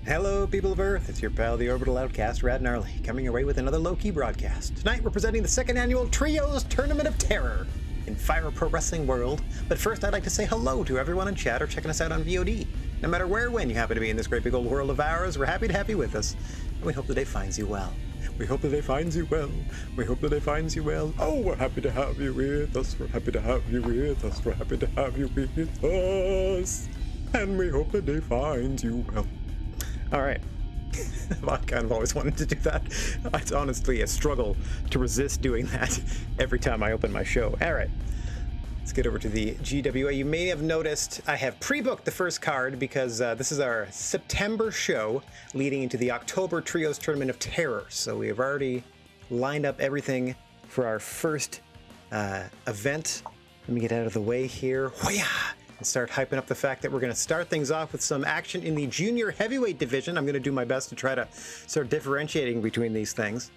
Hello, people of Earth. It's your pal, the Orbital Outcast, Rad Gnarly, coming your way with another low-key broadcast. Tonight, we're presenting the second annual Trios Tournament of Terror in Fire Pro Wrestling World. But first, I'd like to say hello to everyone in chat or checking us out on VOD. No matter where or when you happen to be in this great big old world of ours, we're happy to have you with us. And we hope the day finds you well. We hope the day finds you well. We hope the day finds you well. Oh, we're happy to have you with us. We're happy to have you with us. We're happy to have you with us. And we hope the day finds you well. All right. I kind of always wanted to do that. It's honestly a struggle to resist doing that every time I open my show. All right. Let's get over to the GWA. You may have noticed I have pre-booked the first card because this is our September show leading into the October Trios Tournament of Terror. So we have already lined up everything for our first event. Let me get out of the way here. Hoo-yah! And start hyping up the fact that we're going to start things off with some action in the junior heavyweight division. I'm going to do my best to try to start differentiating between these things.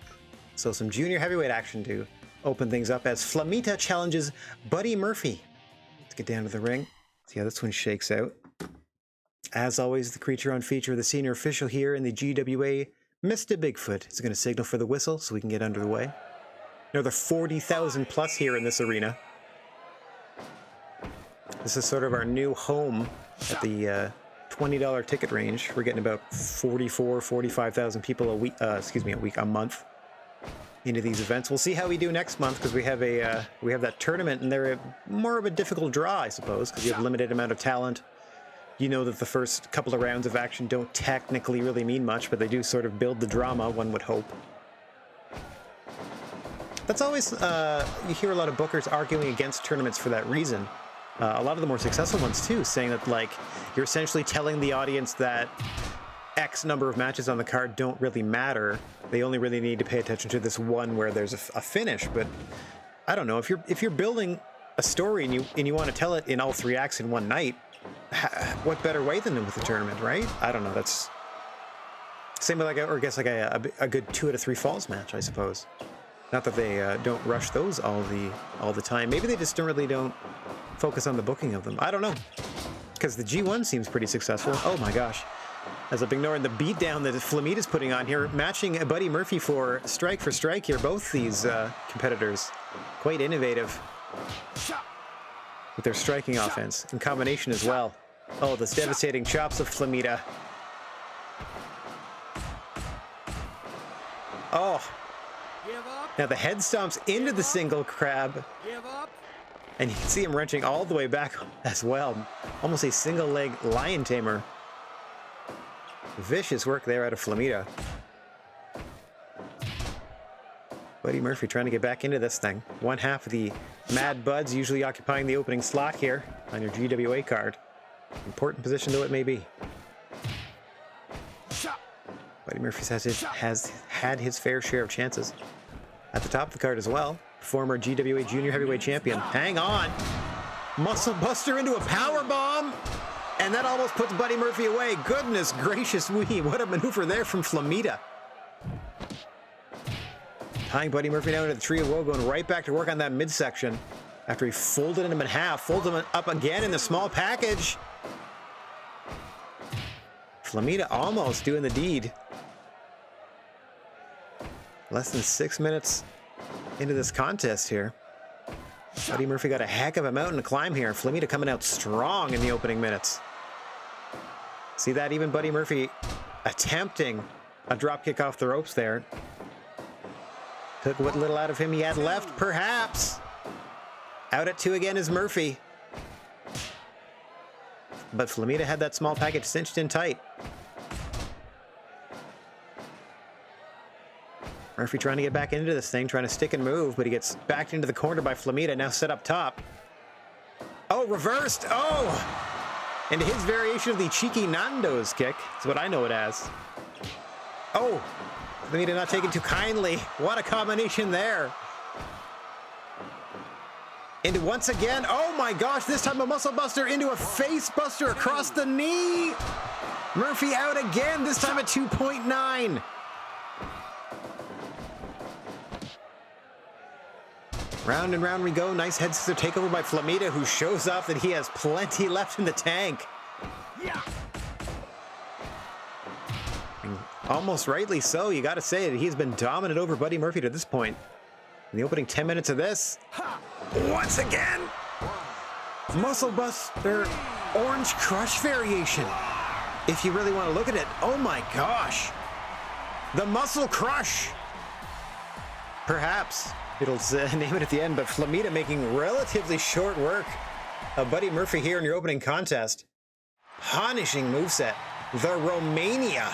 So some junior heavyweight action to open things up as Flamita challenges Buddy Murphy. Let's get down to the ring, see how this one shakes out. As always, the creature on feature, the senior official here in the GWA, Mr. Bigfoot, is going to signal for the whistle so we can get under the way. Another 40,000 plus here in this arena. This is sort of our new home at the $20 ticket range. We're getting about 45,000 people a month into these events. We'll see how we do next month because we have that tournament and they're more of a difficult draw, I suppose, because you have a limited amount of talent. You know that the first couple of rounds of action don't technically really mean much, but they do sort of build the drama, one would hope. That's always, you hear a lot of bookers arguing against tournaments for that reason. A lot of the more successful ones too, saying that like you're essentially telling the audience that X number of matches on the card don't really matter. They only really need to pay attention to this one where there's a finish. But I don't know, if you're building a story and you want to tell it in all three acts in one night, what better way than with the tournament, right? I don't know. That's same with a good 2 out of 3 falls match, I suppose. Not that they don't rush those all the time. Maybe they just don't focus on the booking of them. I don't know. Because the G1 seems pretty successful. Oh my gosh. As I'm ignoring the beatdown that Flamita's putting on here, matching Buddy Murphy for strike here. Both these competitors quite innovative with their striking offense in combination as well. Oh, those devastating chops of Flamita. Oh. Now the head stomps into the single crab. And you can see him wrenching all the way back as well. Almost a single leg lion tamer. Vicious work there out of Flamita. Buddy Murphy trying to get back into this thing. One half of the Mad Buds usually occupying the opening slot here on your GWA card. Important position though it may be. Buddy Murphy has had his fair share of chances. At the top of the card as well, former GWA Junior Heavyweight Champion. Hang on. Muscle Buster into a power bomb. And that almost puts Buddy Murphy away. Goodness gracious me. What a maneuver there from Flamita. Tying Buddy Murphy down into the tree of woe, going right back to work on that midsection. After he folded him in half, folded him up again in the small package. Flamita almost doing the deed. Less than 6 minutes into this contest here. Buddy Murphy got a heck of a mountain to climb here. Flamita coming out strong in the opening minutes. See that? Even Buddy Murphy attempting a drop kick off the ropes there. Took what little out of him he had left, perhaps. Out at 2 again is Murphy. But Flamita had that small package cinched in tight. Murphy trying to get back into this thing, trying to stick and move, but he gets backed into the corner by Flamita, now set up top. Oh, reversed! Oh! Into his variation of the cheeky Nando's kick. That's what I know it as. Oh! Flamita not taken too kindly. What a combination there. Into once again, oh my gosh, this time a muscle buster into a face buster across the knee. Murphy out again, this time at 2.9. Round and round we go. Nice head scissor takeover by Flamita, who shows off that he has plenty left in the tank. Almost rightly so. You got to say that he's been dominant over Buddy Murphy to this point. In the opening 10 minutes of this, once again, Muscle Buster Orange Crush variation. If you really want to look at it, oh my gosh. The Muscle Crush. Perhaps it'll name it at the end, but Flamita making relatively short work of Buddy Murphy here in your opening contest. Punishing moveset. The Romania.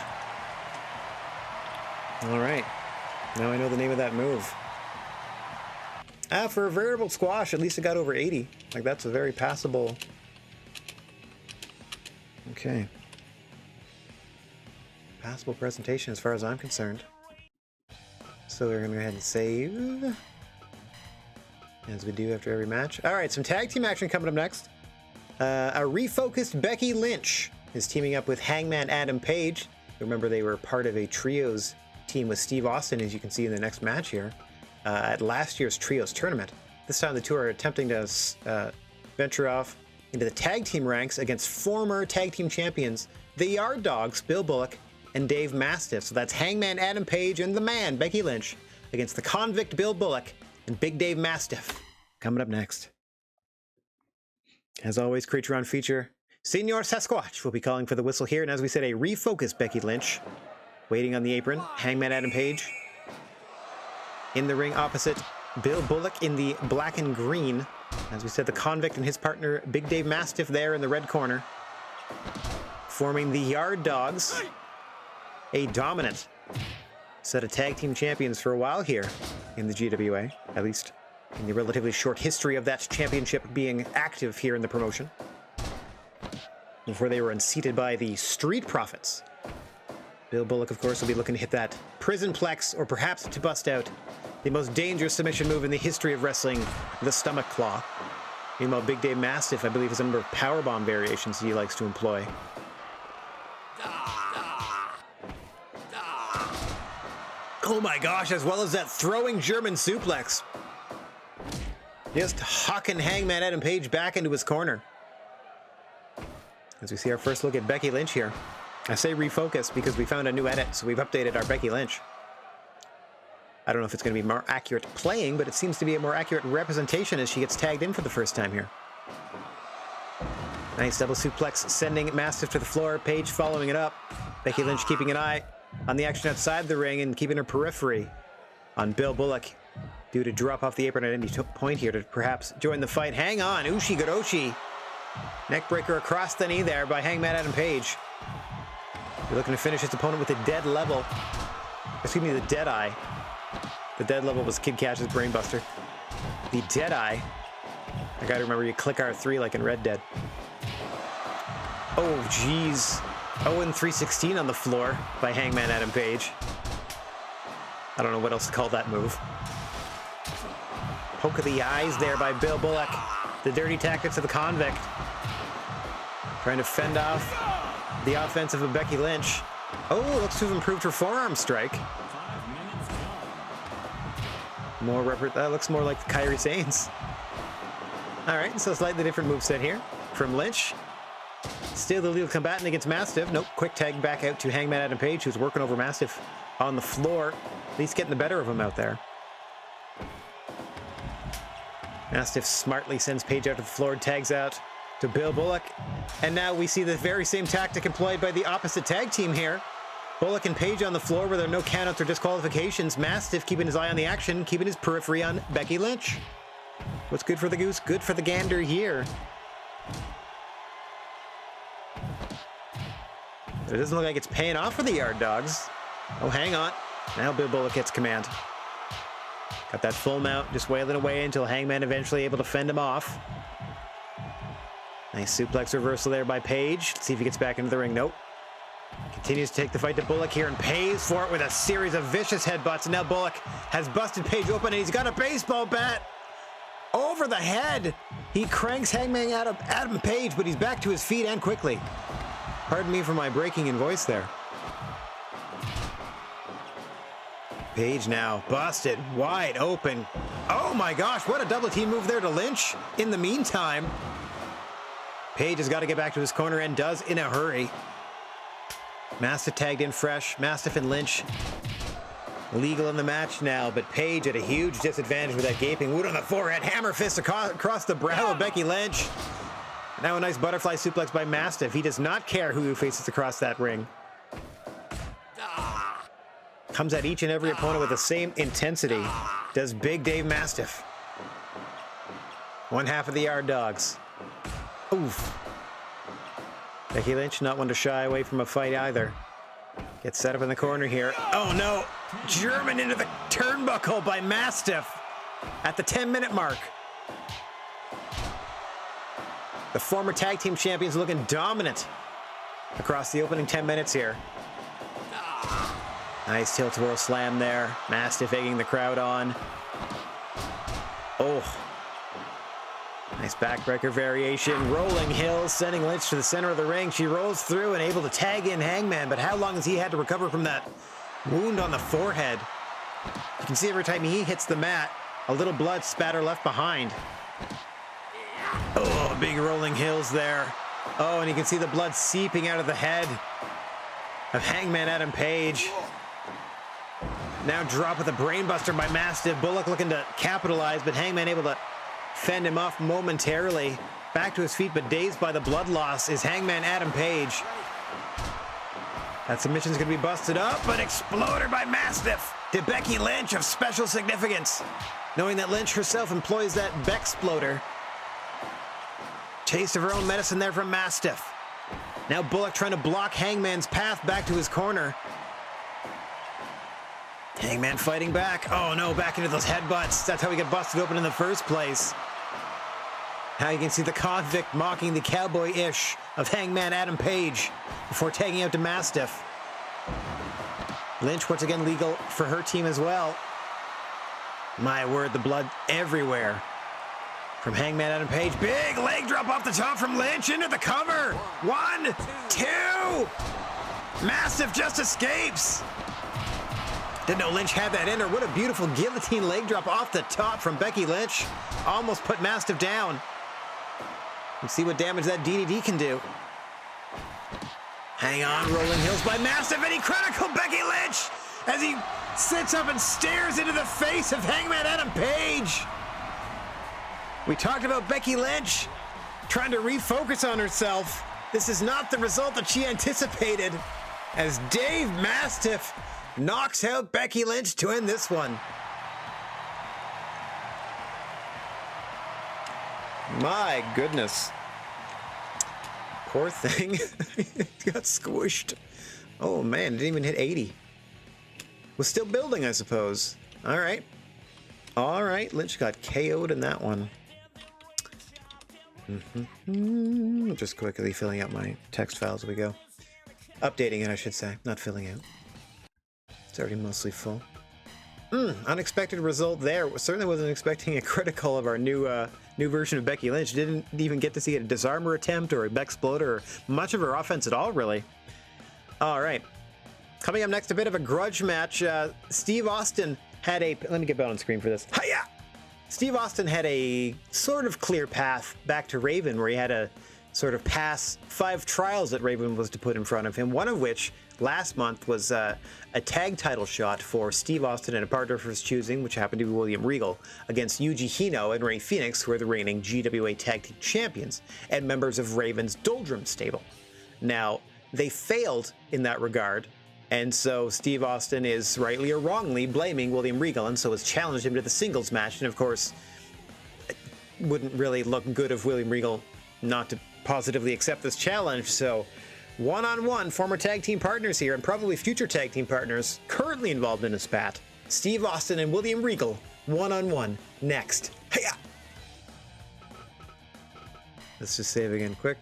All right. Now I know the name of that move. For a variable squash, at least it got over 80. Like, that's a very passable. Okay. Passable presentation as far as I'm concerned. So we're going to go ahead and save. As we do after every match. All right, some tag team action coming up next. A refocused Becky Lynch is teaming up with Hangman Adam Page. Remember, they were part of a trios team with Steve Austin, as you can see in the next match here. At last year's Trios tournament. This time the two are attempting to venture off into the tag team ranks against former tag team champions, the Yard Dogs, Bill Bullock and Dave Mastiff. So that's Hangman Adam Page and the man, Becky Lynch, against the convict Bill Bullock and Big Dave Mastiff. Coming up next. As always, Creature on Feature, Senor Sasquatch will be calling for the whistle here. And as we said, a refocused Becky Lynch waiting on the apron. Hangman Adam Page in the ring opposite Bill Bullock in the black and green. As we said, the convict and his partner, Big Dave Mastiff, there in the red corner. Forming the Yard Dogs. A dominant set of tag team champions for a while here in the GWA. At least in the relatively short history of that championship being active here in the promotion. Before they were unseated by the Street Profits. Bill Bullock, of course, will be looking to hit that prison plex, or perhaps to bust out the most dangerous submission move in the history of wrestling, the stomach claw. Meanwhile, Big Dave Mastiff, I believe, has a number of powerbomb variations he likes to employ. Oh my gosh, as well as that throwing German suplex. Just hucking Hangman Adam Page back into his corner. As we see our first look at Becky Lynch here. I say refocus because we found a new edit, so we've updated our Becky Lynch. I don't know if it's going to be more accurate playing, but it seems to be a more accurate representation as she gets tagged in for the first time here. Nice double suplex, sending Mastiff to the floor. Page following it up. Becky Lynch keeping an eye on the action outside the ring and keeping her periphery on Bill Bullock, due to drop off the apron at any point here to perhaps join the fight. Hang on, Ushi-Goroshi. Neckbreaker across the knee there by Hangman Adam Page. You're looking to finish his opponent with a dead level. Excuse me, the dead eye. The dead level was Kid Cash's Brainbuster. The dead eye. I gotta remember you click R3 like in Red Dead. Oh, jeez. Owen 316 on the floor by Hangman Adam Page. I don't know what else to call that move. Poke of the eyes there by Bill Bullock. The dirty tactics of the convict. Trying to fend off the offensive of Becky Lynch. Oh, looks to have improved her forearm strike. That looks more like Kairi Sane's. All right, so slightly different moveset here from Lynch. Still the legal combatant against Mastiff. Nope, quick tag back out to Hangman Adam Page, who's working over Mastiff on the floor. At least getting the better of him out there. Mastiff smartly sends Page out to the floor, tags out to Bill Bullock. And now we see the very same tactic employed by the opposite tag team here. Bullock and Page on the floor where there are no countouts or disqualifications. Mastiff keeping his eye on the action, keeping his periphery on Becky Lynch. What's good for the goose, good for the gander here. But it doesn't look like it's paying off for the Yard Dogs. Oh, hang on. Now Bill Bullock gets command. Got that full mount, just wailing away until Hangman eventually able to fend him off. Nice suplex reversal there by Page. Let's see if he gets back into the ring. Nope. Continues to take the fight to Bullock here and pays for it with a series of vicious headbutts. And now Bullock has busted Page open and he's got a baseball bat over the head. He cranks Hangman Adam Page, but he's back to his feet and quickly. Pardon me for my breaking in voice there. Page now busted wide open. Oh my gosh, what a double team move there to Lynch. In the meantime, Page has got to get back to his corner and does in a hurry. Mastiff tagged in fresh. Mastiff and Lynch legal in the match now, but Paige at a huge disadvantage with that gaping wound on the forehead. Hammer fist across the brow of Becky Lynch. Now a nice butterfly suplex by Mastiff. He does not care who faces across that ring. Comes at each and every opponent with the same intensity. Does Big Dave Mastiff. One half of the Yard Dogs. Oof. Becky Lynch not one to shy away from a fight either. Gets set up in the corner here. Oh no! German into the turnbuckle by Mastiff at the 10-minute mark. The former tag team champions looking dominant across the opening 10 minutes here. Nice tilt-a-whirl slam there. Mastiff egging the crowd on. Oh. Nice backbreaker variation. Rolling hills, sending Lynch to the center of the ring. She rolls through and able to tag in Hangman, but how long has he had to recover from that wound on the forehead? You can see every time he hits the mat, a little blood spatter left behind. Oh, big rolling hills there. Oh, and you can see the blood seeping out of the head of Hangman Adam Page. Now drop with a brainbuster by Mastiff. Bullock looking to capitalize, but Hangman able to fend him off momentarily. Back to his feet, but dazed by the blood loss is Hangman Adam Page. That submission's gonna be busted up, but exploder by Mastiff to Becky Lynch of special significance. Knowing that Lynch herself employs that Bexploder. Taste of her own medicine there from Mastiff. Now Bullock trying to block Hangman's path back to his corner. Hangman fighting back. Oh no, back into those headbutts. That's how he got busted open in the first place. Now you can see the convict mocking the cowboy-ish of Hangman Adam Page before tagging out to Mastiff. Lynch once again legal for her team as well. My word, the blood everywhere from Hangman Adam Page. Big leg drop off the top from Lynch into the cover. 1, 2. Mastiff just escapes. Didn't know Lynch had that in her. What a beautiful guillotine leg drop off the top from Becky Lynch. Almost put Mastiff down. Let's see what damage that DDT can do. Hang on, rolling hills by Mastiff, and he critical Becky Lynch as he sits up and stares into the face of Hangman Adam Page. We talked about Becky Lynch trying to refocus on herself. This is not the result that she anticipated as Dave Mastiff knocks out Becky Lynch to end this one. My goodness. Poor thing. It got squished. Oh man, didn't even hit 80. Was still building, I suppose. All right. All right, Lynch got KO'd in that one. Just quickly filling out my text files as we go. Updating it, I should say, not filling out. It's already mostly full. Unexpected result there. Certainly wasn't expecting a critical of our new version of Becky Lynch. Didn't even get to see a disarmer attempt or a Bexploder or much of her offense at all, really. All right. Coming up next, a bit of a grudge match. Steve Austin had a... Let me get back on screen for this. Hiya! Steve Austin had a sort of clear path back to Raven, where he had a sort of pass 5 trials that Raven was to put in front of him, one of which last month was a tag title shot for Steve Austin and a partner of his choosing, which happened to be William Regal, against Yuji Hino and Rey Fenix, who are the reigning GWA Tag Team Champions and members of Raven's Doldrum stable. Now, they failed in that regard, and so Steve Austin is rightly or wrongly blaming William Regal, and so has challenged him to the singles match. And of course, it wouldn't really look good of William Regal not to positively accept this challenge. So one-on-one, former tag team partners here, and probably future tag team partners currently involved in a spat. Steve Austin and William Regal, one-on-one, next. Hiya! Let's just save again quick.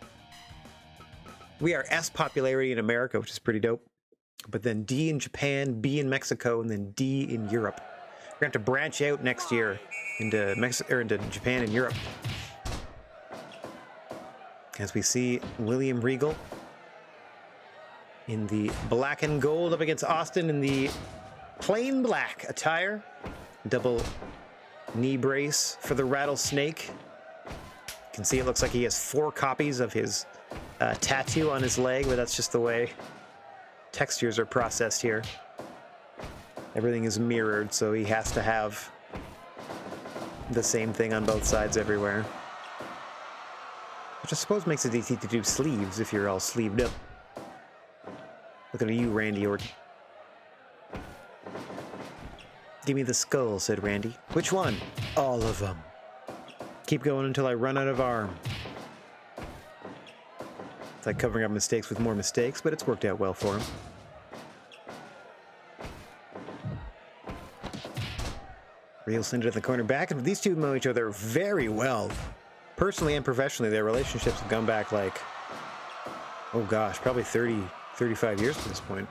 We are S popularity in America, which is pretty dope. But then D in Japan, B in Mexico, and then D in Europe. We're going to have to branch out next year into into Japan and Europe. As we see William Regal in the black and gold up against Austin in the plain black attire. Double knee brace for the rattlesnake. You can see it looks like he has 4 copies of his tattoo on his leg, but that's just the way textures are processed here. Everything is mirrored, so he has to have the same thing on both sides everywhere. Which I suppose makes it easy to do sleeves if you're all sleeved up. Look at you, Randy Orton. Give me the skull, said Randy. Which one? All of them. Keep going until I run out of arm. It's like covering up mistakes with more mistakes, but it's worked out well for him. Real sent it in the corner back, and these two know each other very well. Personally and professionally, their relationships have gone back like, oh gosh, probably 30, 35 years at this point.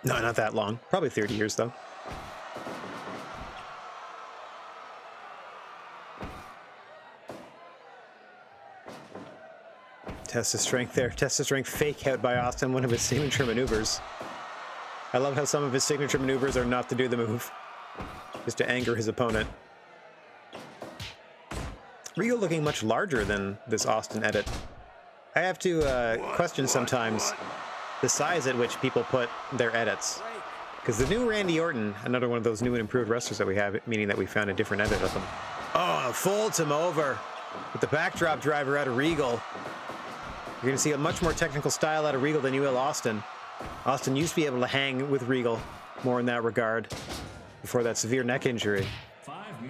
No, not that long. Probably 30 years, though. Test of strength there. Test of strength fake out by Austin, one of his signature maneuvers. I love how some of his signature maneuvers are not to do the move, just to anger his opponent. Regal looking much larger than this Austin edit. I have to question sometimes the size at which people put their edits. Because the new Randy Orton, another one of those new and improved wrestlers that we have, meaning that we found a different edit of him. Oh, folds him over with the backdrop driver out of Regal. You're going to see a much more technical style out of Regal than you will Austin. Austin used to be able to hang with Regal more in that regard before that severe neck injury.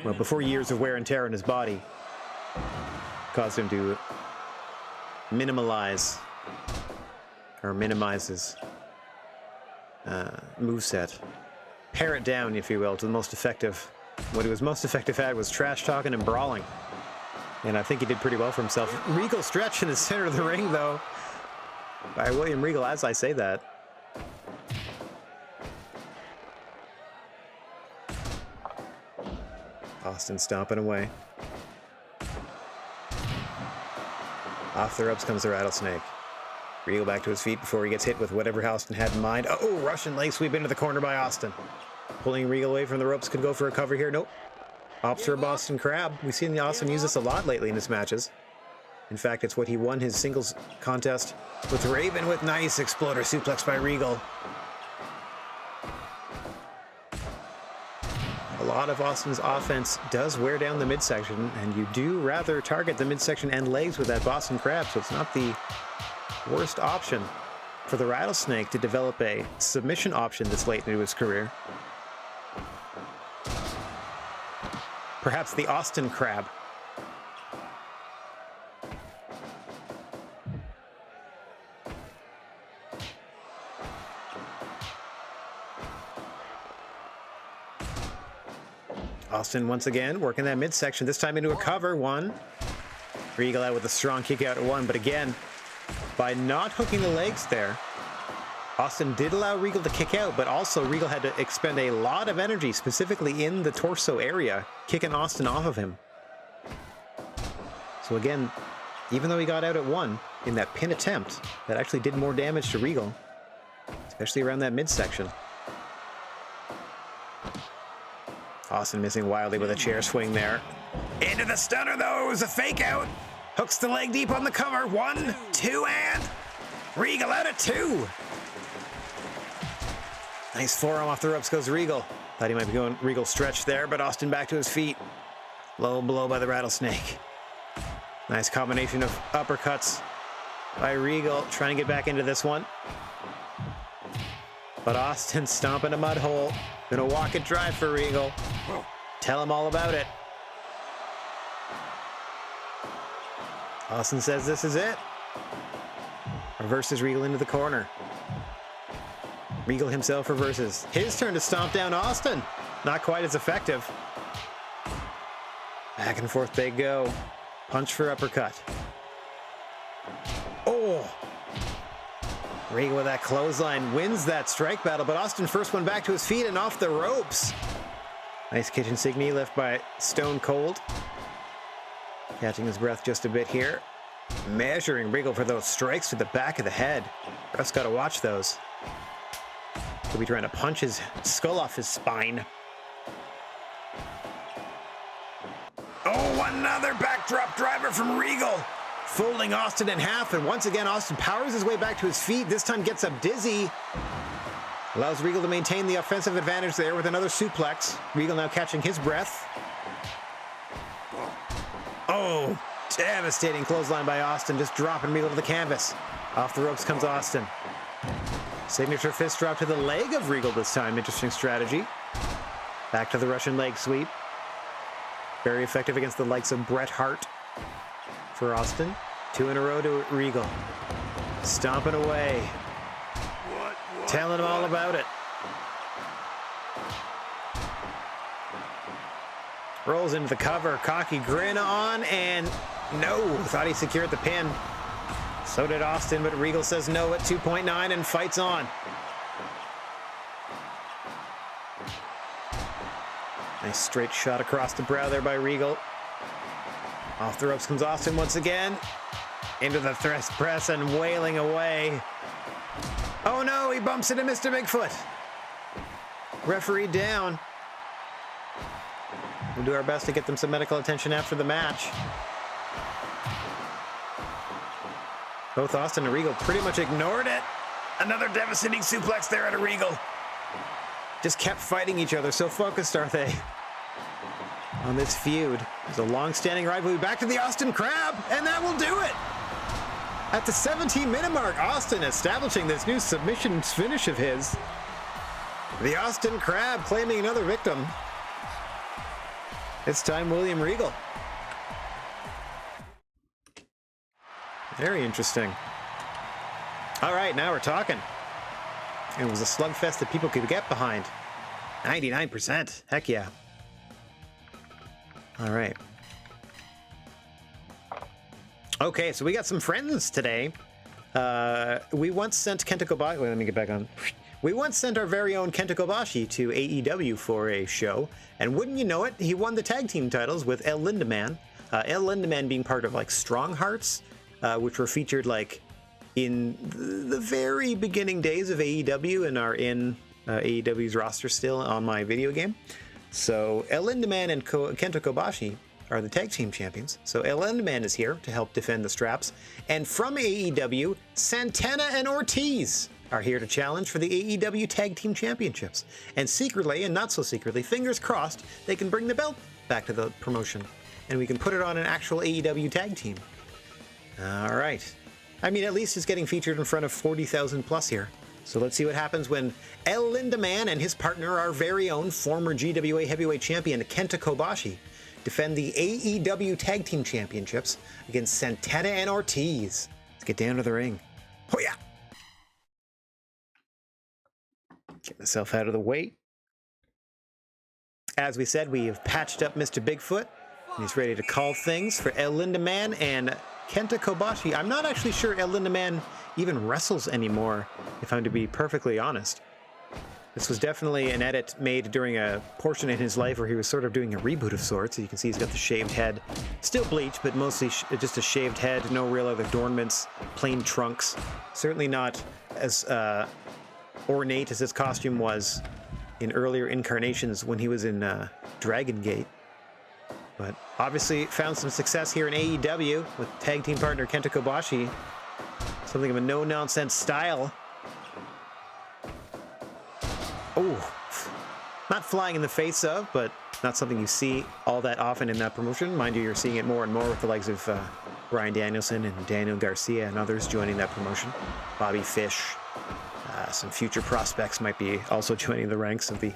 Well, before years of wear and tear in his body caused him to minimize his moveset. Pare it down, if you will, to the most effective. What he was most effective at was trash talking and brawling. And I think he did pretty well for himself. Regal stretch in the center of the ring, though, by William Regal, as I say that. Austin stomping away. Off the ropes comes the rattlesnake. Regal back to his feet before he gets hit with whatever Austin had in mind. Oh, Russian leg sweep into the corner by Austin. Pulling Regal away from the ropes, could go for a cover here. Nope. Opts for a Boston Crab. We've seen Austin use this a lot lately in his matches. In fact, it's what he won his singles contest with Raven with. Nice exploder suplex by Regal. A lot of Austin's offense does wear down the midsection, and you do rather target the midsection and legs with that Boston Crab, so it's not the worst option for the Rattlesnake to develop a submission option this late into his career. Perhaps the Austin Crab. Austin once again working that midsection, this time into a cover. One. Regal out with a strong kick out at one, but again, by not hooking the legs there, Austin did allow Regal to kick out, but also Regal had to expend a lot of energy, specifically in the torso area, kicking Austin off of him. So again, even though he got out at one in that pin attempt, that actually did more damage to Regal, especially around that midsection. Austin missing wildly with a chair swing there. Into the stunner though, it was a fake out. Hooks the leg deep on the cover. 1, 2, and Regal out at 2. Nice forearm off the ropes goes Regal. Thought he might be going Regal stretch there, but Austin back to his feet. Low blow by the Rattlesnake. Nice combination of uppercuts by Regal, trying to get back into this one. But Austin stomping a mud hole. Gonna walk it dry for Regal. Tell him all about it. Austin says this is it. Reverses Regal into the corner. Regal himself reverses. His turn to stomp down Austin. Not quite as effective. Back and forth they go. Punch for uppercut. Oh! Regal with that clothesline wins that strike battle, but Austin first one back to his feet and off the ropes. Nice kitchen sink knee lift by Stone Cold. Catching his breath just a bit here. Measuring Regal for those strikes to the back of the head. Ref's got to watch those. Could be trying to punch his skull off his spine. Oh, another backdrop driver from Regal. folding Austin in half, and once again, Austin powers his way back to his feet, this time gets up dizzy. Allows Regal to maintain the offensive advantage there with another suplex. Regal now catching his breath. Oh, devastating clothesline by Austin, just dropping Regal to the canvas. Off the ropes comes Austin. Signature fist drop to the leg of Regal this time. Interesting strategy. Back to the Russian leg sweep. Very effective against the likes of Bret Hart for Austin. 2 in a row to Regal. Stomping away. Telling him all about it. Rolls into the cover. Cocky grin on, and no. Thought he secured the pin. So did Austin, but Regal says no at 2.9 and fights on. Nice straight shot across the brow there by Regal. Off the ropes comes Austin once again. Into the thrust press and wailing away. Oh no, he bumps into Mr. Bigfoot. Referee down. We'll do our best to get them some medical attention after the match. Both Austin and Regal pretty much ignored it. Another devastating suplex there at a Regal. Just kept fighting each other. So focused are they on this feud. It's a long-standing rivalry. Back to the Austin Crab, and that will do it. At the 17-minute mark, Austin establishing this new submission finish of his. The Austin Crab claiming another victim. This time, William Regal. Very interesting. All right, now we're talking. It was a slugfest that people could get behind. 99%. Heck yeah. All right. Okay, so we got some friends today. We once sent Kenta Kobashi. Wait, let me get back on. We once sent our very own Kenta Kobashi to AEW for a show, and wouldn't you know it, he won the tag team titles with El Lindaman. El Lindaman being part of like Strong Hearts, which were featured like in the very beginning days of AEW and are in AEW's roster still on my video game. So El Lindaman and Kenta Kobashi are the tag team champions. So El Lindaman is here to help defend the straps. And from AEW, Santana and Ortiz are here to challenge for the AEW Tag Team Championships. And secretly, and not so secretly, fingers crossed, they can bring the belt back to the promotion. And we can put it on an actual AEW tag team. All right. I mean, at least it's getting featured in front of 40,000 plus here. So let's see what happens when El Lindaman and his partner, our very own former GWA heavyweight champion, Kenta Kobashi, defend the AEW Tag Team Championships against Santana and Ortiz. Let's get down to the ring. Oh yeah! Get myself out of the way. As we said, we have patched up Mr. Bigfoot. And he's ready to call things for El Lindaman and Kenta Kobashi. I'm not actually sure El Lindaman even wrestles anymore, if I'm to be perfectly honest. This was definitely an edit made during a portion in his life where he was sort of doing a reboot of sorts. You can see he's got the shaved head. Still bleached, but mostly just a shaved head. No real other adornments. Plain trunks. Certainly not as ornate as his costume was in earlier incarnations when he was in Dragon Gate. But obviously found some success here in AEW with tag team partner Kenta Kobashi. Something of a no-nonsense style. Oh, not flying in the face of, but not something you see all that often in that promotion. Mind you, you're seeing it more and more with the likes of Bryan Danielson and Daniel Garcia and others joining that promotion. Bobby Fish. Some future prospects might be also joining the ranks of the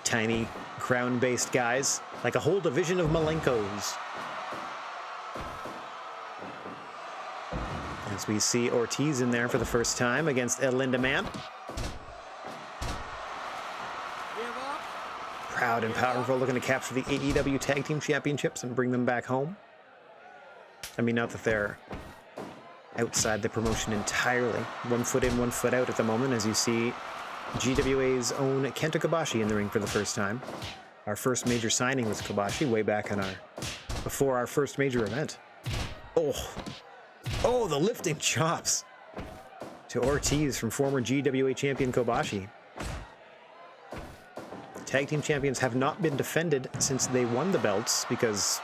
tiny crown-based guys, like a whole division of Malenkos. As we see Ortiz in there for the first time against El Lindaman. Proud and powerful, looking to capture the AEW Tag Team Championships and bring them back home. I mean, not that they're outside the promotion entirely. 1 foot in, 1 foot out at the moment, as you see GWA's own Kenta Kobashi in the ring for the first time. Our first major signing was Kobashi way back on before our first major event. Oh, the lifting chops to Ortiz from former GWA champion Kobashi. Tag team champions have not been defended since they won the belts because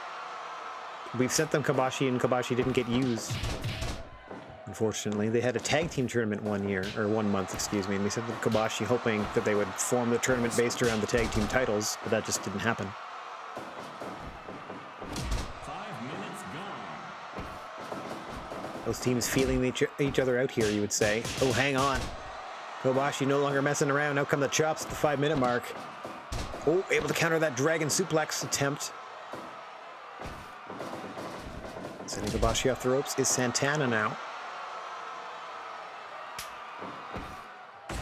We've sent them Kobashi, and Kobashi didn't get used. Unfortunately, they had a tag team tournament 1 month, excuse me, and we sent them Kobashi hoping that they would form the tournament based around the tag team titles, but that just didn't happen. 5 minutes gone. Those teams feeling each other out here, you would say. Oh, hang on. Kobashi no longer messing around. Now come the chops at the 5-minute mark. Oh, able to counter that dragon suplex attempt. Sending Kobashi off the ropes is Santana now.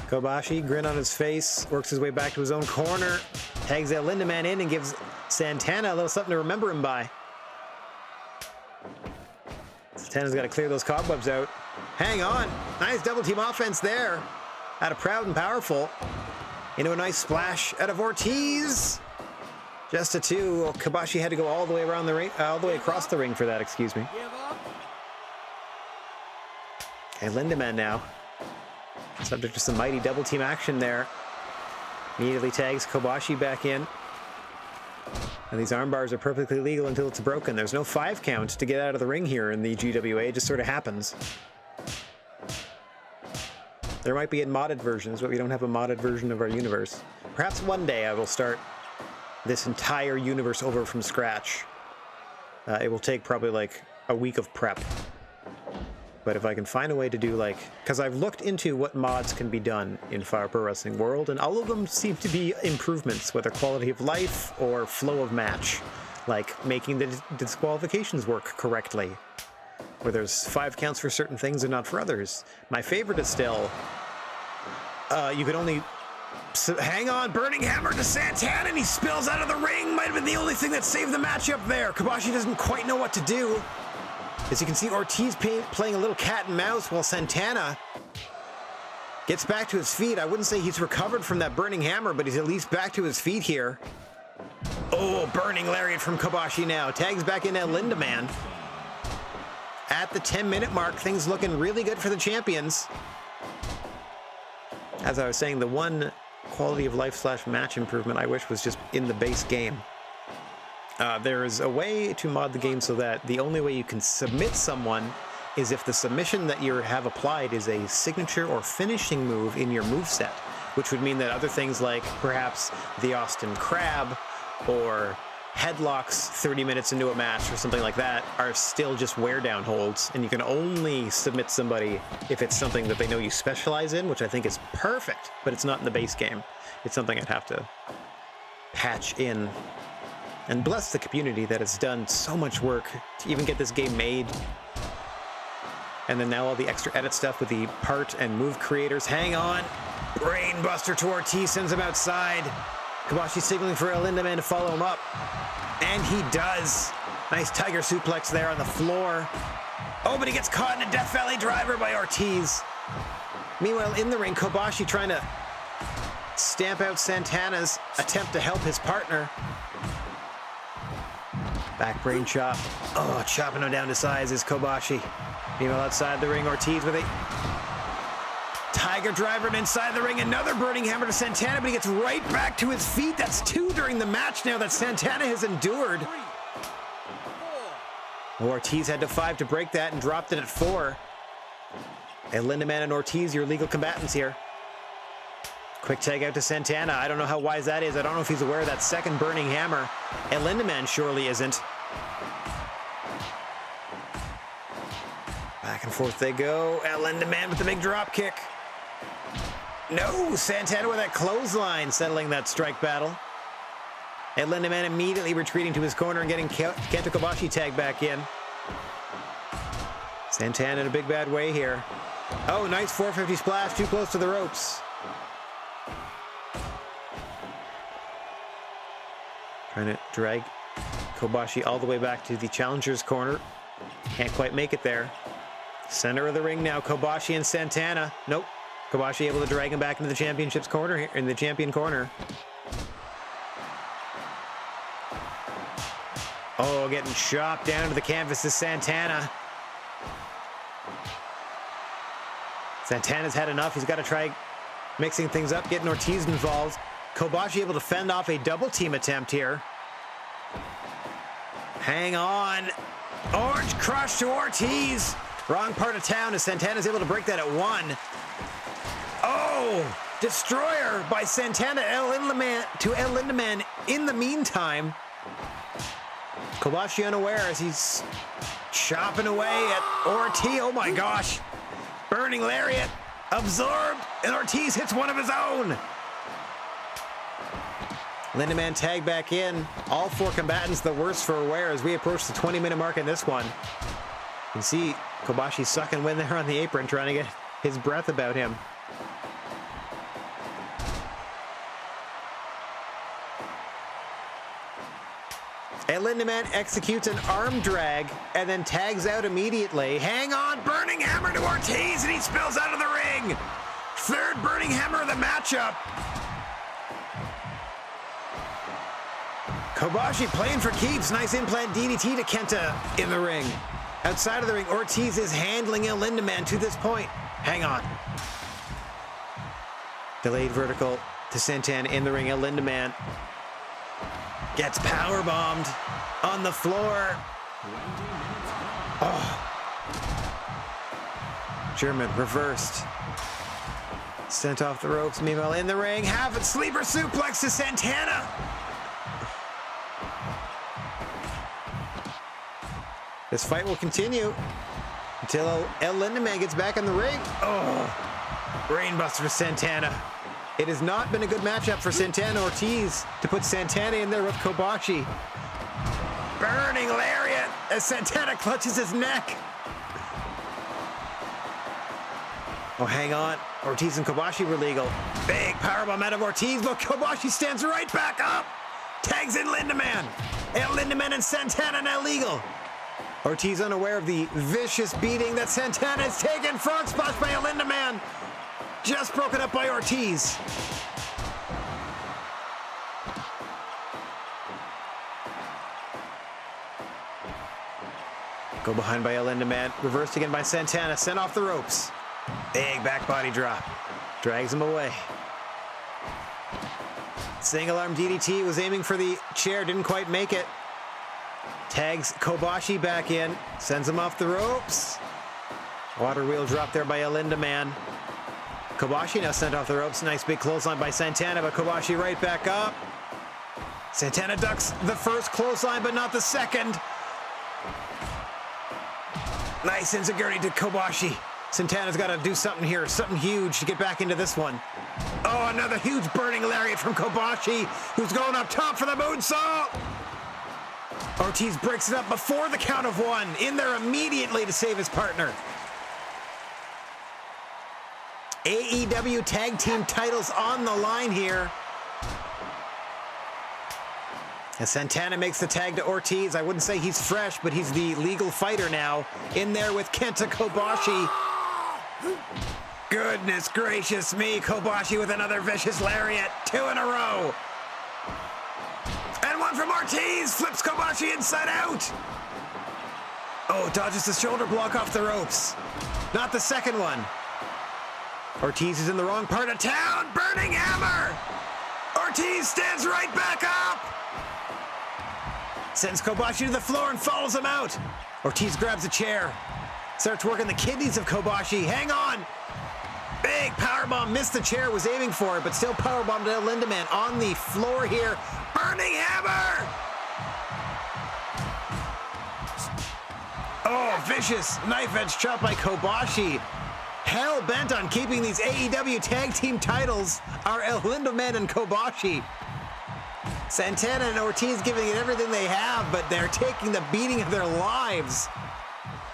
Kobashi, grin on his face, works his way back to his own corner, tags that Linda Man in and gives Santana a little something to remember him by. Santana's got to clear those cobwebs out. Hang on. Nice double team offense there. Out of Proud and Powerful. Into a nice splash out of Ortiz. Just a 2. Well, Kobashi had to go all the way around the ring, all the way across the ring for that, excuse me. Okay, Lindemann now. Subject to some mighty double team action there. Immediately tags Kobashi back in. And these arm bars are perfectly legal until it's broken. There's no 5 count to get out of the ring here in the GWA. It just sort of happens. There might be in modded versions, but we don't have a modded version of our universe. Perhaps one day I will start this entire universe over from scratch. It will take probably like a week of prep. But if I can find a way to do like... Because I've looked into what mods can be done in Fire Pro Wrestling World, and all of them seem to be improvements, whether quality of life or flow of match. Like making the disqualifications work correctly, where there's 5 counts for certain things and not for others. My favorite is still... you could only... hang on, Burning Hammer to Santana, and he spills out of the ring. Might have been the only thing that saved the matchup there. Kobashi doesn't quite know what to do. As you can see, Ortiz playing a little cat and mouse while Santana gets back to his feet. I wouldn't say he's recovered from that Burning Hammer, but he's at least back to his feet here. Oh, Burning Lariat from Kobashi now. Tags back in at Lindemann. At the 10-minute mark, things looking really good for the champions. As I was saying, the one quality of life / match improvement I wish was just in the base game. There is a way to mod the game so that the only way you can submit someone is if the submission that you have applied is a signature or finishing move in your moveset, which would mean that other things like perhaps the Austin Crab or headlocks 30 minutes into a match or something like that are still just wear down holds, and you can only submit somebody if it's something that they know you specialize in, which I think is perfect, but it's not in the base game. It's something I'd have to patch in. And bless the community that has done so much work to even get this game made. And then now all the extra edit stuff with the part and move creators. Hang on. Brainbuster to Ortiz, sends him outside. Kobashi signaling for Lindemann to follow him up. And he does. Nice tiger suplex there on the floor. Oh, but he gets caught in a Death Valley driver by Ortiz. Meanwhile, in the ring, Kobashi trying to stamp out Santana's attempt to help his partner. Back brain chop. Oh, chopping him down to size is Kobashi. Meanwhile, outside the ring, Ortiz with a tiger driver, and inside the ring, another Burning Hammer to Santana, but he gets right back to his feet. That's 2 during the match now that Santana has endured. Ortiz had to 5 to break that and dropped it at 4. And Lindemann and Ortiz, your legal combatants here. Quick tag out to Santana. I don't know how wise that is. I don't know if he's aware of that second Burning Hammer. And Lindemann surely isn't. Back and forth they go. And Lindemann with the big drop kick. No, Santana with that clothesline, settling that strike battle. And Lindemann immediately retreating to his corner and getting Kenta Kobashi tagged back in. Santana in a big bad way here. Oh, nice 450 splash, too close to the ropes. Trying to drag Kobashi all the way back to the challenger's corner. Can't quite make it there. Center of the ring now, Kobashi and Santana. Nope. Kobashi able to drag him back into the championship's corner here, in the champion corner. Oh, getting chopped down to the canvas is Santana. Santana's had enough. He's got to try mixing things up, getting Ortiz involved. Kobashi able to fend off a double team attempt here. Hang on. Orange crush to Ortiz. Wrong part of town as Santana's able to break that at 1. Oh, destroyer by Santana to El Lindaman in the meantime. Kobashi unaware as he's chopping away at Ortiz. Oh my gosh. Burning lariat. Absorbed. And Ortiz hits one of his own. Lindaman tagged back in. All 4 combatants the worse for wear as we approach the 20-minute mark in this one. You can see Kobashi sucking wind there on the apron, trying to get his breath about him. And Lindaman executes an arm drag and then tags out immediately. Hang on, burning hammer to Ortiz, and he spills out of the ring. 3rd burning hammer of the matchup. Kobashi playing for keeps. Nice implant DDT to Kenta in the ring. Outside of the ring, Ortiz is handling El Lindaman to this point. Hang on. Delayed vertical to Santana in the ring. El Lindaman gets powerbombed on the floor. Oh. German reversed. Sent off the ropes. Meanwhile, in the ring, have it. Sleeper suplex to Santana. This fight will continue until El Lindaman gets back in the ring. Oh, brainbuster for Santana. It has not been a good matchup for Santana Ortiz to put Santana in there with Kobashi. Burning lariat as Santana clutches his neck. Oh, hang on. Ortiz and Kobashi were legal. Big powerbomb out of Ortiz, but Kobashi stands right back up. Tags in Lindaman. El Lindaman and Santana now legal. Ortiz unaware of the vicious beating that Santana has taken. Frog splash by El Lindaman. Just broken up by Ortiz. Go behind by El Lindaman. Reversed again by Santana. Sent off the ropes. Big back body drop. Drags him away. Single arm DDT was aiming for the chair. Didn't quite make it. Tags Kobashi back in. Sends him off the ropes. Water wheel drop there by El Lindaman. Kobashi now sent off the ropes. Nice big clothesline by Santana, but Kobashi right back up. Santana ducks the first clothesline, but not the second. Nice enziguri to Kobashi. Santana's got to do something here, something huge to get back into this one. Oh, another huge burning lariat from Kobashi, who's going up top for the moonsault. Ortiz breaks it up before the count of 1. In there immediately to save his partner. AEW Tag Team titles on the line here. As Santana makes the tag to Ortiz, I wouldn't say he's fresh, but he's the legal fighter now. In there with Kenta Kobashi. Goodness gracious me, Kobashi with another vicious lariat. 2 in a row. And one from Ortiz, flips Kobashi inside out. Oh, dodges the shoulder block off the ropes. Not the second one. Ortiz is in the wrong part of town. Burning hammer. Ortiz stands right back up. Sends Kobashi to the floor and follows him out. Ortiz grabs a chair. Starts working the kidneys of Kobashi. Hang on. Big powerbomb. Missed the chair. Was aiming for it, but still powerbombed to El Lindaman on the floor here. Burning hammer. Oh, vicious knife edge chop by Kobashi. Hell bent on keeping these AEW Tag Team titles are El Lindaman and Kobashi. Santana and Ortiz giving it everything they have, but they're taking the beating of their lives.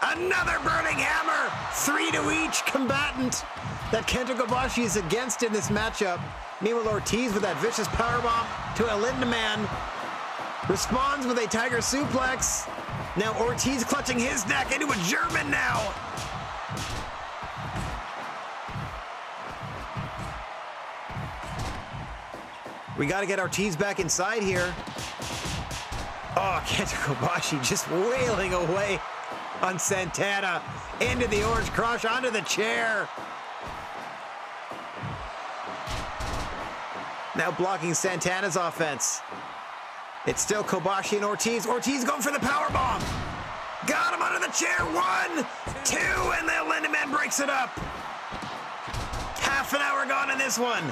Another burning hammer, 3 to each combatant that Kenta Kobashi is against in this matchup. Meanwhile, Ortiz with that vicious powerbomb to El Lindaman responds with a tiger suplex. Now Ortiz clutching his neck into a German now. We got to get Ortiz back inside here. Oh, Kenta Kobashi just wailing away on Santana. Into the orange crush, onto the chair. Now blocking Santana's offense. It's still Kobashi and Ortiz. Ortiz going for the powerbomb. Got him under the chair. 1, 2, and the Linda Man breaks it up. Half an hour gone in this one.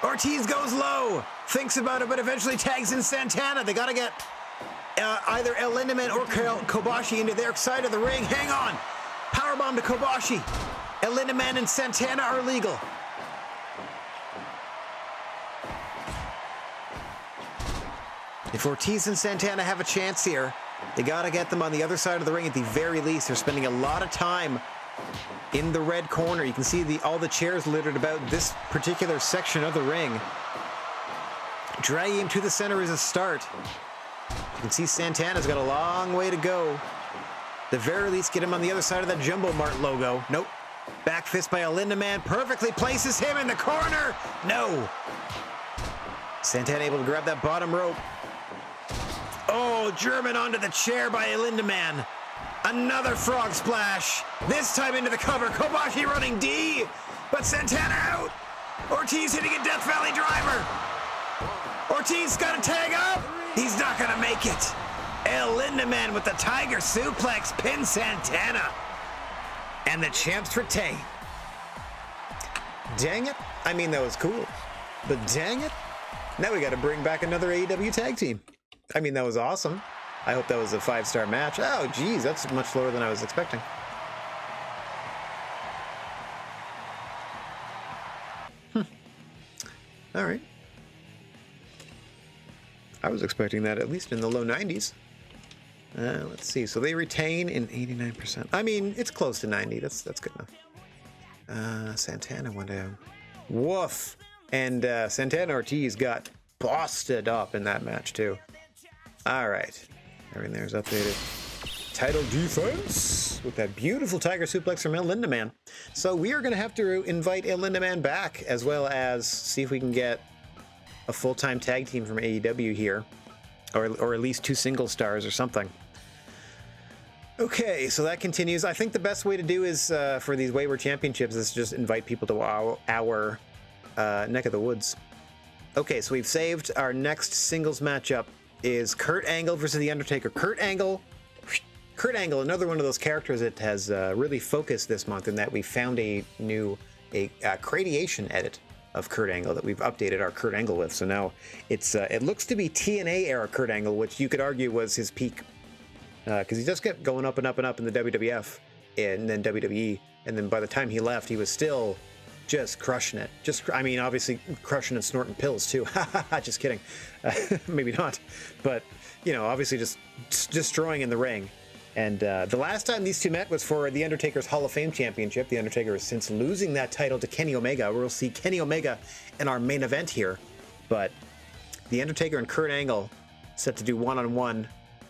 Ortiz goes low, thinks about it, but eventually tags in Santana. They got to get either El Lindaman or Kobashi into their side of the ring. Hang on. Powerbomb to Kobashi. El Lindaman and Santana are legal. If Ortiz and Santana have a chance here, they got to get them on the other side of the ring at the very least. They're spending a lot of time in the red corner. You can see all the chairs littered about this particular section of the ring. Dragging him to the center is a start. You can see Santana's got a long way to go. At the very least, get him on the other side of that Jumbo Mart logo. Nope. Back fist by a Linda Man. Perfectly places him in the corner. No. Santana able to grab that bottom rope. Oh, German onto the chair by a Linda Man. Another frog splash. This time into the cover. Kobashi running D. But Santana out. Ortiz hitting a Death Valley driver. Ortiz got to tag up. He's not going to make it. El Lindaman with the Tiger Suplex pin Santana. And the champs retain. Dang it. I mean, that was cool. But dang it. Now we got to bring back another AEW tag team. I mean, that was awesome. I hope that was a 5-star match. Oh, geez, that's much lower than I was expecting. All right. I was expecting that at least in the low 90s. Let's see. So they retain in 89%. I mean, it's close to 90. That's good enough. Santana went down. Woof. And Santana Ortiz got busted up in that match, too. All right. Everything there's updated. Title defense with that beautiful Tiger Suplex from El Lindaman. So we are going to have to invite El Lindaman back, as well as see if we can get a full-time tag team from AEW here, or at least 2 single stars or something. Okay, so that continues. I think the best way to do is for these Wayward Championships is just invite people to our neck of the woods. Okay, so we've saved our next singles matchup is Kurt Angle versus The Undertaker. Kurt Angle, another one of those characters that has really focused this month in that we found a new Cradiation edit of Kurt Angle that we've updated our Kurt Angle with. So now it looks to be TNA era Kurt Angle, which you could argue was his peak, because he just kept going up and up and up in the WWF and then WWE, and then by the time he left, he was still just crushing it. I mean, obviously crushing and snorting pills too. Just kidding. Maybe not. But, you know, obviously just destroying in the ring. And the last time these two met was for The Undertaker's Hall of Fame Championship. The Undertaker is since losing that title to Kenny Omega. We'll see Kenny Omega in our main event here. But The Undertaker and Kurt Angle set to do one-on-one,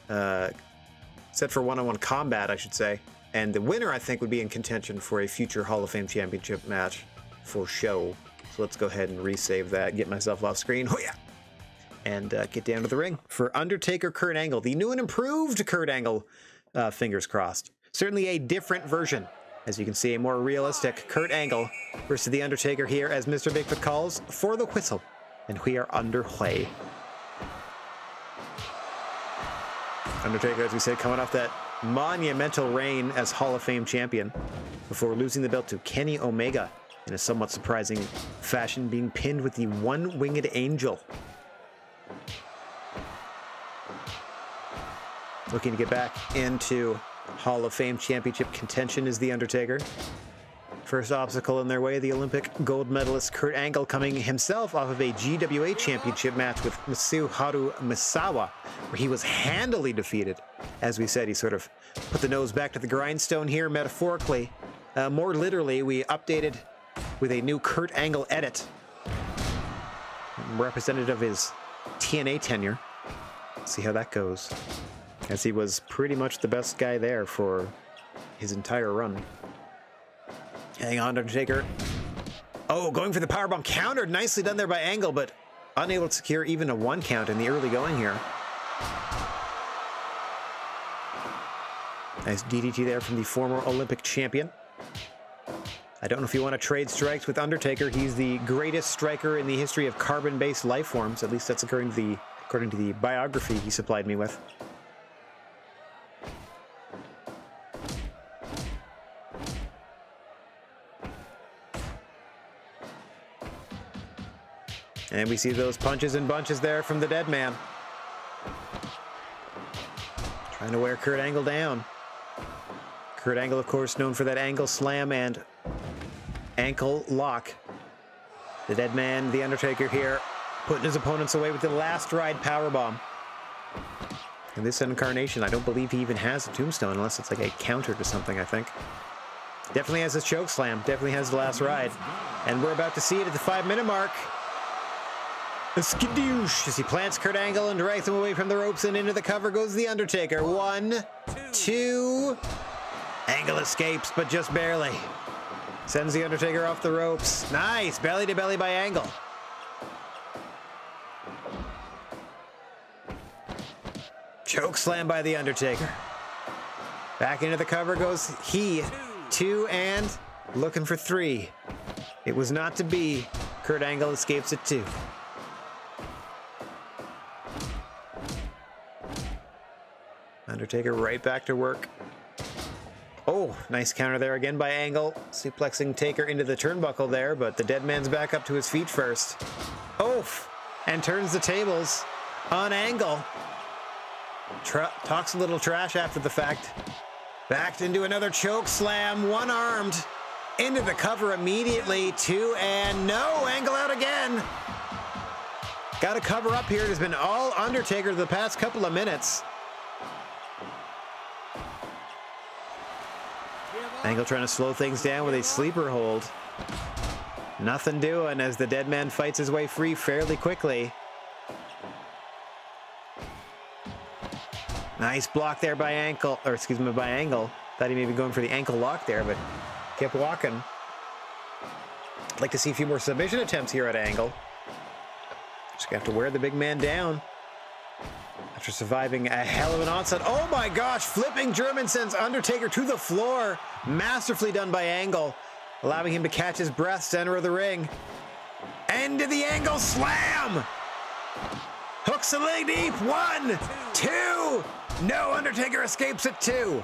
set for one-on-one combat, I should say. And the winner, I think, would be in contention for a future Hall of Fame Championship match for show. So let's go ahead and resave that, get myself off screen. Oh yeah! And get down to the ring for Undertaker Kurt Angle, the new and improved Kurt Angle. Fingers crossed. Certainly a different version. As you can see, a more realistic Kurt Angle versus The Undertaker here as Mr. Bigfoot calls for the whistle. And we are underway. Undertaker, as we said, coming off that monumental reign as Hall of Fame champion before losing the belt to Kenny Omega in a somewhat surprising fashion, being pinned with the one-winged angel. Looking to get back into Hall of Fame championship contention is The Undertaker. First obstacle in their way, the Olympic gold medalist Kurt Angle coming himself off of a GWA championship match with Mitsuharu Misawa, where he was handily defeated. As we said, he sort of put the nose back to the grindstone here, metaphorically. More literally, we updated with a new Kurt Angle edit, representative of his TNA tenure. Let's see how that goes, as he was pretty much the best guy there for his entire run. Hang on, Undertaker. Oh, going for the powerbomb, countered. Nicely done there by Angle, but unable to secure even a 1 count in the early going here. Nice DDT there from the former Olympic champion. I don't know if you want to trade strikes with Undertaker. He's the greatest striker in the history of carbon-based life forms. At least that's according to the biography he supplied me with. And we see those punches and bunches there from the dead man. Trying to wear Kurt Angle down. Kurt Angle, of course, known for that angle slam and ankle lock. The dead man, the Undertaker here, putting his opponents away with the last ride powerbomb. In this incarnation, I don't believe he even has a tombstone unless it's like a counter to something, I think. Definitely has his choke slam. Definitely has the last ride. And we're about to see it at the 5-minute mark. A skadoosh as he plants Kurt Angle and drags him away from the ropes, and into the cover goes the Undertaker. 1, 2. Angle escapes, but just barely. Sends the Undertaker off the ropes. Nice, belly to belly by Angle. Choke slam by the Undertaker. Back into the cover goes he. 2 and looking for 3. It was not to be. Kurt Angle escapes at 2. Undertaker right back to work. Oh, nice counter there again by Angle. Suplexing Taker into the turnbuckle there, but the dead man's back up to his feet first. Oof! And turns the tables on Angle. Talks a little trash after the fact. Backed into another choke slam, one-armed. Into the cover immediately, 2 and no! Angle out again! Got to cover up here. It has been all Undertaker the past couple of minutes. Angle trying to slow things down with a sleeper hold. Nothing doing as the dead man fights his way free fairly quickly. Nice block there by Angle. Thought he may be going for the ankle lock there, but kept walking. I'd like to see a few more submission attempts here at Angle. Just gonna have to wear the big man down. After surviving a hell of an onslaught. Oh my gosh, flipping German sends Undertaker to the floor. Masterfully done by Angle, allowing him to catch his breath center of the ring. End of the Angle slam. Hooks the leg deep. 1, 2. No, Undertaker escapes at 2.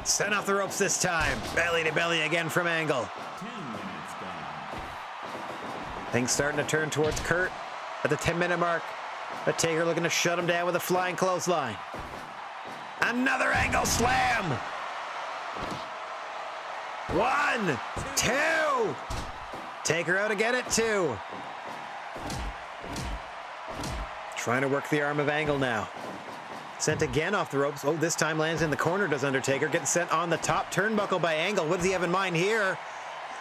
Sent off the ropes this time. Belly to belly again from Angle. 10 minutes gone. Things starting to turn towards Kurt at the 10-minute mark. The Taker looking to shut him down with a flying clothesline. Another Angle slam. 1, 2. Taker out again at 2. Trying to work the arm of Angle now. Sent again off the ropes. Oh, this time lands in the corner, does Undertaker. Getting sent on the top turnbuckle by Angle. What does he have in mind here?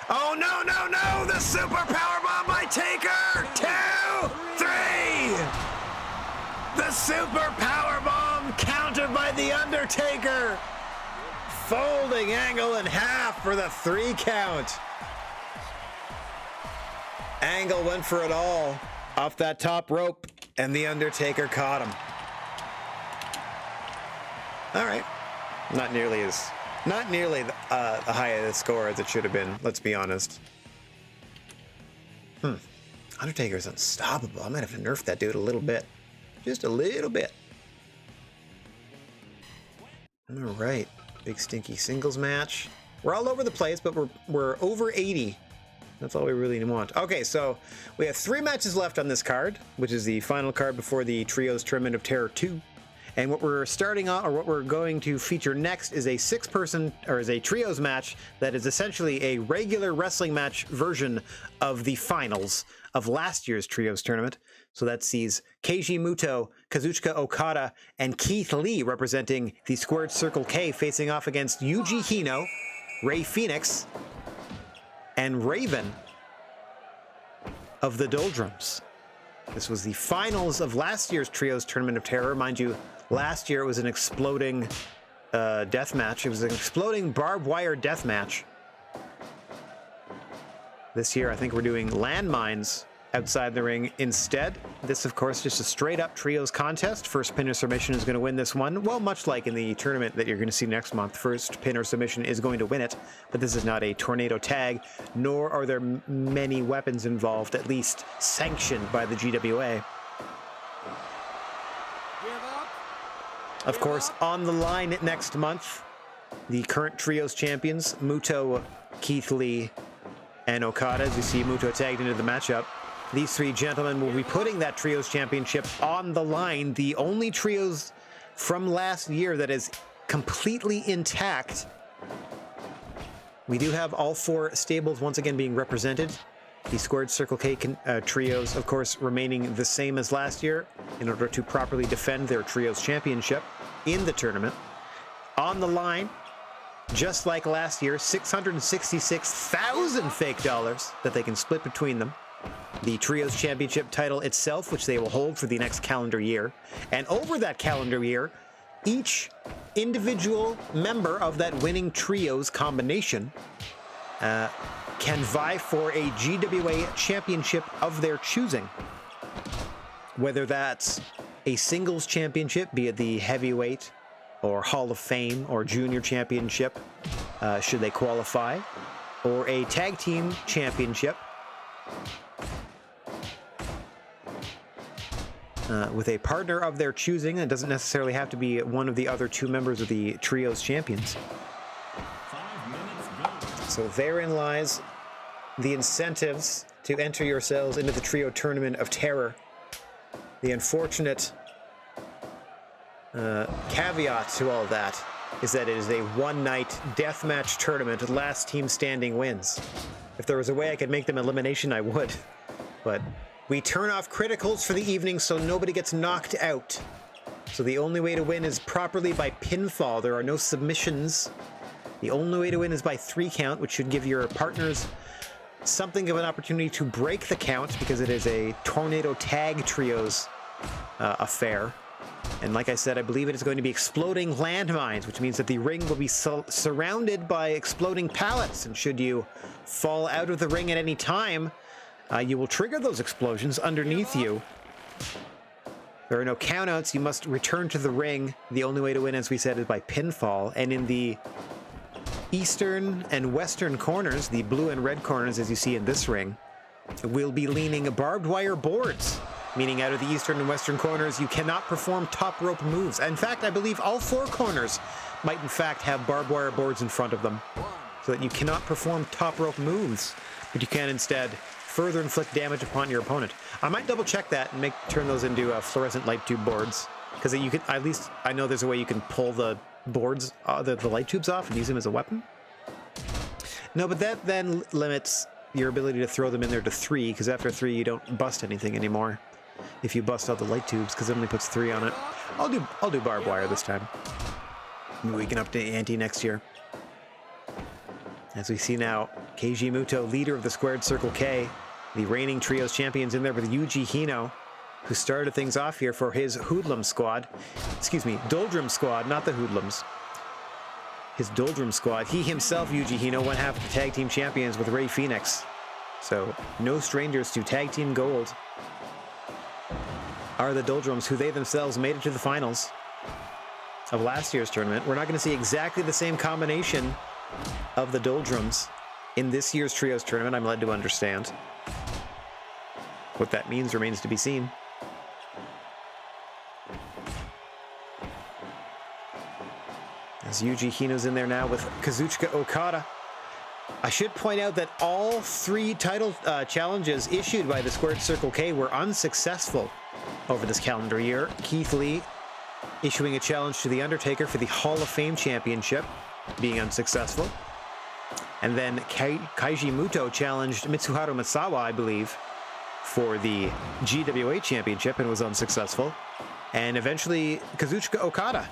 Oh, no, no, no! The super powerbomb by Taker! 2, 3! The super powerbomb countered by the Undertaker! Folding Angle in half for the 3 count. Angle went for it all off that top rope, and the Undertaker caught him. All right, not nearly the high of the score as it should have been. Let's be honest. Undertaker's unstoppable. I might have to nerf that dude a little bit, just a little bit. All right, big stinky singles match. We're all over the place, but we're over 80. That's all we really want. Okay, so we have 3 matches left on this card, which is the final card before the Trios Tournament of Terror 2. And what we're starting on, or what we're going to feature next, is a 6-person, or is a trios match that is essentially a regular wrestling match version of the finals of last year's trios tournament. So that sees Keiji Muto, Kazuchika Okada, and Keith Lee representing the Squared Circle K facing off against Yuji Hino, Rey Fenix, and Raven of the Doldrums. This was the finals of last year's Trios Tournament of Terror. Mind you, last year it was an exploding death match. It was an exploding barbed wire death match. This year, I think we're doing landmines outside the ring instead. This, of course, just a straight-up trios contest. First pin or submission is going to win this one. Well, much like in the tournament that you're going to see next month, first pin or submission is going to win it. But this is not a tornado tag, nor are there many weapons involved, at least sanctioned by the GWA. Of course, on the line next month, the current trios champions, Muto, Keith Lee, and Okada. As you see, Muto tagged into the matchup. these three gentlemen will be putting that Trios Championship on the line. The only Trios from last year that is completely intact. We do have all four stables once again being represented. The Squared Circle K Trios, of course, remaining the same as last year in order to properly defend their Trios Championship in the tournament. On the line, just like last year, 666,000 fake dollars that they can split between them. The Trios Championship title itself, which they will hold for the next calendar year. And over that calendar year, each individual member of that winning Trios combination can vie for a GWA championship of their choosing. Whether that's a singles championship, be it the heavyweight or Hall of Fame or junior championship, should they qualify, or a tag team championship with a partner of their choosing. It doesn't necessarily have to be one of the other two members of the Trios champions. So therein lies the incentives to enter yourselves into the Trio Tournament of Terror. The unfortunate caveat to all that is that it is a one-night deathmatch tournament. Last team standing wins. If there was a way I could make them elimination, I would. But we turn off criticals for the evening so nobody gets knocked out. So the only way to win is properly by pinfall. There are no submissions. The only way to win is by 3 count, which should give your partners something of an opportunity to break the count because it is a Tornado Tag Trios affair. And like I said, I believe it is going to be exploding landmines, which means that the ring will be surrounded by exploding pallets. And should you fall out of the ring at any time, you will trigger those explosions underneath you. There are no countouts. You must return to the ring. The only way to win, as we said, is by pinfall. And in the eastern and western corners, the blue and red corners, as you see in this ring, will be leaning barbed wire boards, meaning out of the eastern and western corners, you cannot perform top rope moves. In fact, I believe all 4 corners might in fact have barbed wire boards in front of them, so that you cannot perform top rope moves, but you can instead further inflict damage upon your opponent. I might double check that and turn those into fluorescent light tube boards, because you can, at least I know there's a way you can pull the boards, the light tubes off and use them as a weapon. No, but that then limits your ability to throw them in there to 3, because after 3 you don't bust anything anymore. If you bust out the light tubes, because it only puts 3 on it. I'll do barbed wire this time. Maybe we can update ante next year. As we see now, Keiji Muto, leader of the Squared Circle K, the reigning Trios champions, in there with Yuji Hino, who started things off here for his Hoodlum squad. Excuse me, Doldrum squad, not the Hoodlums. His Doldrum squad. He himself, Yuji Hino, one half of the tag team champions with Rey Fenix. So, no strangers to tag team gold are the Doldrums, who they themselves made it to the finals of last year's tournament. We're not going to see exactly the same combination of the Doldrums in this year's Trios tournament, I'm led to understand. What that means remains to be seen. As Yuji Hino's in there now with Kazuchika Okada. I should point out that all 3 title challenges issued by the Squared Circle K were unsuccessful over this calendar year. Keith Lee issuing a challenge to The Undertaker for the Hall of Fame Championship, being unsuccessful. And then Keiji Muto challenged Mitsuharu Misawa, I believe, for the GWA Championship and was unsuccessful. And eventually Kazuchika Okada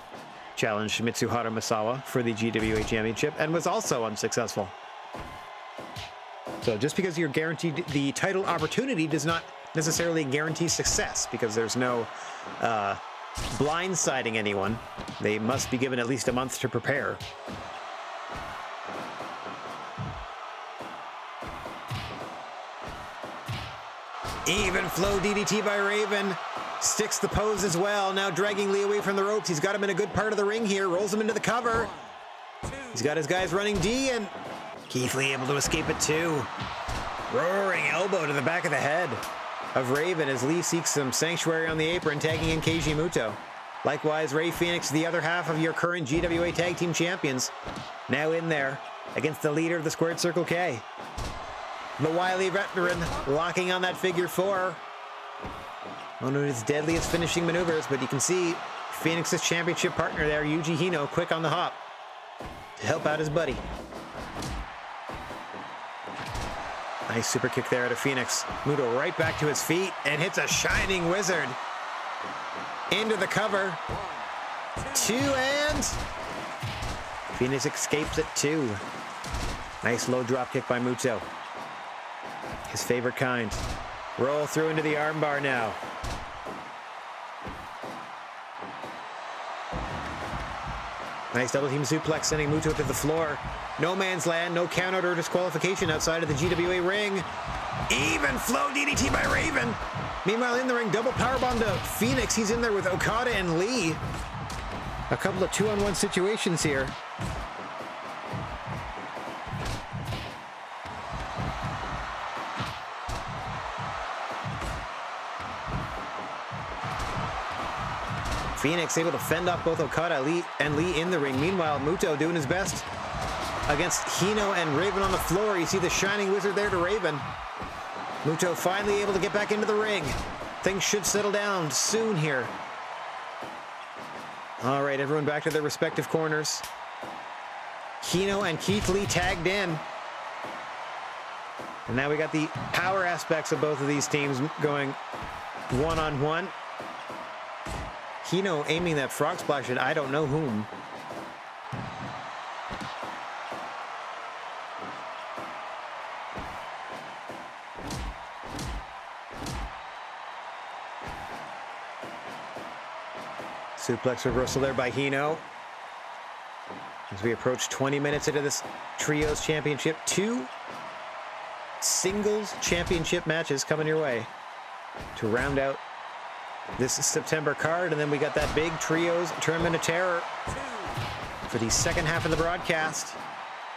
challenged Mitsuharu Misawa for the GWA Championship and was also unsuccessful. So just because you're guaranteed the title opportunity does not necessarily guarantee success, because there's no blindsiding anyone. They must be given at least a month to prepare. Even flow DDT by Raven. Sticks the pose as well. Now dragging Lee away from the ropes. He's got him in a good part of the ring here. Rolls him into the cover. He's got his guys running D, and Keith Lee able to escape it too. Roaring elbow to the back of the head of Raven as Lee seeks some sanctuary on the apron, tagging in Keiji Muto. Likewise, Rey Fenix, the other half of your current GWA Tag Team Champions, now in there against the leader of the Squared Circle K. The wily veteran locking on that figure four. One of his deadliest finishing maneuvers, but you can see Phoenix's championship partner there, Yuji Hino, quick on the hop to help out his buddy. Nice super kick there out of Phoenix. Muto right back to his feet and hits a shining wizard. Into the cover. 2 and Phoenix escapes at 2. Nice low drop kick by Muto. His favorite kind. Roll through into the armbar now. Nice double team suplex sending Muto to the floor. No man's land, no count out or disqualification outside of the GWA ring. Even flow DDT by Raven. Meanwhile in the ring, double powerbomb to Phoenix. He's in there with Okada and Lee. A couple of 2-on-1 situations here. Phoenix able to fend off both Okada and Lee in the ring. Meanwhile, Muto doing his best against Hino and Raven on the floor. You see the shining wizard there to Raven. Muto finally able to get back into the ring. Things should settle down soon here. All right, everyone back to their respective corners. Hino and Keith Lee tagged in. And now we got the power aspects of both of these teams going one-on-one. Hino aiming that frog splash at I don't know whom. Suplex reversal there by Hino. As we approach 20 minutes into this Trios Championship, 2 singles championship matches coming your way to round out this September card, and then we got that big Trios Tournament of Terror for the second half of the broadcast.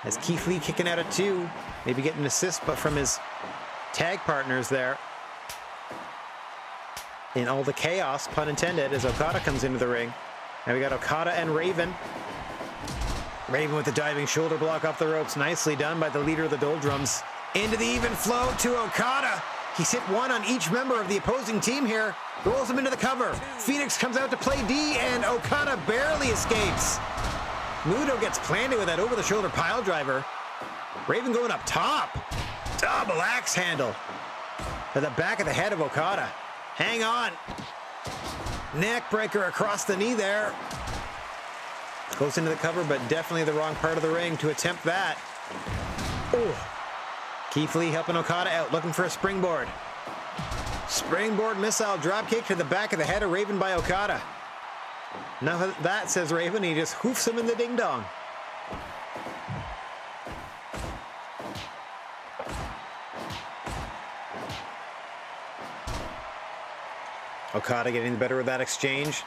As Keith Lee kicking out at 2, maybe getting an assist, but from his tag partners there. In all the chaos, pun intended, as Okada comes into the ring. Now we got Okada and Raven. Raven with the diving shoulder block off the ropes. Nicely done by the leader of the Doldrums. Into the even flow to Okada. He's hit 1 on each member of the opposing team here. Rolls him into the cover. Phoenix comes out to play D, and Okada barely escapes. Muto gets planted with that over-the-shoulder pile driver. Raven going up top. Double axe handle to the back of the head of Okada. Hang on. Neck breaker across the knee there. Goes into the cover, but definitely the wrong part of the ring to attempt that. Oh. Keith Lee helping Okada out, looking for a springboard. Springboard missile dropkick to the back of the head of Raven by Okada. Enough of that, says Raven. He just hoofs him in the ding-dong. Okada getting the better of that exchange.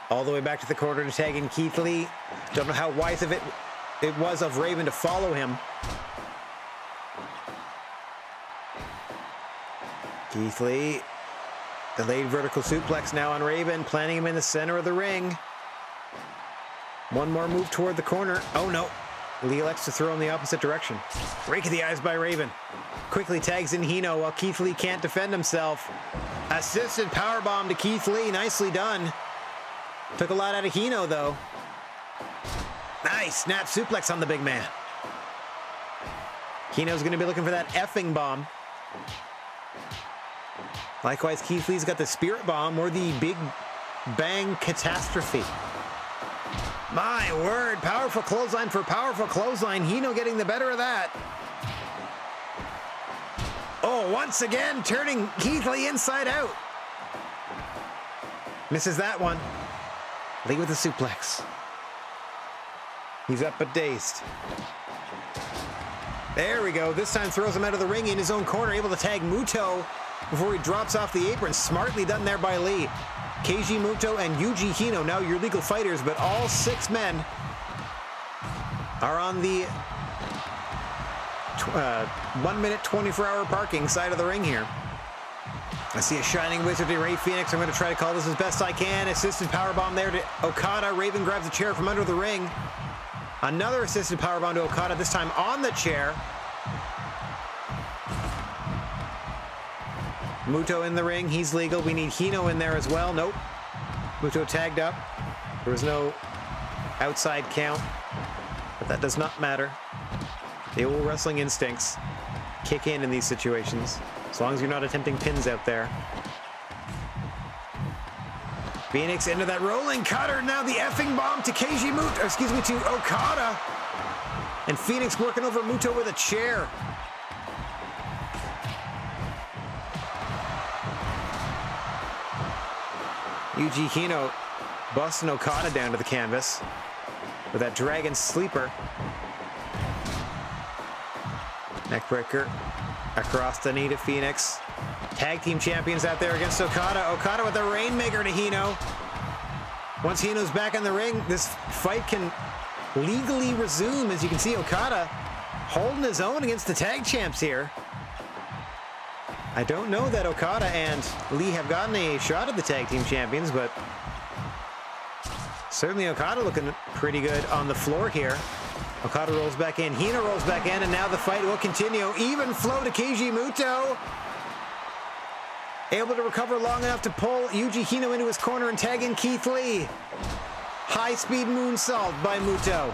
All the way back to the corner to tag in Keith Lee. Don't know how wise of it was of Raven to follow him. Keith Lee, delayed vertical suplex now on Raven, planting him in the center of the ring. One more move toward the corner. Oh no, Lee elects to throw in the opposite direction. Rake of the eyes by Raven. Quickly tags in Hino while Keith Lee can't defend himself. Assisted powerbomb to Keith Lee, nicely done. Took a lot out of Hino though. Nice snap suplex on the big man. Hino's gonna be looking for that effing bomb. Likewise, Keith Lee's got the Spirit Bomb or the Big Bang Catastrophe. My word, powerful clothesline for powerful clothesline. Hino getting the better of that. Oh, once again, turning Keith Lee inside out. Misses that one. Lee with the suplex. He's up but dazed. There we go. This time throws him out of the ring in his own corner, able to tag Muto before he drops off the apron. Smartly done there by Lee. Keiji Muto and Yuji Hino, now your legal fighters, but all 6 men are on the 1 minute, 24-hour parking side of the ring here. I see a shining wizard to Ray Phoenix. I'm going to try to call this as best I can. Assisted powerbomb there to Okada. Raven grabs a chair from under the ring. Another assisted powerbomb to Okada, this time on the chair. Muto in the ring. He's legal. We need Hino in there as well. Nope. Muto tagged up. There was no outside count, but that does not matter. The old wrestling instincts kick in these situations, as long as you're not attempting pins out there. Phoenix into that rolling cutter. Now the effing bomb to to Okada. And Phoenix working over Muto with a chair. Yuji Hino busting Okada down to the canvas with that dragon sleeper. Neckbreaker across the knee to Phoenix. Tag team champions out there against Okada. Okada with a Rainmaker to Hino. Once Hino's back in the ring, this fight can legally resume. As you can see, Okada holding his own against the tag champs here. I don't know that Okada and Lee have gotten a shot at the tag team champions, but certainly Okada looking pretty good on the floor here. Okada rolls back in, Hino rolls back in, and now the fight will continue. Even flow to Keiji Muto. Able to recover long enough to pull Yuji Hino into his corner and tag in Keith Lee. High-speed moonsault by Muto.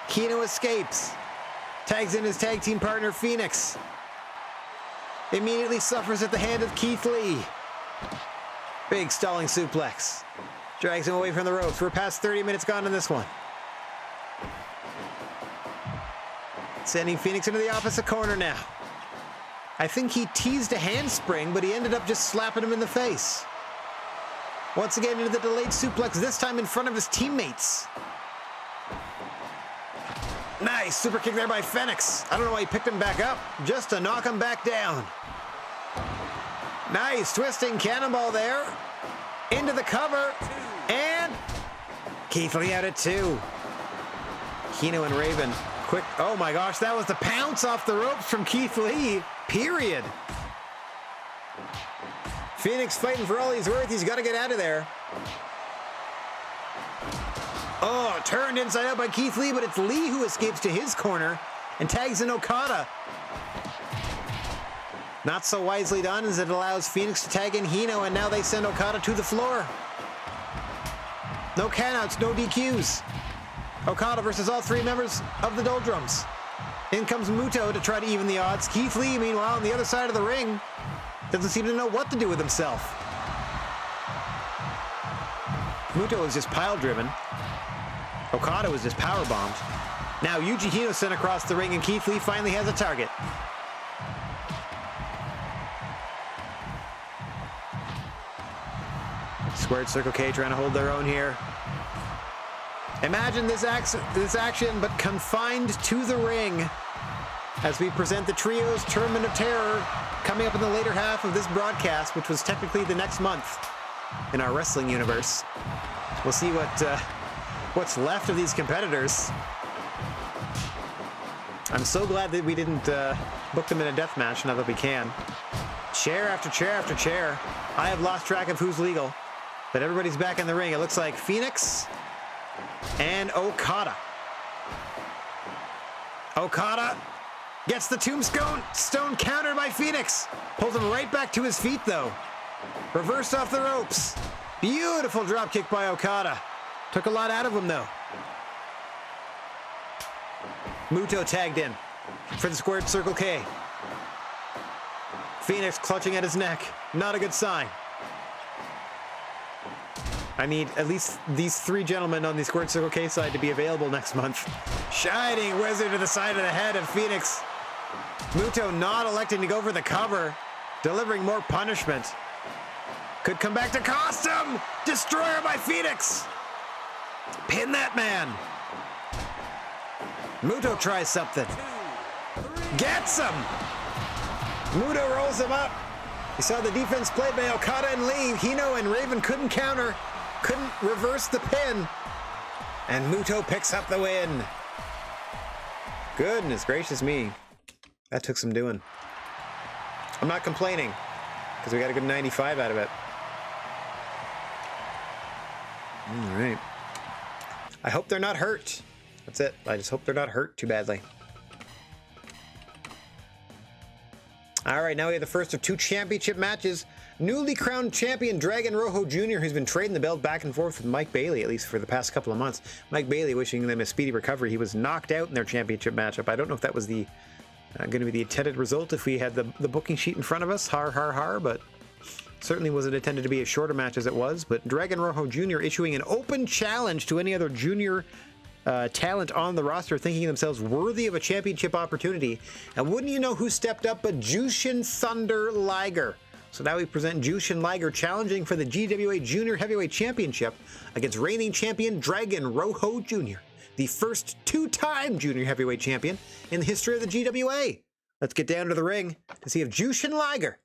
Hino escapes. Tags in his tag team partner, Phoenix. Immediately suffers at the hand of Keith Lee. Big stalling suplex. Drags him away from the ropes. We're past 30 minutes gone in this one. Sending Phoenix into the opposite corner now. I think he teased a handspring, but he ended up just slapping him in the face. Once again into the delayed suplex, this time in front of his teammates. Nice super kick there by Phoenix. I don't know why he picked him back up, just to knock him back down. Nice twisting cannonball there. Into the cover. And Keith Lee out at 2. Hino and Raven. Quick. Oh my gosh, that was the pounce off the ropes from Keith Lee. Period. Phoenix fighting for all he's worth. He's got to get out of there. Oh, turned inside out by Keith Lee, but it's Lee who escapes to his corner and tags in Okada. Not so wisely done, as it allows Phoenix to tag in Hino, and now they send Okada to the floor. No countouts, no DQs. Okada versus all 3 members of the Doldrums. In comes Muto to try to even the odds. Keith Lee, meanwhile, on the other side of the ring, doesn't seem to know what to do with himself. Muto is just pile-driven. Okada was just power-bombed. Now Yuji Hino sent across the ring, and Keith Lee finally has a target. Squared Circle K trying to hold their own here. Imagine this action, but confined to the ring, as we present the Trios Tournament of Terror coming up in the later half of this broadcast, which was technically the next month in our wrestling universe. We'll see what's left of these competitors. I'm so glad that we didn't book them in a death match now that we can. Chair after chair after chair. I have lost track of who's legal, but everybody's back in the ring. It looks like Phoenix and Okada. Okada gets the tombstone countered by Phoenix. Pulls him right back to his feet, though. Reversed off the ropes. Beautiful drop kick by Okada. Took a lot out of him, though. Muto tagged in for the Squared Circle K. Phoenix clutching at his neck. Not a good sign. I need at least these 3 gentlemen on the Squared Circle K side to be available next month. Shining Wizard to the side of the head of Phoenix. Muto not electing to go for the cover, delivering more punishment. Could come back to cost him. Destroyer by Phoenix. Pin that man. Muto tries something. Gets him. Muto rolls him up. You saw the defense played by Okada and Lee. Hino and Raven couldn't counter. Couldn't reverse the pin. And Muto picks up the win. Goodness gracious me. That took some doing. I'm not complaining, because we got a good 95 out of it. All right. I hope they're not hurt. That's it. I just hope they're not hurt too badly. All right, now we have the first of two championship matches. Newly crowned champion Dragon Rojo Jr., who's been trading the belt back and forth with Mike Bailey, at least for the past couple of months. Mike Bailey wishing them a speedy recovery. He was knocked out in their championship matchup. I don't know if that was the going to be the intended result if we had the booking sheet in front of us. Har, har, har, but certainly wasn't intended to be as short a match as it was. But Dragon Rojo Jr. issuing an open challenge to any other junior talent on the roster, thinking themselves worthy of a championship opportunity. And wouldn't you know who stepped up but Jushin Thunder Liger. So now we present Jushin Liger challenging for the GWA Junior Heavyweight Championship against reigning champion Dragon Rojo Jr., the first two-time Junior Heavyweight Champion in the history of the GWA. Let's get down to the ring to see if Jushin Liger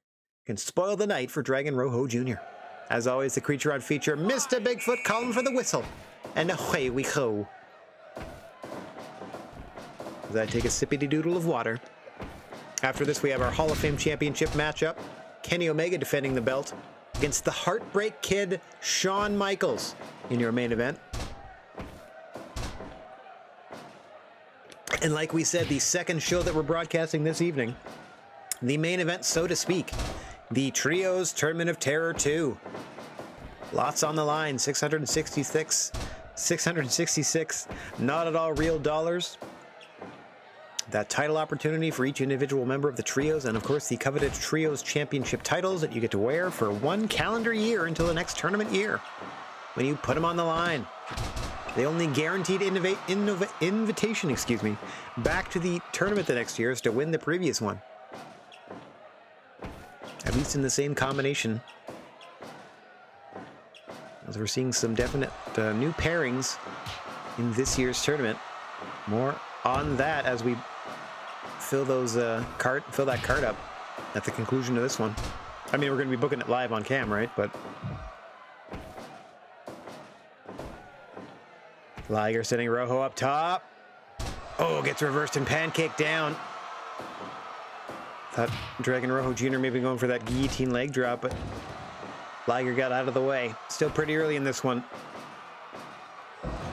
can spoil the night for Dragon Rojo Jr. As always, the creature on feature, Mr. Bigfoot calling for the whistle. And away we go. As I take a sippity doodle of water. After this, we have our Hall of Fame Championship matchup. Kenny Omega defending the belt against the Heartbreak Kid, Shawn Michaels, in your main event. And like we said, the second show that we're broadcasting this evening, the main event, so to speak, the Trios Tournament of Terror 2. Lots on the line, 666, not at all real dollars. That title opportunity for each individual member of the Trios, and of course the coveted Trios Championship titles that you get to wear for 1 calendar year until the next tournament year, when you put them on the line. The only guaranteed invitation, back to the tournament the next year is to win the previous one. At least in the same combination. As we're seeing some definite new pairings in this year's tournament. More on that as we fill that card up at the conclusion of this one. I mean, we're going to be booking it live on cam, right? But Liger sending Rojo up top. Oh, gets reversed and pancaked down. Thought Dragon Rojo Jr. may be going for that guillotine leg drop, but Liger got out of the way. Still pretty early in this one.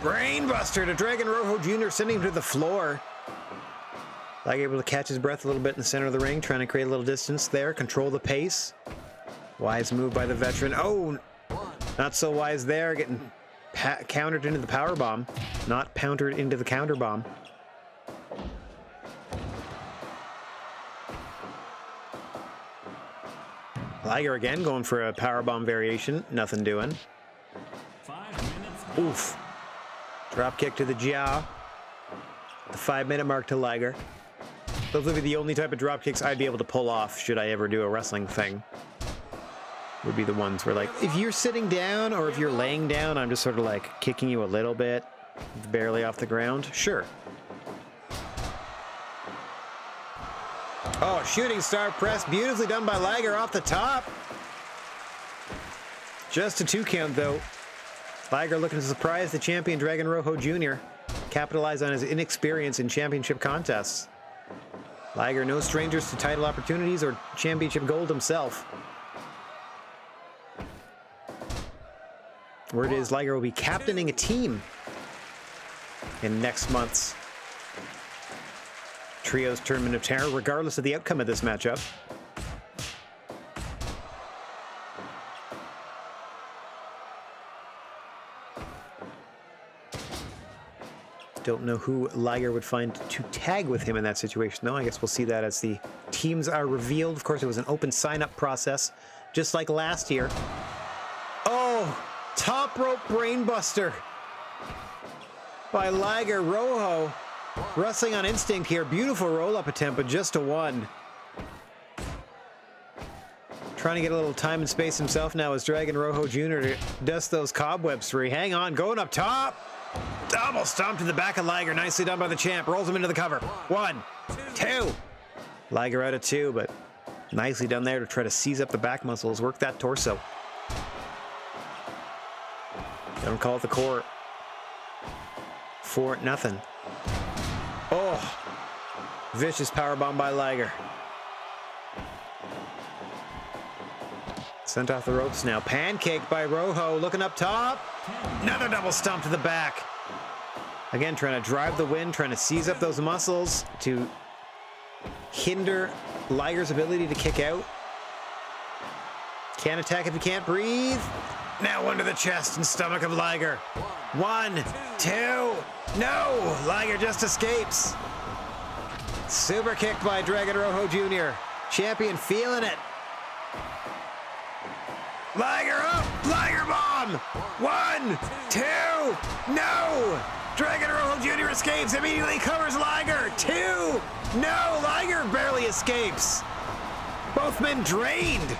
Brainbuster to Dragon Rojo Jr., sending him to the floor. Liger able to catch his breath a little bit in the center of the ring, trying to create a little distance there, control the pace. Wise move by the veteran. Oh, not so wise there, getting countered into the power bomb, not poundered into the counter bomb. Liger again going for a power bomb variation, nothing doing. 5 minutes. Oof. Drop kick to the jaw. The 5-minute mark to Liger. Those would be the only type of drop kicks I'd be able to pull off should I ever do a wrestling thing. Would be the ones where, like, if you're sitting down or if you're laying down, I'm just sort of like kicking you a little bit, barely off the ground. Sure. Oh, shooting star press, beautifully done by Liger off the top. Just a 2 count though. Liger looking to surprise the champion Dragon Rojo Jr. Capitalize on his inexperience in championship contests. Liger no strangers to title opportunities or championship gold himself. Word is Liger will be captaining a team in next month's Trios Tournament of Terror, regardless of the outcome of this matchup. Don't know who Liger would find to tag with him in that situation, though. I guess we'll see that as the teams are revealed. Of course, it was an open sign-up process, just like last year. Oh, top rope brainbuster by Liger. Rojo wrestling on instinct here. Beautiful roll-up attempt, but just a 1. Trying to get a little time and space himself now as Dragon Rojo Jr. to dust those cobwebs free. Hang on, going up top. Double stomp to the back of Liger. Nicely done by the champ. Rolls him into the cover. 1, 2. Liger out of 2, but nicely done there to try to seize up the back muscles. Work that torso. Don't call it the core. 4-0. Oh, vicious powerbomb by Liger. Sent off the ropes now. Pancake by Rojo, looking up top. Another double stomp to the back. Again, trying to drive the wind, trying to seize up those muscles to hinder Liger's ability to kick out. Can't attack if you can't breathe. Now under the chest and stomach of Liger. 1, 2, no! Liger just escapes. Super kick by Dragon Rojo Jr. Champion feeling it. Liger up! Liger bomb! 1, 2, no! Dragon Rojo Jr. escapes, immediately covers Liger. 2, no! Liger barely escapes. Both men drained.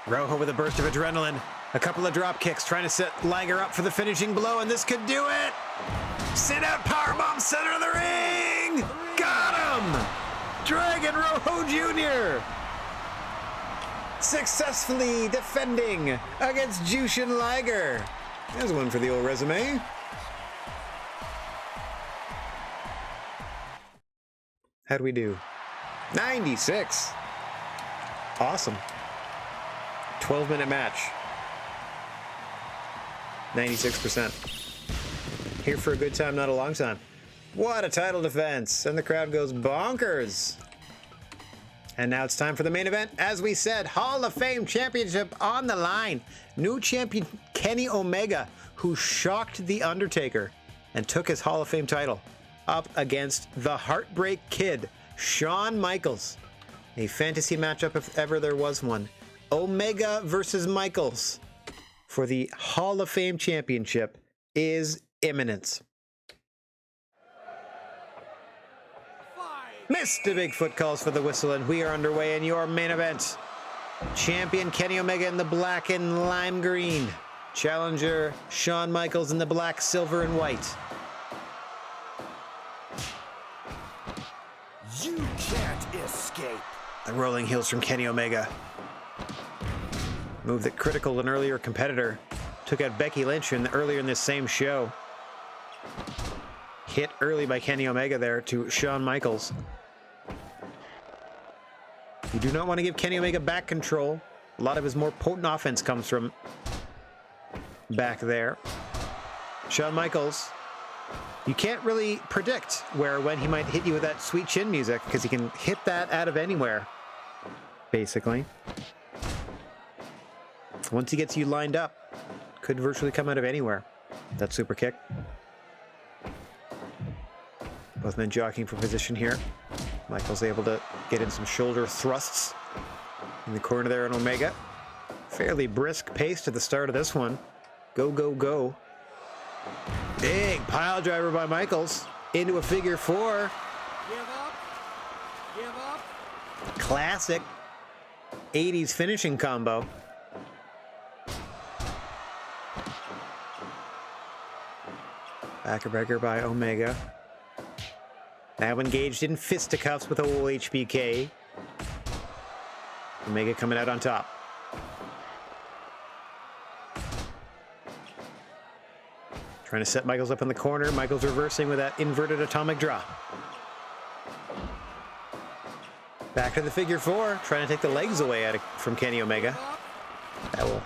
Rojo with a burst of adrenaline. A couple of drop kicks trying to set Liger up for the finishing blow, and this could do it. Sit out powerbomb center of the ring. Got him. Dragon Rojo Jr. successfully defending against Jushin Liger. There's one for the old resume. How'd we do? 96. Awesome. 12-minute match. 96%. Here for a good time, not a long time. What a title defense. And the crowd goes bonkers. And now it's time for the main event. As we said, Hall of Fame Championship on the line. New champion Kenny Omega, who shocked The Undertaker and took his Hall of Fame title, up against the Heartbreak Kid, Shawn Michaels. A fantasy matchup if ever there was one. Omega versus Michaels for the Hall of Fame Championship is imminent. Mr. Bigfoot calls for the whistle, and we are underway in your main event. Champion Kenny Omega in the black and lime green. Challenger Shawn Michaels in the black, silver, and white. You can't escape. The rolling heels from Kenny Omega. Move that critical an earlier competitor. Took out Becky Lynch earlier in this same show. Hit early by Kenny Omega there to Shawn Michaels. You do not want to give Kenny Omega back control. A lot of his more potent offense comes from back there. Shawn Michaels, you can't really predict where or when he might hit you with that sweet chin music, because he can hit that out of anywhere, basically. Once he gets you lined up, could virtually come out of anywhere. That super kick. Both men jockeying for position here. Michaels able to get in some shoulder thrusts in the corner there on Omega. Fairly brisk pace to the start of this one. Go, go, go. Big pile driver by Michaels into a figure 4. Give up. Give up. Classic 80s finishing combo. Backbreaker by Omega. Now engaged in fisticuffs with old HBK. Omega coming out on top. Trying to set Michaels up in the corner. Michaels reversing with that inverted atomic drop. Back to the figure 4. Trying to take the legs away from Kenny Omega. That will,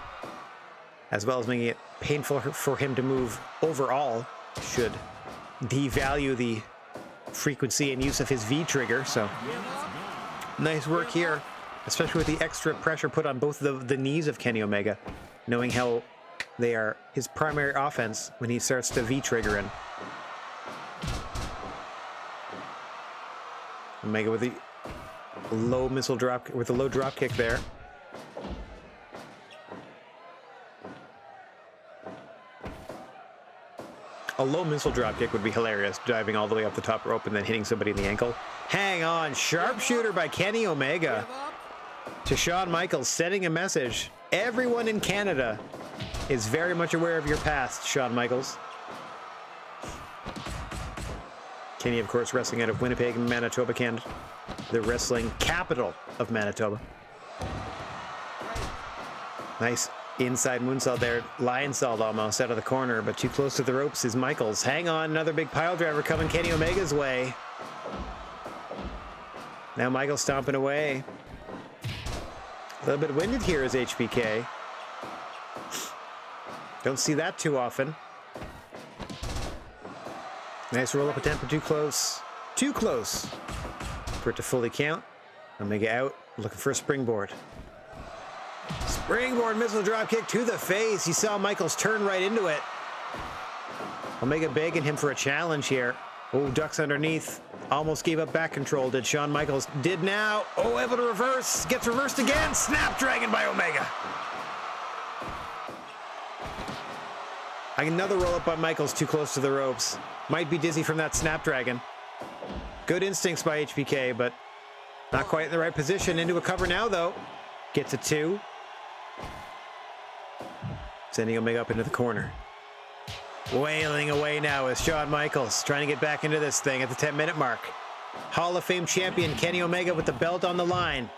as well as making it painful for him to move overall, should devalue the frequency and use of his V trigger. So nice work here, especially with the extra pressure put on both the knees of Kenny Omega, knowing how they are his primary offense when he starts to V trigger in. Omega with the low missile drop, with a low drop kick there. A low missile dropkick would be hilarious, diving all the way up the top rope and then hitting somebody in the ankle. Hang on, sharpshooter by Kenny Omega to Shawn Michaels, sending a message. Everyone in Canada is very much aware of your past, Shawn Michaels. Kenny, of course, wrestling out of Winnipeg, Manitoba, Canada, the wrestling capital of Manitoba. Nice inside moonsault there, lion salt almost out of the corner, but too close to the ropes is Michaels. Hang on, another big pile driver coming Kenny Omega's way. Now Michaels stomping away. A little bit winded here is HBK. Don't see that too often. Nice roll up attempt, but too close too close for it to fully count. Omega out, looking for a springboard. Springboard missile dropkick to the face. You saw Michaels turn right into it. Omega begging him for a challenge here. Oh, ducks underneath. Almost gave up back control. Did Shawn Michaels? Did now. Oh, able to reverse. Gets reversed again. Snapdragon by Omega. Another roll up by Michaels, too close to the ropes. Might be dizzy from that Snapdragon. Good instincts by HBK, but not quite in the right position. Into a cover now, though. Gets a 2. Sending Omega up into the corner. Wailing away now is Shawn Michaels, trying to get back into this thing at the 10-minute mark. Hall of Fame champion Kenny Omega with the belt on the line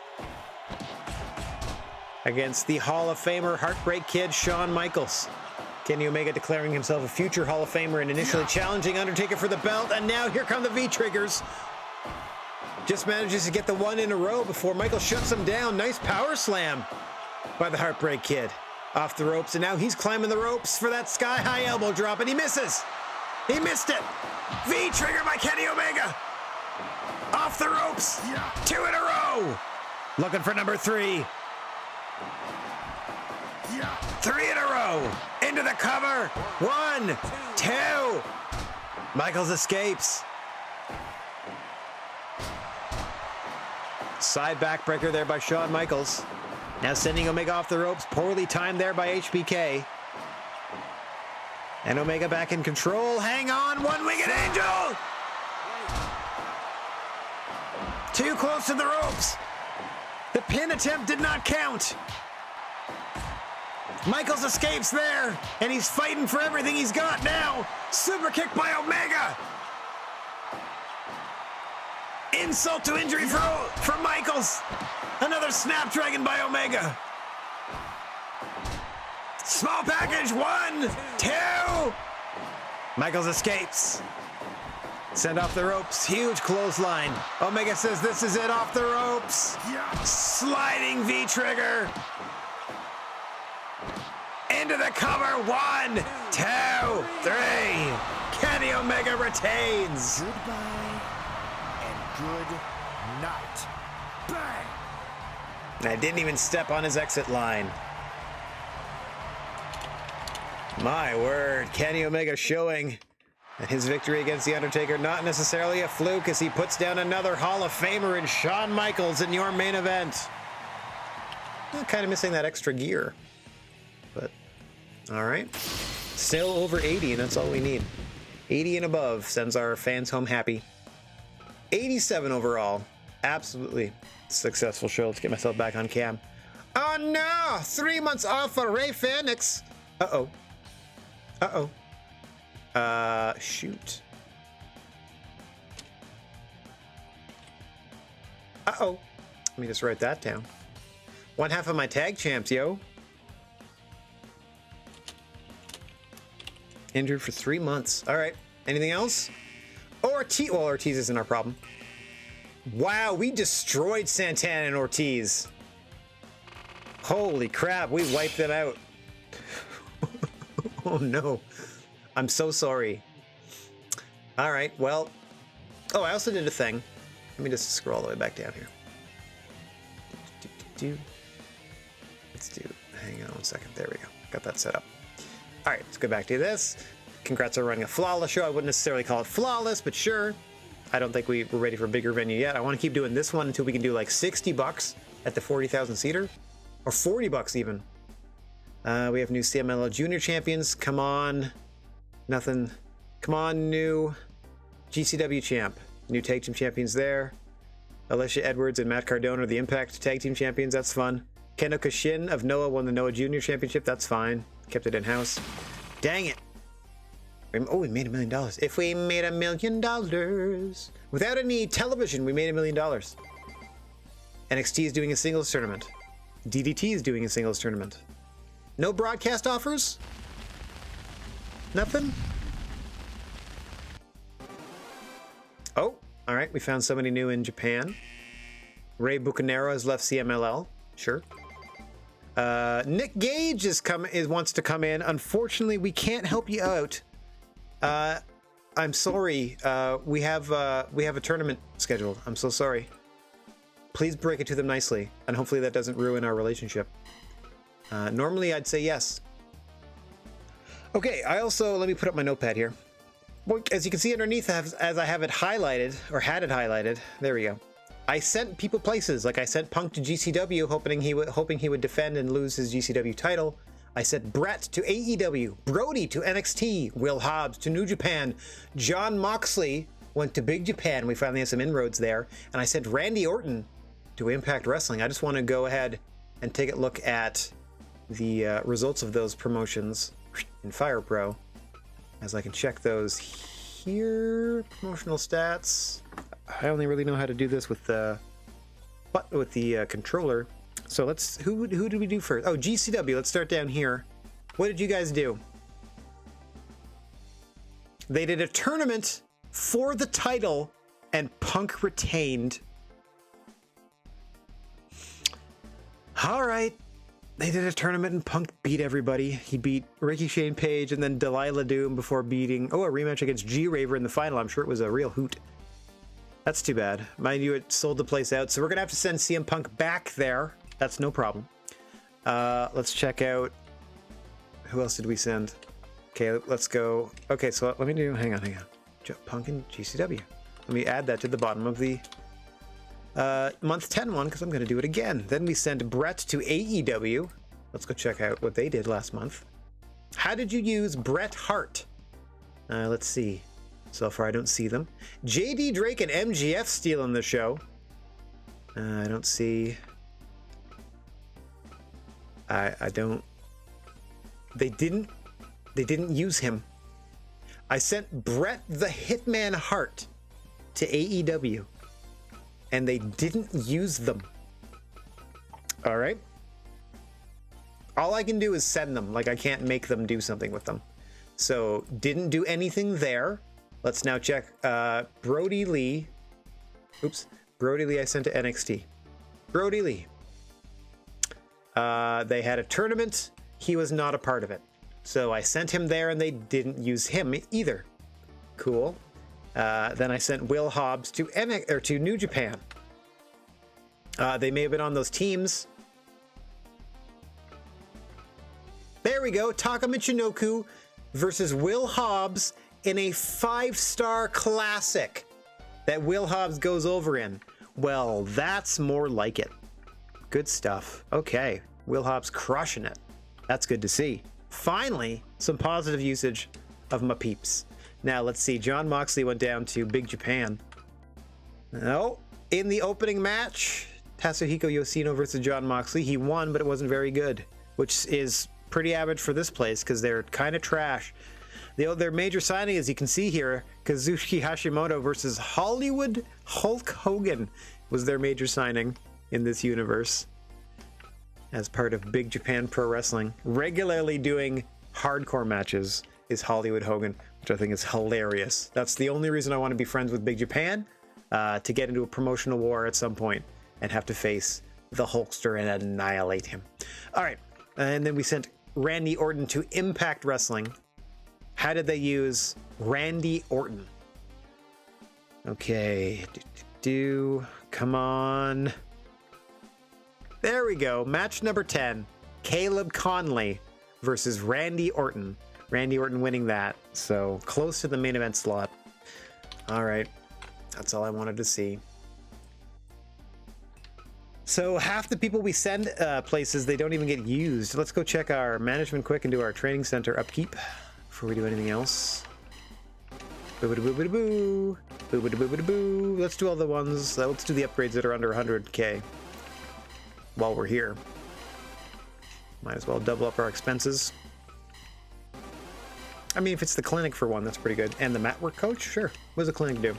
against the Hall of Famer Heartbreak Kid Shawn Michaels. Kenny Omega declaring himself a future Hall of Famer and initially challenging Undertaker for the belt, and now here come the V-triggers. Just manages to get the 1 in a row before Michael shuts him down. Nice power slam by the Heartbreak Kid. Off the ropes, and now he's climbing the ropes for that sky-high elbow drop, and he misses. He missed it. V-trigger by Kenny Omega. Off the ropes. 2 in a row. Looking for number 3. 3 in a row. Into the cover. 1, 2. Michaels escapes. Side backbreaker there by Shawn Michaels. Now sending Omega off the ropes. Poorly timed there by HBK. And Omega back in control. Hang on. One-winged angel. Too close to the ropes. The pin attempt did not count. Michaels escapes there. And he's fighting for everything he's got now. Super kick by Omega. Insult to injury for Michaels. Another Snapdragon by Omega. Small package. 1, 2. Michaels escapes. Send off the ropes. Huge clothesline. Omega says this is it, off the ropes. Sliding V-trigger. Into the cover. 1, 2, 3. Kenny Omega retains. Goodbye and good night. Bang! I didn't even step on his exit line. My word, Kenny Omega showing that his victory against The Undertaker not necessarily a fluke as he puts down another Hall of Famer in Shawn Michaels in your main event. I'm kind of missing that extra gear, but all right. Still over 80, and that's all we need. 80 and above sends our fans home happy. 87 overall. Absolutely successful show. Let's get myself back on cam. Oh no! 3 months off for Ray Phoenix. Uh-oh. Shoot. Uh-oh. Let me just write that down. 1/2 of my tag champs, yo. Injured for 3 months. All right. Anything else? Ortiz. Well, Ortiz isn't our problem. Wow, we destroyed Santana and Ortiz. Holy crap, we wiped them out. Oh no. I'm so sorry. All right, well. Oh, I also did a thing. Let me just scroll all the way back down here. Let's do, hang on 1 second. There we go. Got that set up. All right, let's go back to this. Congrats on running a flawless show. I wouldn't necessarily call it flawless, but sure. I don't think we're ready for a bigger venue yet. I want to keep doing this one until we can do like $60 at the 40,000 seater, or $40 even. We have new CMLL Junior champions. Come on, nothing. Come on, new GCW champ. New tag team champions there. Alicia Edwards and Matt Cardona are the Impact tag team champions. That's fun. Kenta Kobashi of Noah won the Noah Junior championship. That's fine. Kept it in house. Dang it. Oh, we made $1 million. If we made $1 million without any television, we made $1 million. NXT is doing a singles tournament. DDT is doing a singles tournament. No broadcast offers? Nothing? Oh, all right. We found somebody new in Japan. Ray Bucanero has left CMLL. Sure. Nick Gage wants to come in. Unfortunately, we can't help you out. I'm sorry. We have a tournament scheduled. I'm so sorry. Please break it to them nicely, and hopefully that doesn't ruin our relationship. Normally, I'd say yes. Okay, let me put up my notepad here. Well, as you can see underneath, as I have it highlighted, or had it highlighted, there we go. I sent people places, like I sent Punk to GCW, hoping he would defend and lose his GCW title. I sent Brett to AEW, Brody to NXT, Will Hobbs to New Japan, John Moxley went to Big Japan. We finally had some inroads there. And I sent Randy Orton to Impact Wrestling. I just want to go ahead and take a look at the results of those promotions in Fire Pro, as I can check those here. Promotional stats. I only really know how to do this with the controller. So who did we do first? Oh, GCW. Let's start down here. What did you guys do? They did a tournament for the title, and Punk retained. All right. They did a tournament and Punk beat everybody. He beat Ricky Shane Page and then Delilah Doom before beating, a rematch against G-Raver in the final. I'm sure it was a real hoot. That's too bad. Mind you, it sold the place out. So we're going to have to send CM Punk back there. That's no problem. Let's check out, who else did we send? Okay, let's go. Okay, so let me do, hang on. Punk and GCW. Let me add that to the bottom of the month 10 one, because I'm going to do it again. Then we send Brett to AEW. Let's go check out what they did last month. How did you use Bret Hart? Let's see. So far, I don't see them. JD Drake and MGF stealing the show. I don't see. I don't. They didn't use him. I sent Bret the Hitman Hart to AEW, and they didn't use them. All right. All I can do is send them. Like, I can't make them do something with them. So didn't do anything there. Let's now check Brody Lee. Oops. Brody Lee I sent to NXT. Brody Lee. They had a tournament. He was not a part of it. So I sent him there and they didn't use him either. Cool. Then I sent Will Hobbs to New Japan. They may have been on those teams. There we go. Taka Michinoku versus Will Hobbs in a 5-star classic that Will Hobbs goes over in. Well, that's more like it. Good stuff. Okay. Will Hobbs crushing it. That's good to see. Finally, some positive usage of my peeps. Now, let's see. John Moxley went down to Big Japan. Oh, in the opening match, Tatsuhiko Yoshino versus John Moxley. He won, but it wasn't very good, which is pretty average for this place because they're kind of trash. Their major signing, as you can see here, Kazuki Hashimoto versus Hollywood Hulk Hogan was their major signing in this universe as part of Big Japan Pro Wrestling. Regularly doing hardcore matches is Hollywood Hogan, which I think is hilarious. That's the only reason I want to be friends with Big Japan, to get into a promotional war at some point and have to face the Hulkster and annihilate him. All right, and then we sent Randy Orton to Impact Wrestling. How did they use Randy Orton? Okay, come on. There we go. Match number 10. Caleb Conley versus Randy Orton. Randy Orton winning that. So close to the main event slot. All right. That's all I wanted to see. So half the people we send places, they don't even get used. Let's go check our management quick and do our training center upkeep before we do anything else. Boo-ba-da-boo-ba-da-boo. Boo-ba-da-boo-ba-da-boo. Let's do all the ones. Let's do the upgrades that are under 100K while we're here. Might as well double up our expenses. I mean, if it's the clinic for one, that's pretty good. And the mat work coach? Sure. What does the clinic do?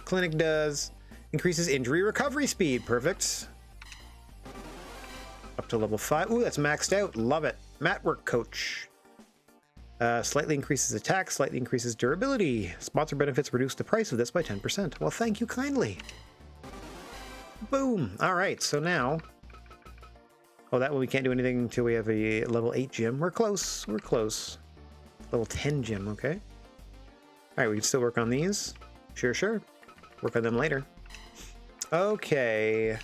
Clinic does increases injury recovery speed. Perfect. Up to level 5. Ooh, that's maxed out. Love it. Mat work coach. Slightly increases attack, slightly increases durability. Sponsor benefits reduce the price of this by 10%. Well, thank you kindly. Boom. All right, so now... Oh, that one we can't do anything until we have a level 8 gym. We're close. We're close. Level 10 gym, okay. All right, we can still work on these. Sure. Work on them later. Okay.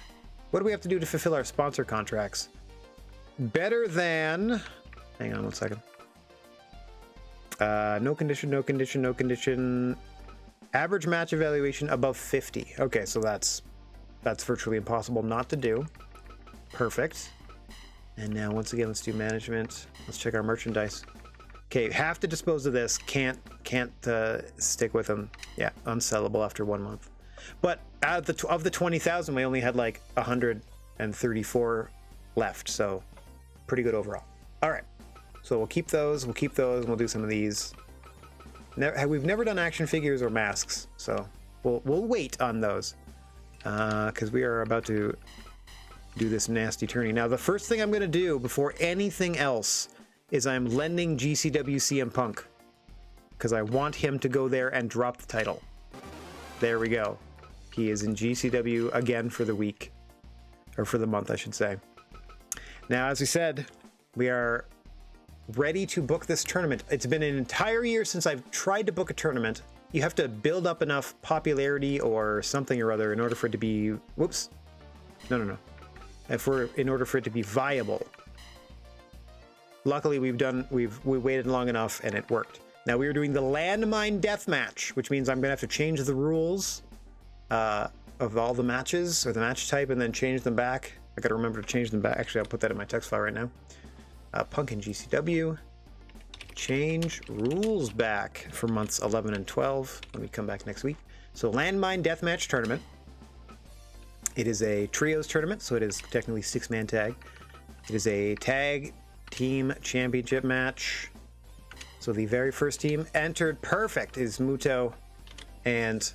What do we have to do to fulfill our sponsor contracts? Better than... Hang on one second. No condition. Average match evaluation above 50. Okay, so that's virtually impossible not to do. Perfect. And now once again, let's do management. Let's check our merchandise. Okay, have to dispose of this. Can't stick with them. Yeah, unsellable after 1 month. But out of the 20,000, we only had like 134 left. So pretty good overall. All right. So we'll keep those. And we'll do some of these. We've never done action figures or masks, so we'll wait on those because we are about to do this nasty tourney. Now, the first thing I'm going to do before anything else is I'm lending GCW CM Punk because I want him to go there and drop the title. There we go. He is in GCW again for the week, or for the month, I should say. Now, as we said, we are ready to book this tournament. It's been an entire year since I've tried to book a tournament. You have to build up enough popularity or something or other in order for it to be... Whoops. No. In order for it to be viable. Luckily, we waited long enough and it worked. Now we are doing the landmine death match, which means I'm going to have to change the rules of all the matches or the match type and then change them back. I got to remember to change them back. Actually, I'll put that in my text file right now. Punk and GCW. Change rules back for months 11 and 12 when we come back next week. So landmine deathmatch tournament. It is a trios tournament, so it is technically 6-man tag. It is a tag team championship match. So the very first team entered perfect is Muto and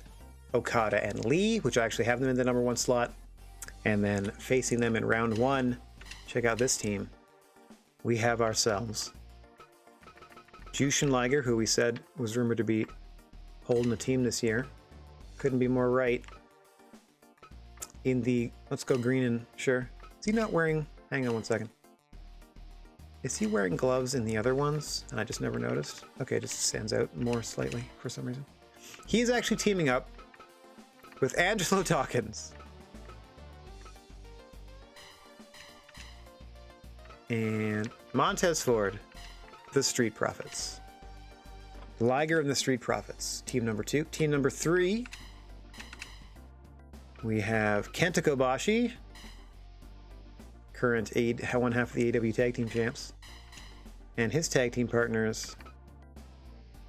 Okada and Lee, which I actually have them in the number 1 slot. And then facing them in round 1, check out this team. We have ourselves Jushin Liger, who we said was rumored to be holding the team this year. Couldn't be more right. In the... Let's go green and... Sure. Is he not wearing... Hang on one second. Is he wearing gloves in the other ones? And I just never noticed. Okay, it just stands out more slightly for some reason. He's actually teaming up with Angelo Dawkins. And Montez Ford, the Street Profits. Liger and the Street Profits, team number 2. Team number 3, we have Kenta Kobashi, current one half of the AW Tag Team Champs, and his tag team partners,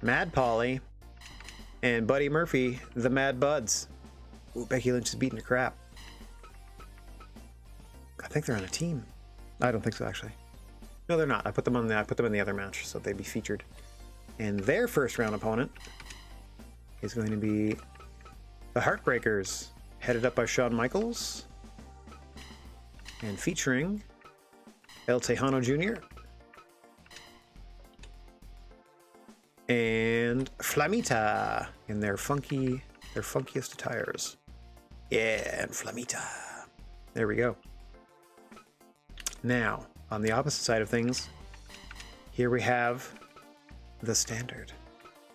Mad Polly and Buddy Murphy, the Mad Buds. Ooh, Becky Lynch is beating the crap. I think they're on a team. I don't think so, actually. No, they're not. I put them in the other match, so they'd be featured. And their first round opponent is going to be the Heartbreakers, headed up by Shawn Michaels, and featuring El Tejano Jr. and Flamita in their funkiest attires. Yeah, and Flamita. There we go. Now, on the opposite side of things, here we have the standard,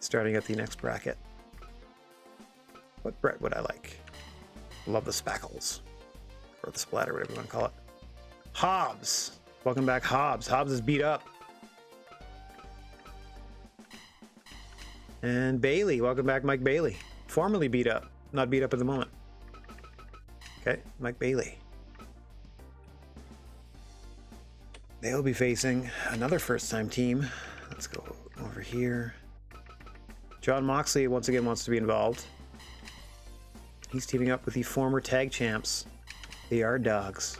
starting at the next bracket. What Brett would I like? Love the spackles, or the splatter, whatever you want to call it. Hobbs. Welcome back, Hobbs. Hobbs is beat up. And Bailey. Welcome back, Mike Bailey. Formerly beat up. Not beat up at the moment. Okay, Mike Bailey. They'll be facing another first-time team. Let's go over here. John Moxley once again wants to be involved. He's teaming up with the former tag champs, the Yard Dogs,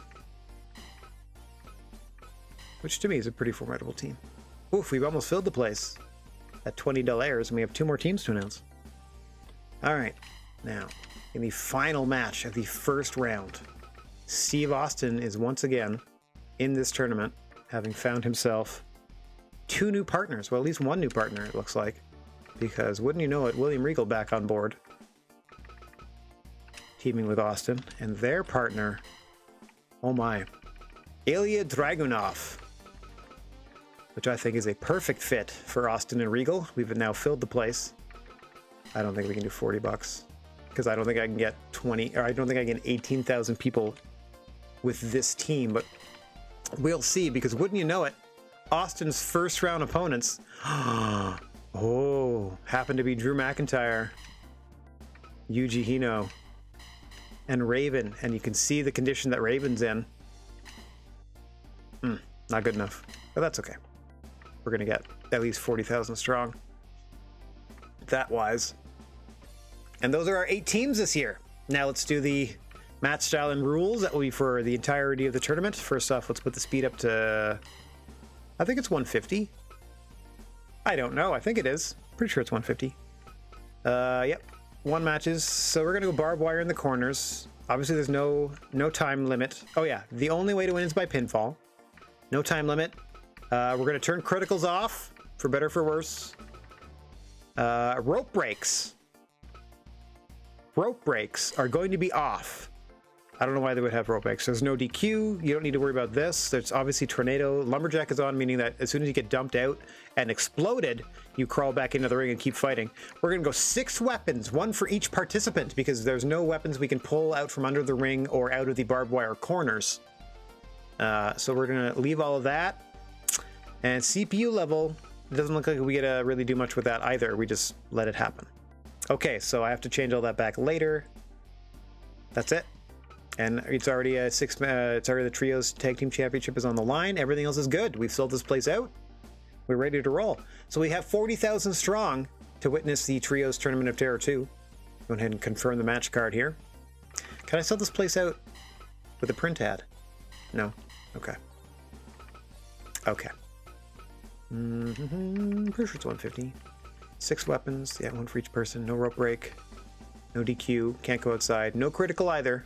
which to me is a pretty formidable team. Oof, we've almost filled the place at $20, and we have 2 more teams to announce. All right, now in the final match of the first round, Steve Austin is once again in this tournament, having found himself 2 new partners. Well, at least 1 new partner, it looks like. Because wouldn't you know it, William Regal back on board. Teaming with Austin. And their partner, oh my, Ilya Dragunov. Which I think is a perfect fit for Austin and Regal. We've now filled the place. I don't think we can do $40 because I don't think I can get 20, or I don't think I can get 18,000 people with this team, but we'll see, because wouldn't you know it, Austin's first round opponents, oh, happened to be Drew McIntyre, Yuji Hino, and Raven, and you can see the condition that Raven's in. Not good enough, but that's okay. We're gonna get at least 40,000 strong, that wise. And those are our 8 teams this year. Now let's do the match style and rules. That will be for the entirety of the tournament. First off, let's put the speed up to, I think it's 150. I don't know. I think it is. Pretty sure it's 150. Yep. 1 matches. So we're going to go barbed wire in the corners. Obviously, there's no time limit. Oh, yeah. The only way to win is by pinfall. No time limit. We're going to turn criticals off, for better or for worse. Rope breaks. Rope breaks are going to be off. I don't know why they would have rope breaks. There's no DQ. You don't need to worry about this. There's obviously tornado. Lumberjack is on, meaning that as soon as you get dumped out and exploded, you crawl back into the ring and keep fighting. We're going to go 6 weapons, 1 for each participant, because there's no weapons we can pull out from under the ring or out of the barbed wire corners. So we're going to leave all of that. And CPU level, it doesn't look like we get to really do much with that either. We just let it happen. Okay, so I have to change all that back later. That's it. And it's already a it's already the Trios Tag Team Championship is on the line. Everything else is good. We've sold this place out. We're ready to roll. So we have 40,000 strong to witness the Trios Tournament of Terror 2. Go ahead and confirm the match card here. Can I sell this place out with a print ad? No. Okay. Okay. Pretty sure it's 150. 6 weapons. Yeah, 1 for each person. No rope break. No DQ. Can't go outside. No critical either.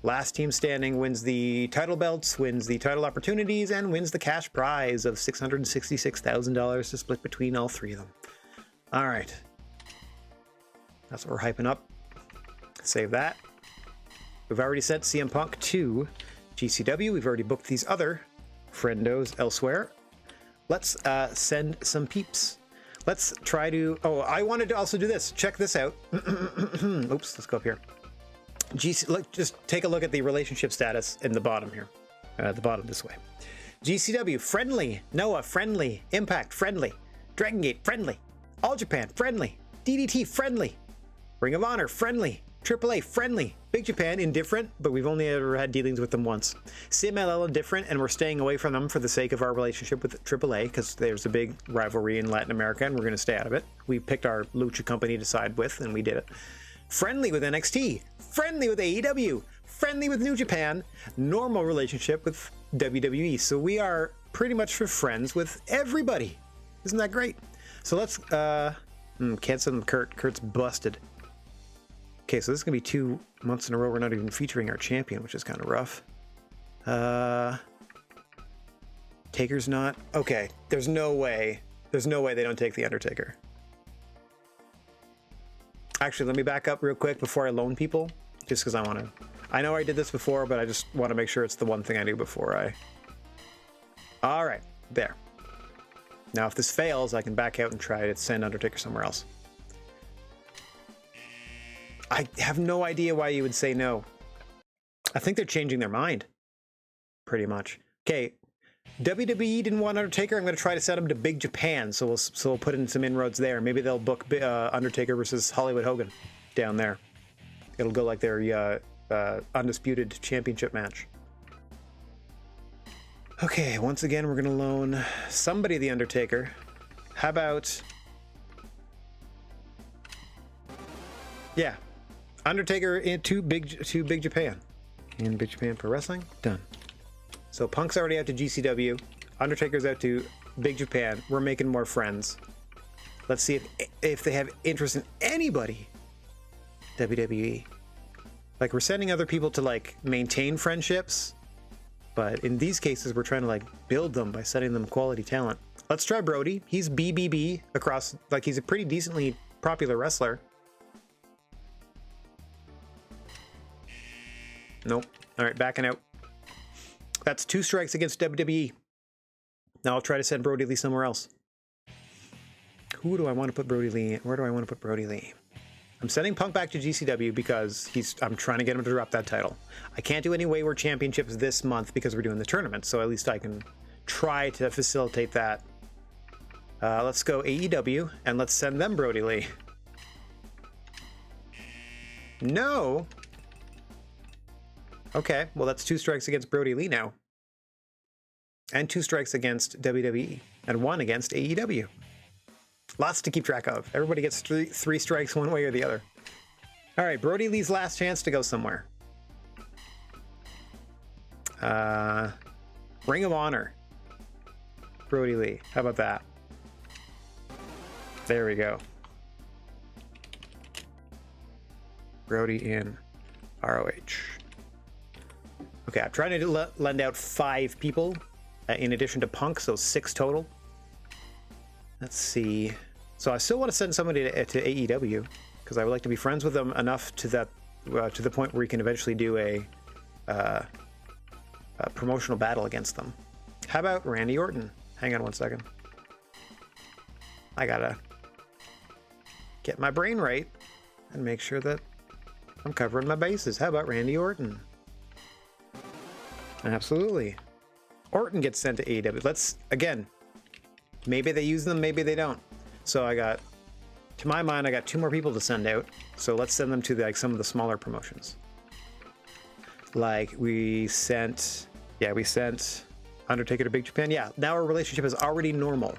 Last team standing wins the title belts, wins the title opportunities, and wins the cash prize of $666,000 to split between all 3 of them. All right. That's what we're hyping up. Save that. We've already sent CM Punk to GCW. We've already booked these other friendos elsewhere. Let's send some peeps. Let's try to... Oh, I wanted to also do this. Check this out. Oops, let's go up here. Just take a look at the relationship status in the bottom here. The bottom this way. GCW, friendly. Noah, friendly. Impact, friendly. Dragon Gate, friendly. All Japan, friendly. DDT, friendly. Ring of Honor, friendly. AAA, friendly. Big Japan, indifferent, but we've only ever had dealings with them once. CMLL, indifferent, and we're staying away from them for the sake of our relationship with AAA, because there's a big rivalry in Latin America, and we're going to stay out of it. We picked our lucha company to side with, and we did it. Friendly with NXT, friendly with AEW, friendly with New Japan, normal relationship with WWE. So we are pretty much for friends with everybody. Isn't that great? So let's, can't send them Kurt. Kurt's busted. Okay, so this is going to be 2 months in a row we're not even featuring our champion, which is kind of rough. Taker's not. Okay, there's no way they don't take the Undertaker. Actually, let me back up real quick before I loan people, just because I want to. I know I did this before, but I just want to make sure it's the one thing I do before I... All right, there. Now, if this fails, I can back out and try to send Undertaker somewhere else. I have no idea why you would say no. I think they're changing their mind, pretty much. Okay, WWE didn't want Undertaker. I'm going to try to set him to Big Japan, so we'll put in some inroads there. Maybe they'll book Undertaker versus Hollywood Hogan down there. It'll go like their undisputed championship match. Okay, once again, we're going to loan somebody the Undertaker. How about... Yeah, Undertaker to Big Japan. In Big Japan Pro Wrestling, done. So Punk's already out to GCW. Undertaker's out to Big Japan. We're making more friends. Let's see if they have interest in anybody. WWE. Like, we're sending other people to, like, maintain friendships. But in these cases, we're trying to, like, build them by sending them quality talent. Let's try Brody. He's BBB across... Like, he's a pretty decently popular wrestler. Nope. All right, backing out. That's 2 strikes against WWE. Now I'll try to send Brody Lee somewhere else. Who do I want to put Brody Lee in? Where do I want to put Brody Lee? I'm sending Punk back to GCW because I'm trying to get him to drop that title. I can't do any Wayward Championships this month because we're doing the tournament, so at least I can try to facilitate that. Let's go AEW, and let's send them Brody Lee. No! Okay, well that's 2 strikes against Brody Lee now. And 2 strikes against WWE, and 1 against AEW. Lots to keep track of. Everybody gets three strikes one way or the other. All right, Brody Lee's last chance to go somewhere. Ring of Honor. Brody Lee. How about that? There we go. Brody in ROH. Okay, I'm trying to lend out 5 people in addition to Punk, so 6 total. Let's see. So I still want to send somebody to AEW because I would like to be friends with them enough to that to the point where we can eventually do a promotional battle against them. How about Randy Orton? Hang on one second. I gotta get my brain right and make sure that I'm covering my bases. How about Randy Orton? Absolutely. Orton gets sent to AEW. Let's, again, maybe they use them, maybe they don't. So I got, to my mind, I got 2 more people to send out. So let's send them to like some of the smaller promotions. Like we sent Undertaker to Big Japan. Yeah, now our relationship is already normal.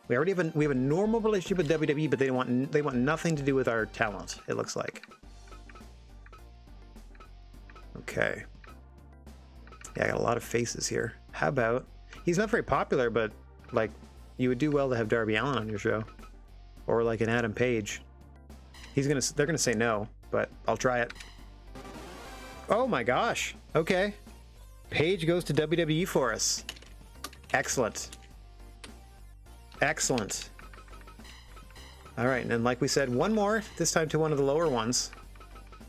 We have a normal relationship with WWE, but they want nothing to do with our talent, it looks like. Okay. Yeah, I got a lot of faces here. How about, he's not very popular, but like you would do well to have Darby Allin on your show, or like an Adam Page. They're gonna say no, but I'll try it. Oh my gosh. Okay. Page goes to WWE for us. Excellent. Excellent. All right, and then like we said, 1 more, this time to one of the lower ones.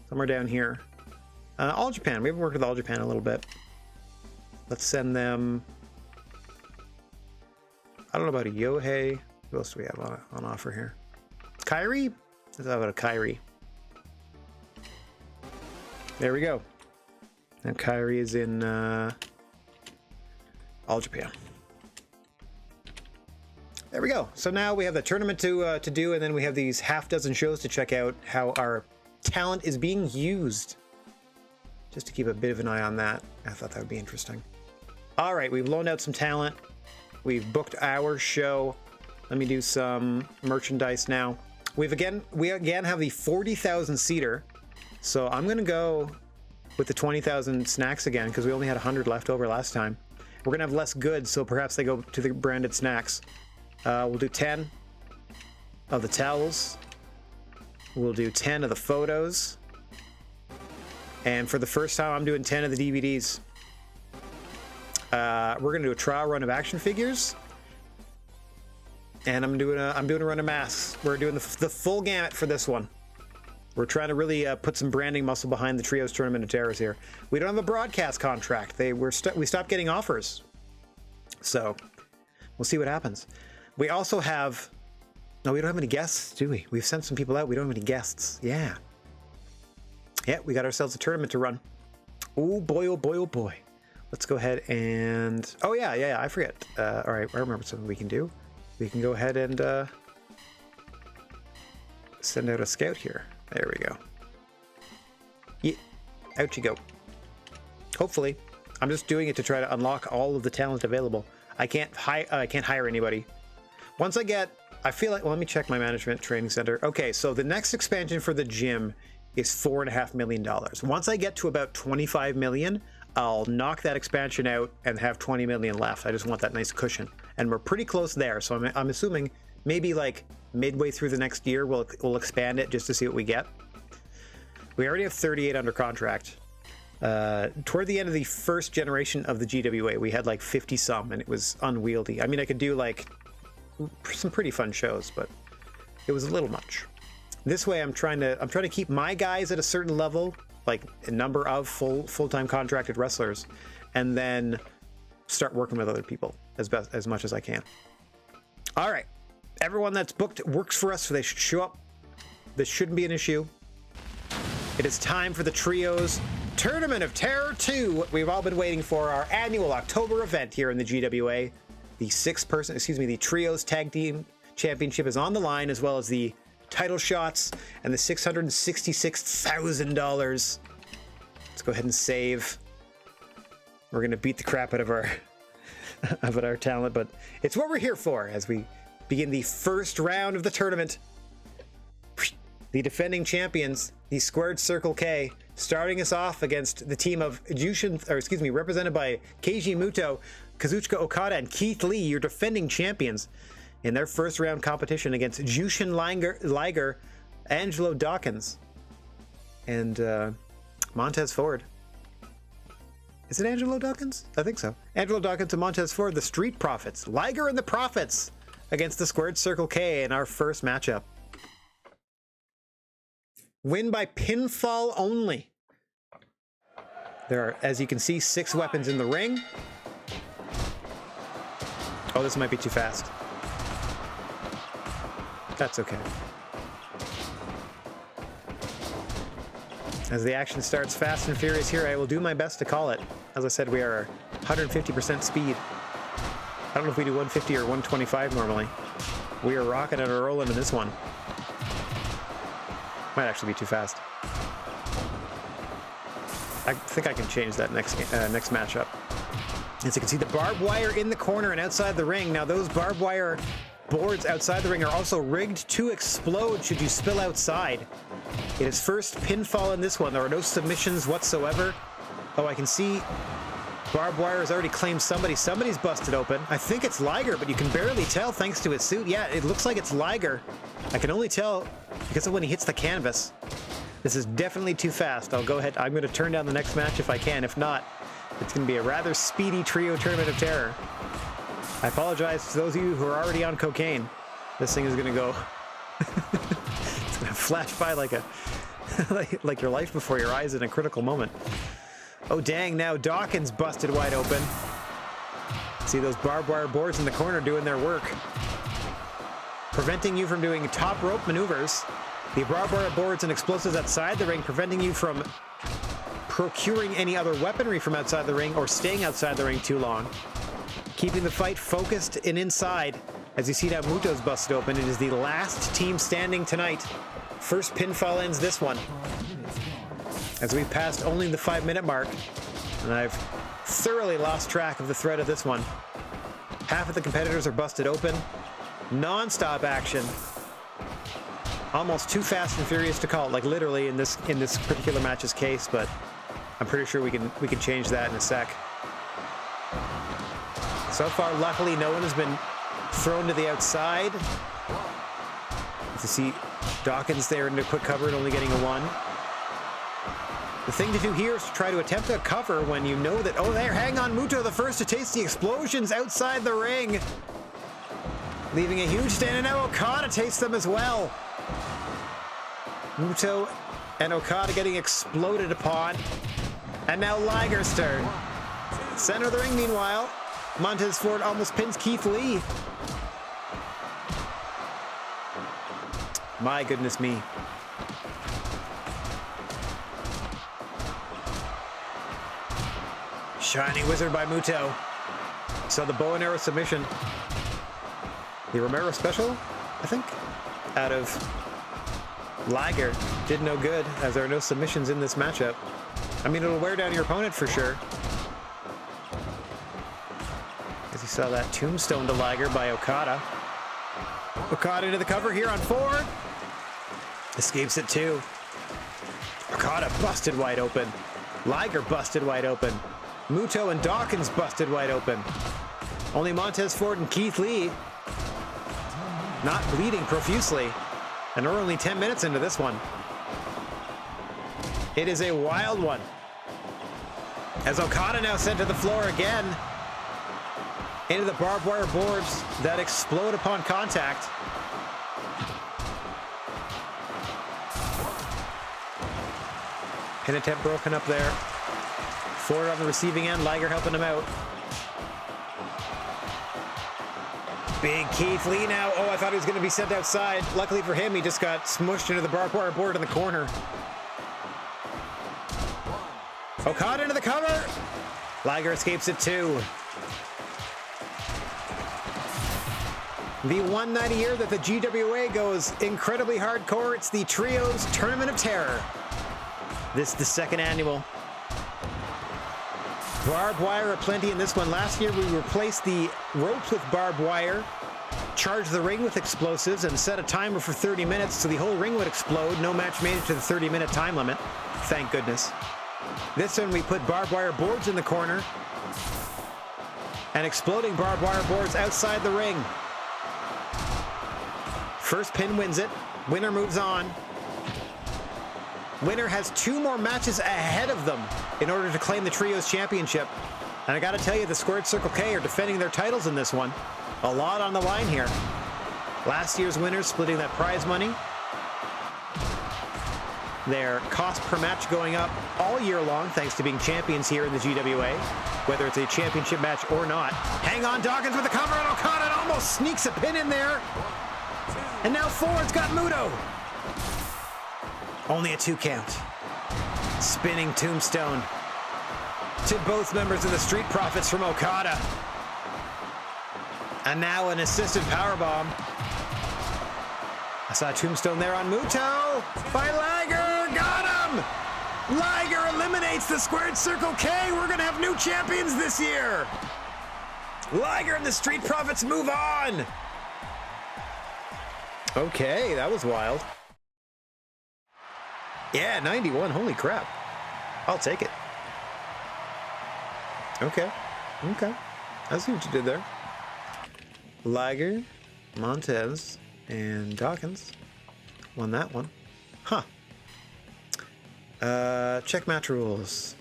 Somewhere down here. All Japan. We haven't worked with All Japan a little bit. Let's send them. I don't know about a Yohei. Who else do we have on offer here? Kyrie? Let's have about a Kyrie. There we go. And Kyrie is in All Japan. There we go. So now we have the tournament to do, and then we have these half-dozen shows to check out how our talent is being used. Just to keep a bit of an eye on that. I thought that would be interesting. All right, we've loaned out some talent. We've booked our show. Let me do some merchandise now. We again have the 40,000 seater. So I'm gonna go with the 20,000 snacks again because we only had 100 left over last time. We're gonna have less goods, so perhaps they go to the branded snacks. We'll do 10 of the towels. We'll do 10 of the photos. And for the first time, I'm doing 10 of the DVDs. We're gonna do a trial run of action figures, and I'm doing a run of masks. We're doing the full gamut for this one. We're trying to really put some branding muscle behind the Trios Tournament of Terrors here. We don't have a broadcast contract. We stopped getting offers, so we'll see what happens. We also have we don't have any guests, do we? We've sent some people out. We don't have any guests. Yeah, we got ourselves a tournament to run. Oh boy, oh boy, oh boy. Let's go ahead and... Oh, yeah, I forget. All right, I remember something we can do. We can go ahead and send out a scout here. There we go. Yeah, out you go. Hopefully. I'm just doing it to try to unlock all of the talent available. I can't hire anybody. Once I feel like... Well, let me check my management training center. Okay, so the next expansion for the gym is $4.5 million. Once I get to about 25 million, I'll knock that expansion out and have 20 million left. I just want that nice cushion. And we're pretty close there. So I'm assuming maybe like midway through the next year, we'll expand it just to see what we get. We already have 38 under contract. Toward the end of the first generation of the GWA, we had like 50 some, and it was unwieldy. I mean, I could do like some pretty fun shows, but it was a little much. This way, I'm trying to keep my guys at a certain level, like a number of full-time contracted wrestlers, and then start working with other people as much as I can. All right, Everyone that's booked works for us, so they should show up. This shouldn't be an issue. It is time for the Trios Tournament of Terror 2, what we've all been waiting for, our annual October event here in the GWA. The Trios Tag Team Championship is on the line, as well as the title shots and the $666,000. Let's go ahead and save. We're gonna beat the crap out of our our talent, but it's what we're here for as we begin the first round of the tournament. The defending champions, the Squared Circle K, starting us off against the team of represented by Keiji Muto, Kazuchika Okada, and Keith Lee, your defending champions, in their first round competition against Jushin Liger, Angelo Dawkins, and Montez Ford. Is it Angelo Dawkins? I think so. Angelo Dawkins and Montez Ford, the Street Profits. Liger and the Profits against the Squared Circle K in our first matchup. Win by pinfall only. There are, as you can see, 6 weapons in the ring. Oh, this might be too fast. That's okay. As the action starts fast and furious here, I will do my best to call it. As I said, we are 150% speed. I don't know if we do 150 or 125 normally. We are rocking and rolling in this one. Might actually be too fast. I think I can change that next matchup. As you can see, the barbed wire in the corner and outside the ring. Now those barbed wire boards outside the ring are also rigged to explode should you spill outside. It is first pinfall in this one. There are no submissions whatsoever. Oh, I can see barbed wire has already claimed somebody. Somebody's busted open. I think it's Liger, but you can barely tell thanks to his suit. Yeah, it looks like it's Liger. I can only tell because of when he hits the canvas. This is definitely too fast. I'll go ahead. I'm going to turn down the next match if I can. If not, it's going to be a rather speedy trio tournament of terror. I apologize to those of you who are already on cocaine. This thing is going to go... it's going to flash by like a... like your life before your eyes in a critical moment. Oh, dang. Now Dawkins busted wide open. See those barbed wire boards in the corner doing their work, preventing you from doing top rope maneuvers. The barbed wire boards and explosives outside the ring, preventing you from procuring any other weaponry from outside the ring or staying outside the ring too long. Keeping the fight focused and inside. As you see now, Muto's busted open. It is the last team standing tonight. First pinfall ends this one. As we've passed only the 5-minute mark, and I've thoroughly lost track of the thread of this one. Half of the competitors are busted open. Non-stop action. Almost too fast and furious to call it, like literally in this particular match's case, but I'm pretty sure we can change that in a sec. So far, luckily, no one has been thrown to the outside. You see Dawkins there into quick cover and only getting a 1. The thing to do here is to try to attempt a cover when you know that, oh, there, hang on, Muto, the first to taste the explosions outside the ring. Leaving a huge stand, and now Okada tastes them as well. Muto and Okada getting exploded upon. And now Liger's turn. Center of the ring, meanwhile, Montez Ford almost pins Keith Lee. My goodness me. Shining Wizard by Muto. So the bow and arrow submission. The Romero special, I think, out of Liger did no good, as there are no submissions in this matchup. I mean, it'll wear down your opponent for sure. As you saw that tombstone to Liger by Okada. Okada into the cover here on Ford. Escapes it too. Okada busted wide open. Liger busted wide open. Muto and Dawkins busted wide open. Only Montez Ford and Keith Lee not bleeding profusely. And we're only 10 minutes into this one. It is a wild one. As Okada now sent to the floor again. Into the barbed wire boards that explode upon contact. Pin attempt broken up there. Ford on the receiving end, Liger helping him out. Big Keith Lee now. Oh, I thought he was going to be sent outside. Luckily for him, he just got smushed into the barbed wire board in the corner. Okada into the cover. Liger escapes it too. The one night a year that the GWA goes incredibly hardcore. It's the Trios Tournament of Terror. This is the second annual. Barbed wire aplenty in this one. Last year we replaced the ropes with barbed wire, charged the ring with explosives, and set a timer for 30 minutes so the whole ring would explode. No match made it to the 30-minute time limit. Thank goodness. This one we put barbed wire boards in the corner and exploding barbed wire boards outside the ring. First pin wins it. Winner moves on. Winner has 2 more matches ahead of them in order to claim the Trios Championship. And I gotta tell you, the Squared Circle K are defending their titles in this one. A lot on the line here. Last year's winners splitting that prize money. Their cost per match going up all year long thanks to being champions here in the GWA, whether it's a championship match or not. Hang on, Dawkins with the cover on Okada and almost sneaks a pin in there. And now Ford's got Muto. Only a 2 count. Spinning tombstone to both members of the Street Profits from Okada. And now an assisted powerbomb. I saw a tombstone there on Muto by Liger. Got him! Liger eliminates the Squared Circle K. We're going to have new champions this year. Liger and the Street Profits move on. Okay, that was wild. Yeah, 91. Holy crap. I'll take it. Okay. Okay. I see what you did there. Liger, Montez, and Dawkins won that one. Huh. Check match rules.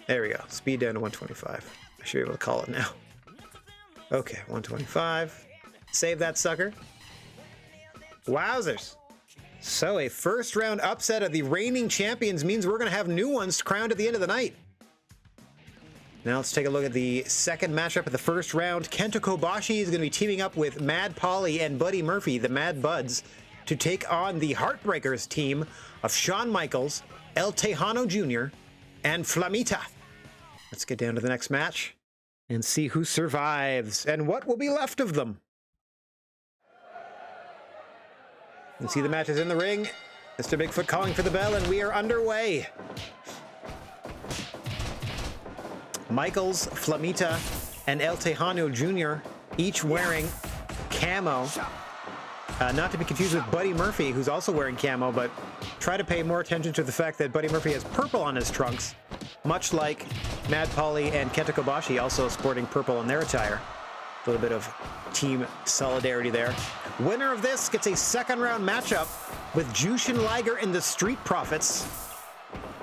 There we go. Speed down to 125. I should be able to call it now. Okay, 125. Save that sucker. Wowzers. So a first round upset of the reigning champions means we're going to have new ones crowned at the end of the night. Now let's take a look at the second matchup of the first round. Kenta Kobashi is going to be teaming up with Mad Polly and Buddy Murphy, the Mad Buds, to take on the Heartbreakers team of Shawn Michaels, El Tejano Jr., and Flamita. Let's get down to the next match and see who survives and what will be left of them. You can see the matches in the ring. Mr. Bigfoot calling for the bell, and we are underway. Michaels, Flamita, and El Tejano Jr. each wearing camo. Not to be confused with Buddy Murphy, who's also wearing camo, but try to pay more attention to the fact that Buddy Murphy has purple on his trunks, much like Mad Polly and Kenta Kobashi, also sporting purple in their attire. A little bit of team solidarity there. Winner of this gets a second round matchup with Jushin Liger and the Street Profits.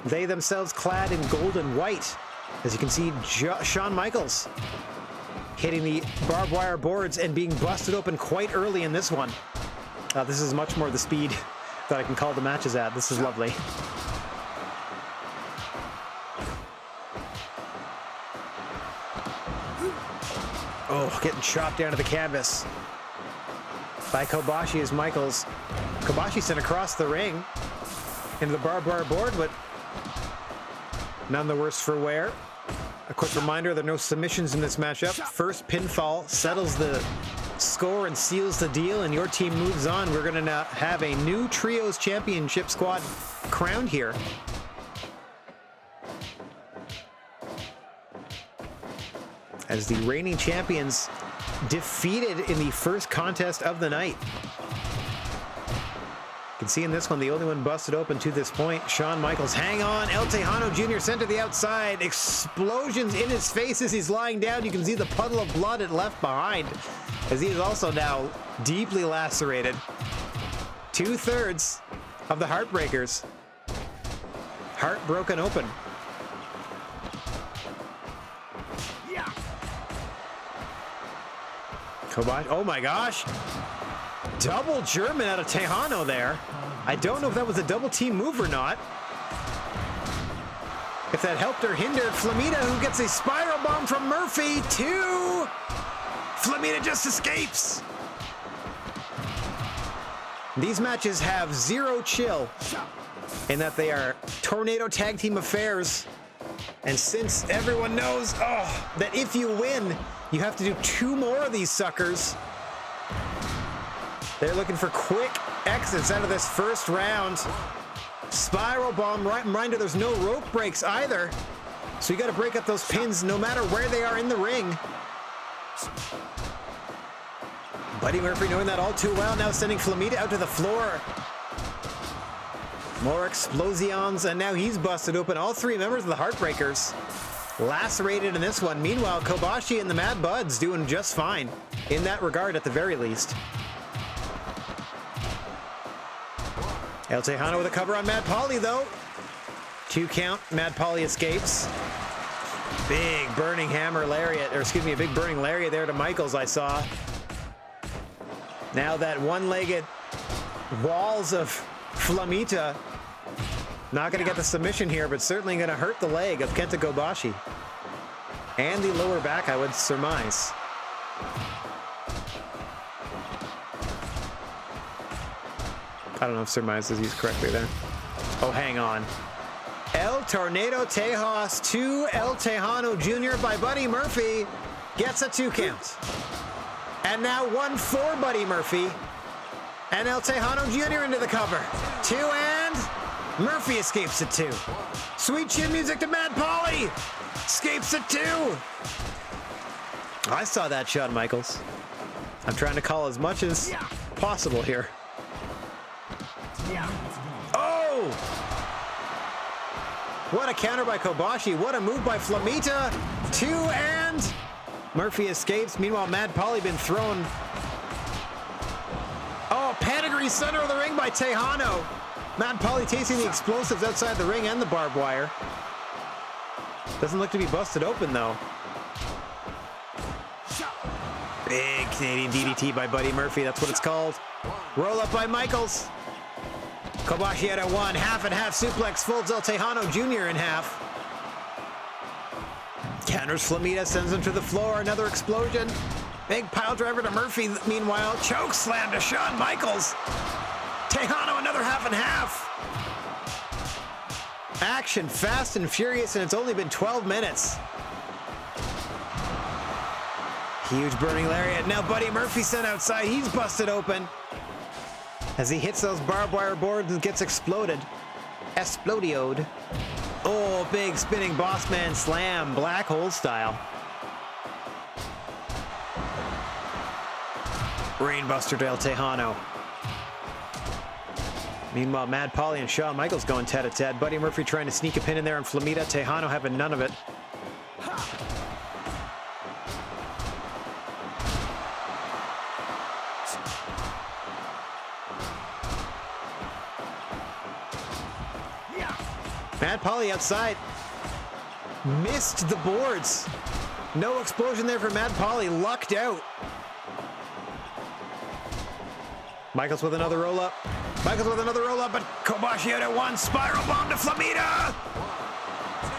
They themselves clad in gold and white. As you can see, Shawn Michaels hitting the barbed wire boards and being busted open quite early in this one. This is much more the speed that I can call the matches at. This is lovely. Oh, getting chopped down to the canvas by Kobashi as Michaels. Kobashi sent across the ring into the barbed wire board, but none the worse for wear. A quick reminder, there are no submissions in this matchup. First pinfall settles the score and seals the deal, and your team moves on. We're going to have a new Trios Championship squad crowned here. As the reigning champions defeated in the first contest of the night. You can see in this one, the only one busted open to this point, Shawn Michaels. Hang on, El Tejano Jr. sent to the outside. Explosions in his face as he's lying down. You can see the puddle of blood it left behind, as he is also now deeply lacerated. 2/3 of the Heartbreakers. Heart broken open. Kobashi, oh my gosh. Double German out of Tejano there. I don't know if that was a double team move or not. If that helped or hindered Flamita, who gets a spiral bomb from Murphy. 2. Flamita just escapes. These matches have zero chill in that they are tornado tag team affairs. And since everyone knows that if you win, you have to do 2 more of these suckers, they're looking for quick exits out of this first round. Spiral bomb, reminder, there's no rope breaks either. So you got to break up those pins no matter where they are in the ring. Buddy Murphy knowing that all too well, now sending Flamita out to the floor. More explosions, and now he's busted open. All 3 members of the Heartbreakers lacerated in this one. Meanwhile, Kobashi and the Mad Buds doing just fine in that regard at the very least. El Tejano with a cover on Mad Pauly, though. 2 count, Mad Pauly escapes. Big burning hammer lariat, or excuse me, a big burning lariat there to Michaels, I saw. Now that one-legged walls of Flamita, not going to get the submission here, but certainly going to hurt the leg of Kenta Kobashi. And the lower back, I would surmise. I don't know if surmise is used correctly there. Oh, hang on. El Tornado Tejas to El Tejano Jr. by Buddy Murphy gets a 2 count. And now 1 for Buddy Murphy. And El Tejano Jr. into the cover. 2 and Murphy escapes at 2. Sweet chin music to Mad Pauly. Escapes at 2. I saw that shot, Michaels. I'm trying to call as much as possible here. Oh! What a counter by Kobashi. What a move by Flamita. 2 and Murphy escapes. Meanwhile, Mad Pauly been thrown. Oh, pedigree center of the ring by Tejano. Mad Pauly tasting the explosives outside the ring and the barbed wire. Doesn't look to be busted open, though. Big Canadian DDT by Buddy Murphy. That's what it's called. Roll up by Michaels. Kobashi out at 1. Half and half suplex folds El Tejano Jr. in half. Counters Flamita, sends him to the floor. Another explosion. Big pile driver to Murphy. Meanwhile, choke slam to Shawn Michaels. Tejano another half and half. Action fast and furious, and it's only been 12 minutes. Huge burning lariat. Now Buddy Murphy sent outside. He's busted open as he hits those barbed wire boards and gets exploded. Explodioed. Oh, big spinning Bossman slam, black hole style. Brainbuster to El Tejano. Meanwhile, Mad Pauly and Shawn Michaels going tete-a-tete. Buddy Murphy trying to sneak a pin in there on Flamita. Tejano having none of it. Mad Pauly outside. Missed the boards. No explosion there for Mad Pauly. Lucked out. Michaels with another roll-up. Michaels with another roll-up, but Kobashi out at 1. Spiral bomb to Flamita.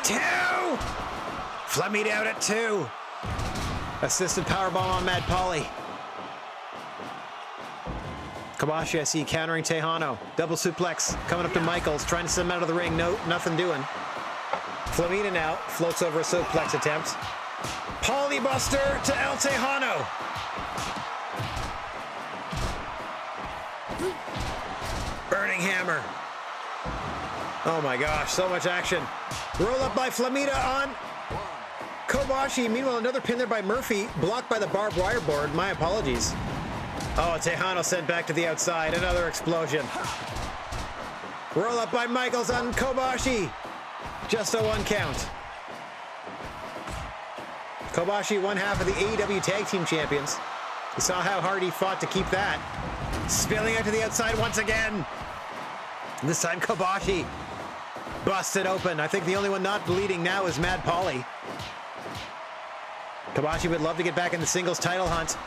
2. Flamita out at 2. Assisted powerbomb on Mad Pauly. Kobashi, I see, countering Tejano. Double suplex coming up to Michaels, trying to send him out of the ring. No, nothing doing. Flamita now floats over a suplex attempt. Pauly Buster to El Tejano. Burning hammer. Oh my gosh, so much action. Roll up by Flamita on Kobashi. Meanwhile, another pin there by Murphy, blocked by the barbed wire board. My apologies. Oh, Tejano sent back to the outside. Another explosion. Roll up by Michaels on Kobashi. Just a 1 count. Kobashi, 1/2 of the AEW Tag Team Champions. You saw how hard he fought to keep that. Spilling out to the outside once again. This time Kobashi busted open. I think the only one not bleeding now is Mad Pauly. Kobashi would love to get back in the singles title hunt.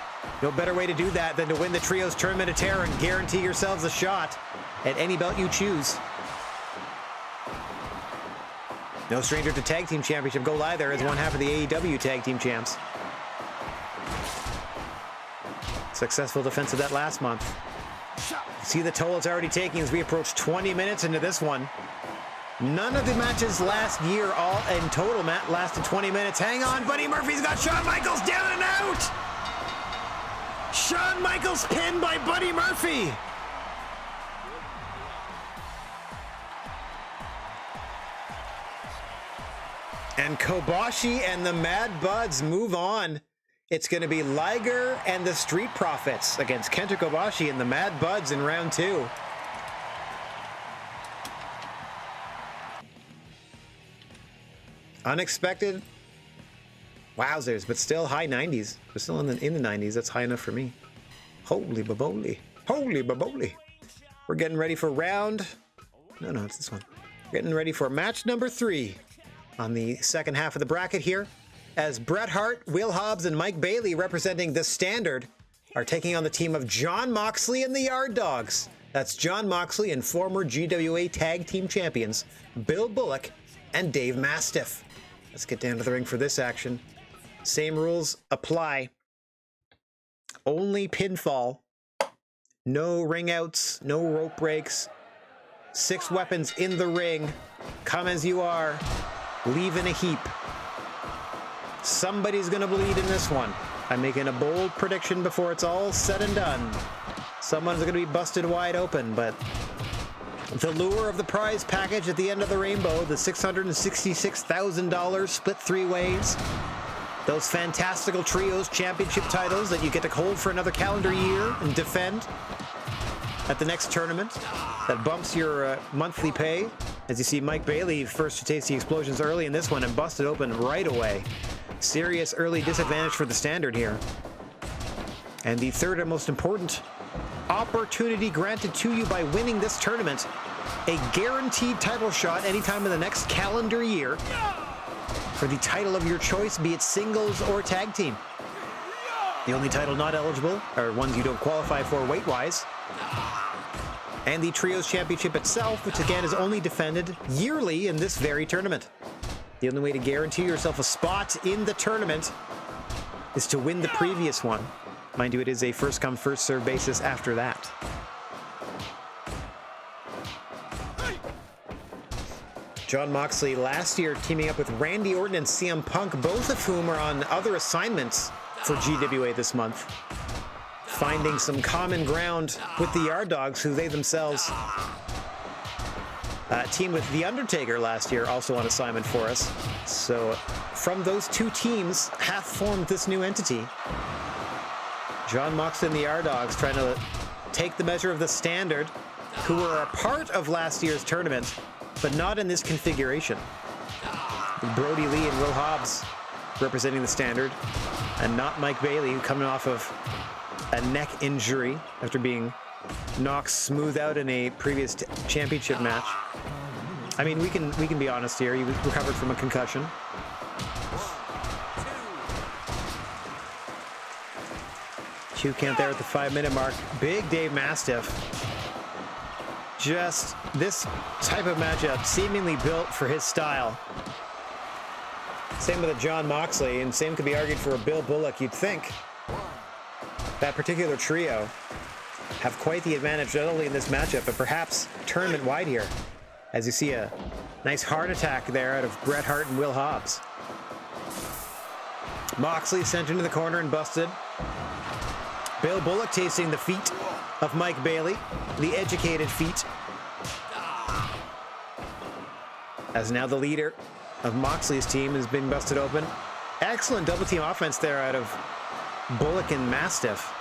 No better way to do that than to win the Trios Tournament of Terror and guarantee yourselves a shot at any belt you choose. No stranger to Tag Team Championship gold either, as 1/2 of the AEW Tag Team Champs. Successful defense of that last month. See the toll it's already taking as we approach 20 minutes into this one. None of the matches last year all in total lasted 20 minutes. Hang on, Buddy Murphy's got Shawn Michaels down and out! Shawn Michaels pinned by Buddy Murphy! And Kobashi and the Mad Buds move on. It's going to be Liger and the Street Profits against Kenta Kobashi and the Mad Buds in round 2. Unexpected. Wowzers, but still high 90s. We're still in the 90s. That's high enough for me. Holy baboli. Holy baboli. We're getting ready for round... No, it's this one. We're getting ready for match number 3 on the second half of the bracket here, as Bret Hart, Will Hobbs, and Mike Bailey, representing the Standard, are taking on the team of Jon Moxley and the Yard Dogs. That's Jon Moxley and former GWA Tag Team Champions Bill Bullock and Dave Mastiff. Let's get down to the ring for this action. Same rules apply. Only pinfall. No ring outs, no rope breaks. 6 weapons in the ring. Come as you are. Leave in a heap. Somebody's gonna bleed in this one. I'm making a bold prediction before it's all said and done. Someone's gonna be busted wide open, but the lure of the prize package at the end of the rainbow, the $666,000 split 3 ways, those fantastical trios championship titles that you get to hold for another calendar year and defend at the next tournament, that bumps your monthly pay. As you see, Mike Bailey first to taste the explosions early in this one and busted open right away. Serious early disadvantage for the Standard here. And the third and most important opportunity granted to you by winning this tournament, a guaranteed title shot anytime in the next calendar year for the title of your choice, be it singles or tag team. The only title not eligible are ones you don't qualify for weight-wise. And the Trios Championship itself, which again is only defended yearly in this very tournament. The only way to guarantee yourself a spot in the tournament is to win the previous one. Mind you, it is a first-come, first-served basis after that. Jon Moxley last year teaming up with Randy Orton and CM Punk, both of whom are on other assignments for GWA this month. Finding some common ground with the Yard Dogs, who they themselves teamed with The Undertaker last year, also on assignment for us. So from those 2 teams have formed this new entity. Jon Moxley and the Yard Dogs trying to take the measure of the Standard, who were a part of last year's tournament, but not in this configuration. Brody Lee and Will Hobbs representing the Standard, and not Mike Bailey, who coming off of a neck injury after being knocked smooth out in a previous championship match. I mean, we can be honest here. He recovered from a concussion. Two count there at the 5-minute mark. Big Dave Mastiff. Just this type of matchup seemingly built for his style. Same with a Jon Moxley, and same could be argued for a Bill Bullock. You'd think that particular trio have quite the advantage, not only in this matchup, but perhaps tournament-wide here, as you see a nice heart attack there out of Bret Hart and Will Hobbs. Moxley sent into the corner and busted. Bill Bullock tasting the feet of Mike Bailey, the educated feet, as now the leader of Moxley's team has been busted open. Excellent double-team offense there out of Bullock and Mastiff.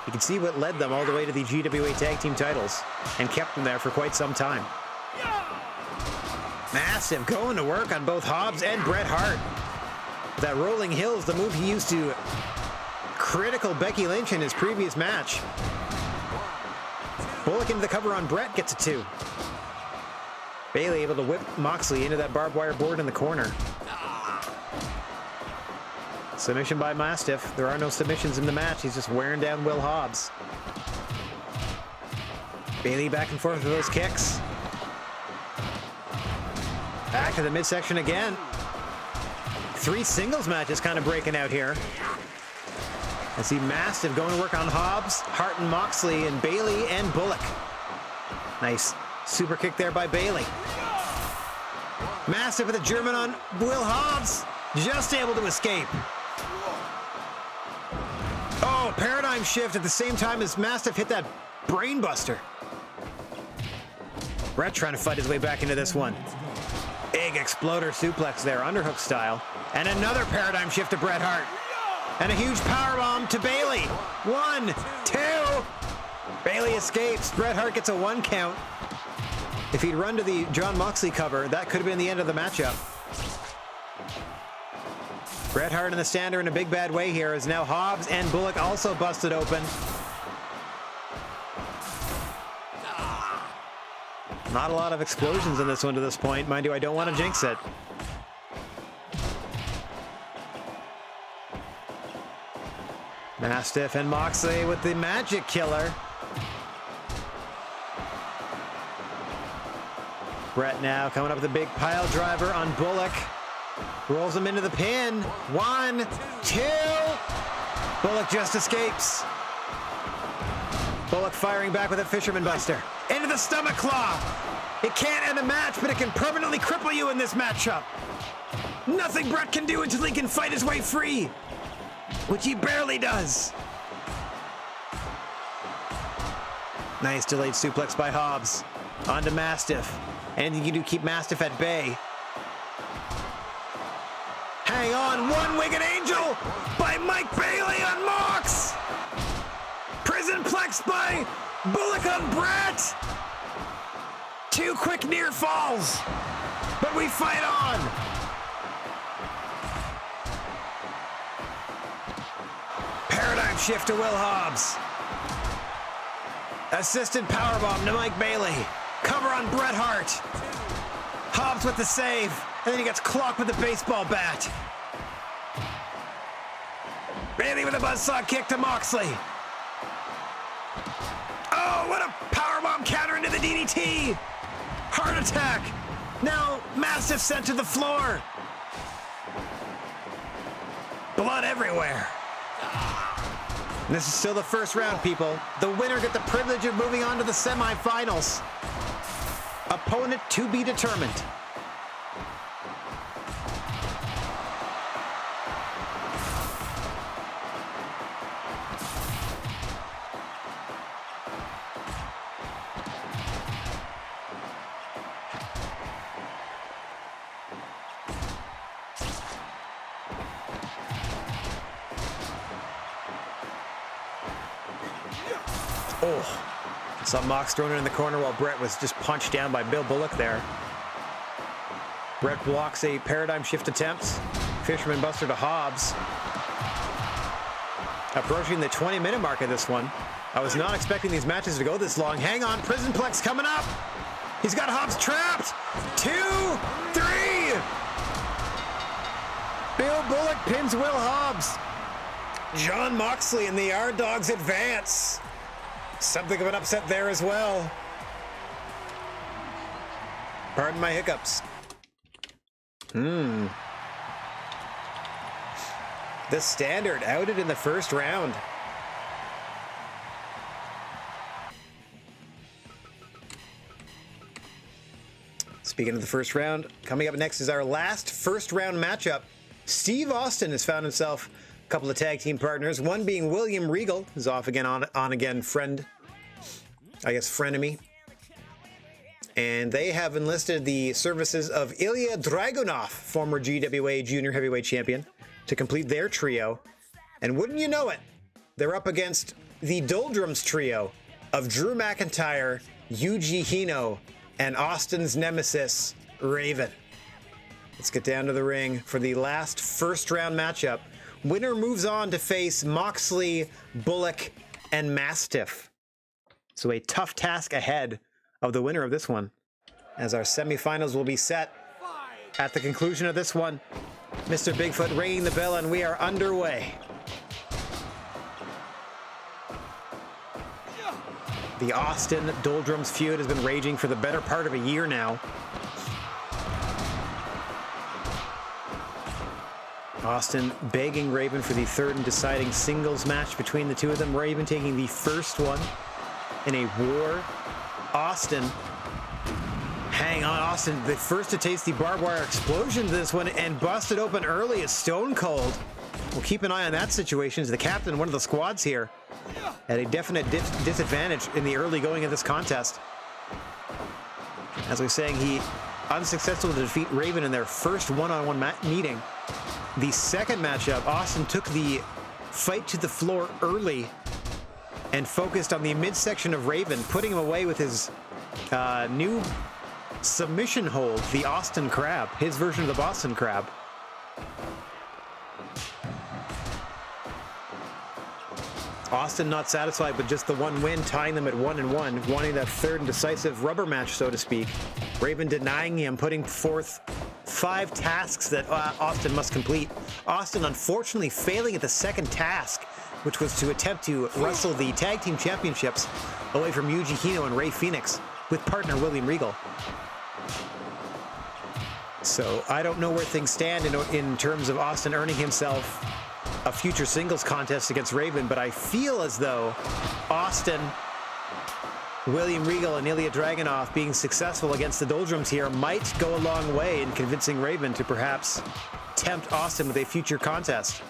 You can see what led them all the way to the GWA Tag Team titles and kept them there for quite some time. Mastiff going to work on both Hobbs and Bret Hart. That rolling hills, the move he used to critical Becky Lynch in his previous match. Bullock into the cover on Bret, gets a 2. Bailey able to whip Moxley into that barbed wire board in the corner. Submission by Mastiff. There are no submissions in the match. He's just wearing down Will Hobbs. Bailey back and forth with those kicks. Back to the midsection again. 3 singles matches kind of breaking out here. I see Mastiff going to work on Hobbs, Hart and Moxley, and Bailey and Bullock. Nice super kick there by Bailey. Mastiff with a German on Will Hobbs, just able to escape. Oh, paradigm shift at the same time as Mastiff hit that brainbuster. Brett trying to fight his way back into this one. Big exploder suplex there, underhook style. And another paradigm shift to Bret Hart. And a huge powerbomb to Bailey. 1, 2. Bailey escapes. Bret Hart gets a 1 count. If he'd run to the John Moxley cover, that could have been the end of the matchup. Bret Hart in the stand are in a big bad way here, as now Hobbs and Bullock also busted open. Not a lot of explosions in this one to this point. Mind you, I don't want to jinx it. Mastiff and Moxley with the magic killer. Brett now coming up with a big pile driver on Bullock. Rolls him into the pin. 1, 2. Bullock just escapes. Bullock firing back with a fisherman buster. Into the stomach claw. It can't end a match, but it can permanently cripple you in this matchup. Nothing Brett can do until he can fight his way free, which he barely does. Nice delayed suplex by Hobbs. Onto Mastiff. Anything you do, keep Mastiff at bay. Hang on, one-winged angel by Mike Bailey on Mox. Prison plex by Bullock on Brett. 2 quick near falls, but we fight on. Paradigm shift to Will Hobbs. Assisted powerbomb to Mike Bailey. Cover on Bret Hart. Hobbs with the save, and then he gets clocked with a baseball bat. Bailey with a buzzsaw kick to Moxley. Oh, what a powerbomb counter into the DDT. Heart attack. Now Mastiff sent to the floor. Blood everywhere. And this is still the first round, people. The winner get the privilege of moving on to the semifinals. Opponent to be determined. Oh, saw Mox thrown it in the corner while Brett was just punched down by Bill Bullock there. Brett blocks a paradigm shift attempt. Fisherman buster to Hobbs. Approaching the 20-minute mark of this one. I was not expecting these matches to go this long. Hang on, prison plex coming up. He's got Hobbs trapped. 2, 3. Bill Bullock pins Will Hobbs. John Moxley and the Yard Dogs advance. Something of an upset there as well. Pardon my hiccups. The Standard outed in the first round. Speaking of the first round, coming up next is our last first round matchup. Steve Austin has found himself couple of tag team partners, one being William Regal, who's off again on again friend, I guess frenemy. And they have enlisted the services of Ilya Dragunov, former GWA junior heavyweight champion, to complete their trio. And wouldn't you know it, they're up against the Doldrums trio of Drew McIntyre, Yuji Hino, and Austin's nemesis, Raven. Let's get down to the ring for the last first round matchup. Winner moves on to face Moxley, Bullock, and Mastiff. So a tough task ahead of the winner of this one, as our semifinals will be set at the conclusion of this one. Mr. Bigfoot ringing the bell, and we are underway. The Austin Doldrums feud has been raging for the better part of a year now. Austin begging Raven for the third and deciding singles match between the two of them. Raven taking the first one in a war. Austin, hang on, Austin, the first to taste the barbed wire explosion to this one and busted open early is Stone Cold. We'll keep an eye on that situation as the captain, one of the squads here, at a definite disadvantage in the early going of this contest. As I was saying, he unsuccessful to defeat Raven in their first one-on-one meeting. The second matchup, Austin took the fight to the floor early and focused on the midsection of Raven, putting him away with his new submission hold, the Austin Crab, his version of the Boston Crab. Austin not satisfied with just the one win, tying them at 1-1, wanting that third and decisive rubber match, so to speak. Raven denying him, putting forth 5 tasks that Austin must complete. Austin unfortunately failing at the second task, which was to attempt to wrestle the tag team championships away from Yuji Hino and Rey Fenix with partner William Regal. So I don't know where things stand in terms of Austin earning himself a future singles contest against Raven, but I feel as though Austin, William Regal, and Ilya Dragunov being successful against the Doldrums here might go a long way in convincing Raven to perhaps tempt Austin with a future contest.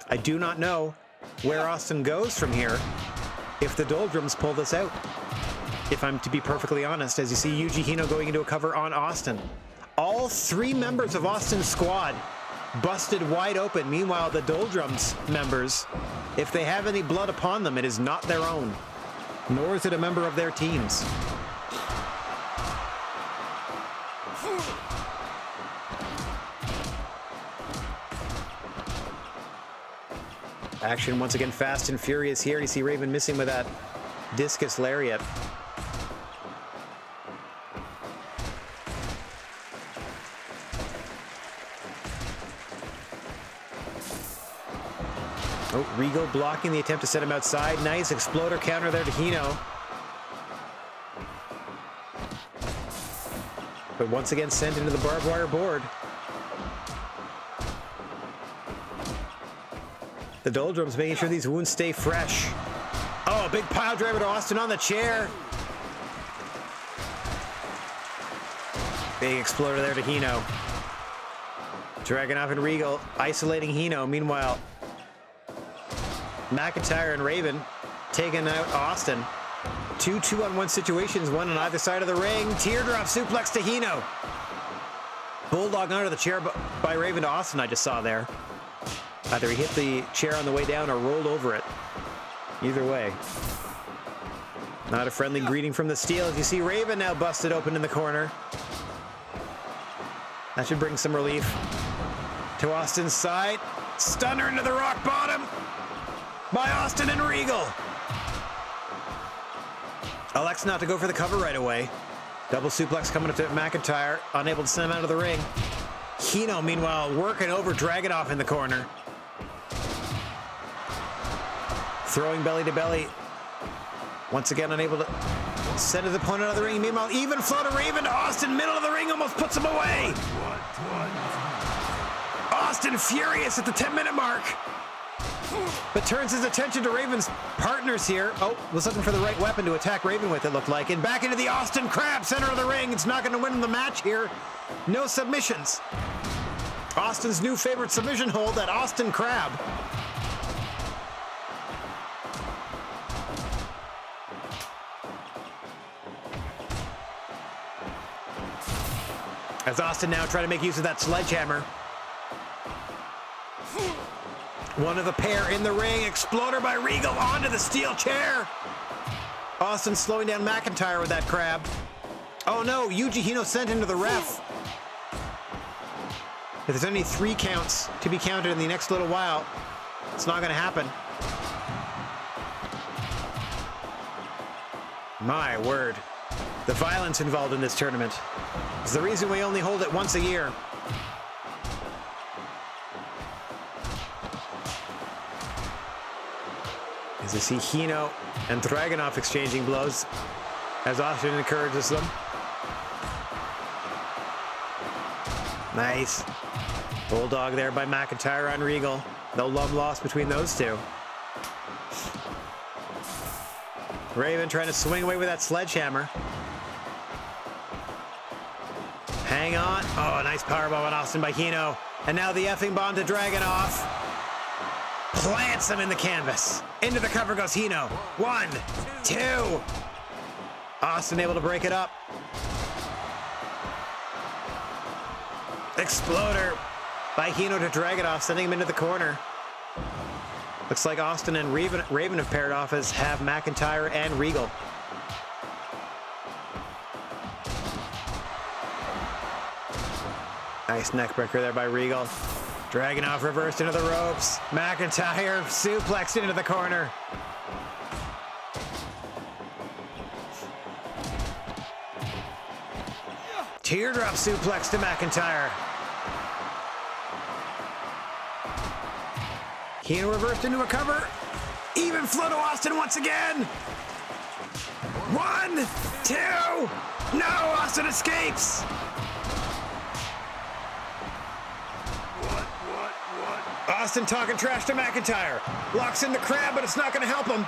I do not know where Austin goes from here if the Doldrums pull this out. If I'm to be perfectly honest, as you see Yuji Hino going into a cover on Austin. All 3 members of Austin's squad busted wide open. Meanwhile, the Doldrums members, if they have any blood upon them, it is not their own, nor is it a member of their teams. Action once again fast and furious here. You see Raven missing with that discus lariat. Oh, Regal blocking the attempt to set him outside. Nice exploder counter there to Hino. But once again sent into the barbed wire board. The Doldrums making sure these wounds stay fresh. Oh, a big pile driver to Austin on the chair. Big exploder there to Hino. Dragunov and Regal isolating Hino. Meanwhile, McIntyre and Raven taking out Austin. 2 2-on-1 situations, one on either side of the ring. Teardrop suplex to Hino. Bulldog under the chair by Raven to Austin, I just saw there. Either he hit the chair on the way down or rolled over it. Either way. Not a friendly greeting from the Steel as you see Raven now busted open in the corner. That should bring some relief to Austin's side. Stunner into the rock bottom by Austin and Regal. Elects not to go for the cover right away. Double suplex coming up to McIntyre, unable to send him out of the ring. Hino, meanwhile, working over Dragunov in the corner. Throwing belly to belly. Once again, unable to send his opponent out of the ring. Meanwhile, even flow to Raven to Austin, middle of the ring, almost puts him away. Austin furious at the 10-minute mark, but turns his attention to Raven's partners here. Oh, was looking for the right weapon to attack Raven with, it looked like. And back into the Austin Crab, center of the ring. It's not going to win the match here. No submissions. Austin's new favorite submission hold, that Austin Crab. As Austin now trying to make use of that sledgehammer. One of the pair in the ring. Exploder by Regal onto the steel chair. Austin slowing down McIntyre with that crab. Oh no, Yuji Hino sent into the ref. If there's only 3 counts to be counted in the next little while, it's not going to happen. My word. The violence involved in this tournament is the reason we only hold it once a year. As you see Hino and Dragunov exchanging blows as Austin encourages them. Nice. Bulldog there by McIntyre on Regal. No love lost between those two. Raven trying to swing away with that sledgehammer. Hang on. Oh, a nice powerbomb on Austin by Hino. And now the effing bomb to Dragunov. Plants him in the canvas. Into the cover goes Hino. 1, 2. Austin able to break it up. Exploder by Hino to Dragunov, sending him into the corner. Looks like Austin and Raven have paired off as have McIntyre and Regal. Nice neckbreaker there by Regal. Dragunov reversed into the ropes. McIntyre suplexed into the corner. Teardrop suplex to McIntyre. Hino reversed into a cover. Even flow to Austin once again. 1, 2. No, Austin escapes. Austin talking trash to McIntyre. Locks in the crab, but it's not going to help him.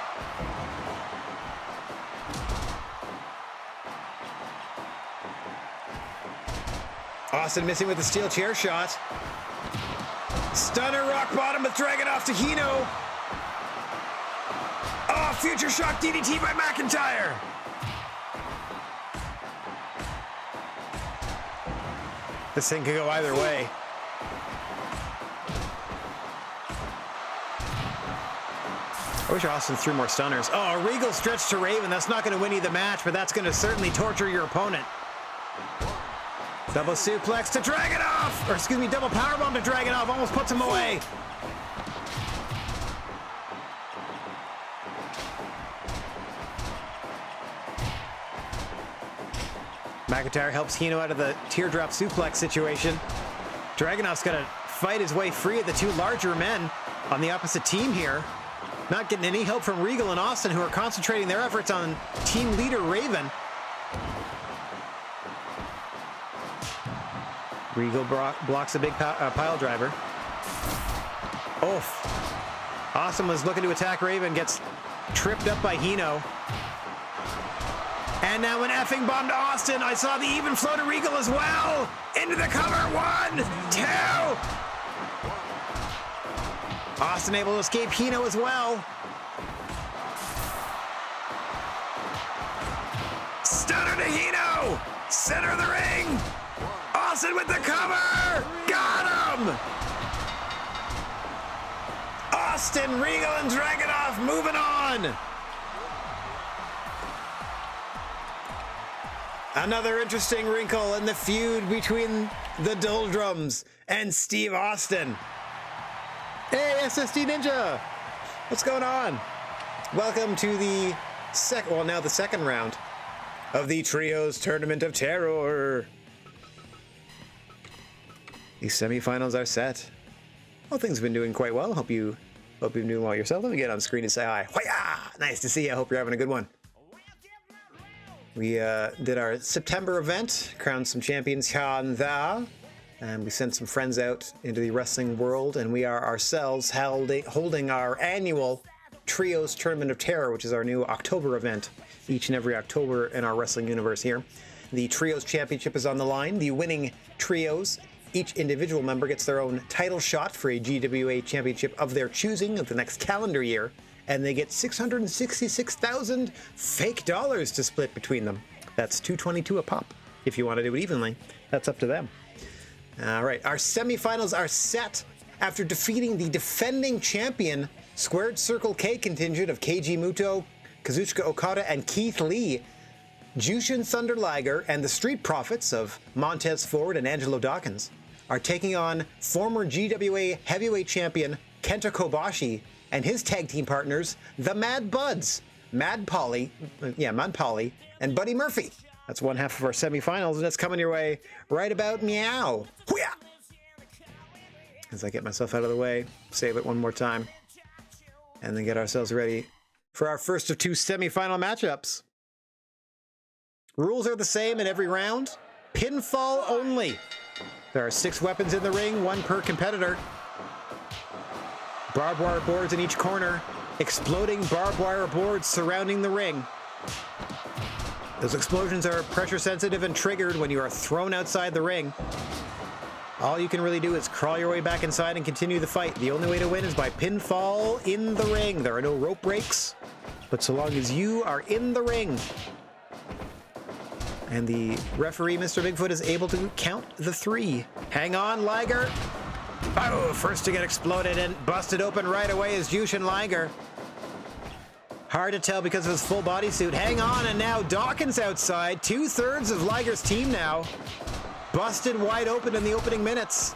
Austin missing with the steel chair shot. Stunner rock bottom with Dragunov to Hino. Oh, future shock DDT by McIntyre. This thing could go either way. I wish Austin threw more stunners. Oh, a Regal stretch to Raven. That's not going to win you the match, but that's going to certainly torture your opponent. Double suplex to Dragunov! Or excuse me, double powerbomb to Dragunov. Almost puts him away. McIntyre helps Hino out of the teardrop suplex situation. Dragunov's got to fight his way free of the two larger men on the opposite team here. Not getting any help from Regal and Austin, who are concentrating their efforts on team leader Raven. Regal blocks a big pile driver. Oof. Austin was looking to attack Raven, gets tripped up by Hino. And now an effing bomb to Austin. I saw the even flow to Regal as well. Into the cover. 1, 2. Austin able to escape Hino as well. Stunner to Hino. Center of the ring. Austin with the cover. Got him. Austin, Regal, and Dragunov moving on. Another interesting wrinkle in the feud between the Doldrums and Steve Austin. Hey, SSD Ninja! What's going on? Welcome to the second round of the Trios Tournament of Terror. The semifinals are set. Well, things have been doing quite well. Hope you've been doing well yourself. Let me get on screen and say hi. Hoya! Nice to see you. I hope you're having a good one. We did our September event, crowned some champions here and there, and we sent some friends out into the wrestling world, and we are ourselves holding our annual Trios Tournament of Terror, which is our new October event, each and every October in our wrestling universe here. The Trios Championship is on the line. The winning Trios, each individual member gets their own title shot for a GWA championship of their choosing of the next calendar year, and they get 666,000 fake dollars to split between them. That's $222 a pop. If you want to do it evenly, that's up to them. All right, our semifinals are set after defeating the defending champion Squared Circle K contingent of Keiji Muto, Kazuchika Okada, and Keith Lee. Jushin Thunder Liger and the Street Profits of Montez Ford and Angelo Dawkins are taking on former GWA heavyweight champion Kenta Kobashi and his tag team partners, the Mad Buds, Mad Polly, and Buddy Murphy. That's one half of our semifinals, and it's coming your way right about meow. Hoo-yah! As I get myself out of the way, save it one more time, and then get ourselves ready for our first of two semifinal matchups. Rules are the same in every round. Pinfall only. There are 6 weapons in the ring, 1 per competitor. Barbed wire boards in each corner. Exploding barbed wire boards surrounding the ring. Those explosions are pressure sensitive and triggered when you are thrown outside the ring. All you can really do is crawl your way back inside and continue the fight. The only way to win is by pinfall in the ring. There are no rope breaks, but so long as you are in the ring and the referee, Mr. Bigfoot, is able to count the 3. Hang on, Liger. Oh, first to get exploded and busted open right away is Jushin Liger. Hard to tell because of his full bodysuit. Hang on, and now Dawkins outside. 2/3 of Liger's team now. Busted wide open in the opening minutes.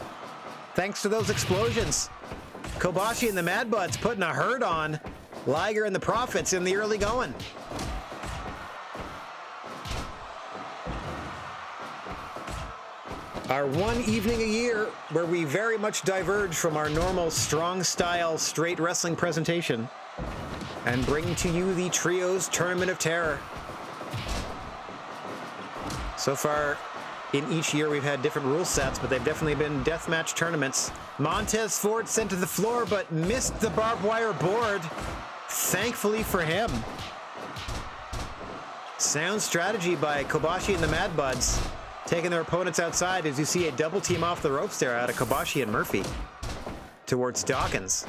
Thanks to those explosions. Kobashi and the Mad Buds putting a hurt on Liger and the Profits in the early going. Our one evening a year where we very much diverge from our normal strong style straight wrestling presentation and bring to you the Trios Tournament of Terror. So far in each year we've had different rule sets, but they've definitely been deathmatch tournaments. Montez Ford sent to the floor but missed the barbed wire board. Thankfully for him. Sound strategy by Kobashi and the Mad Buds, taking their opponents outside as you see a double team off the ropes there out of Kobashi and Murphy towards Dawkins.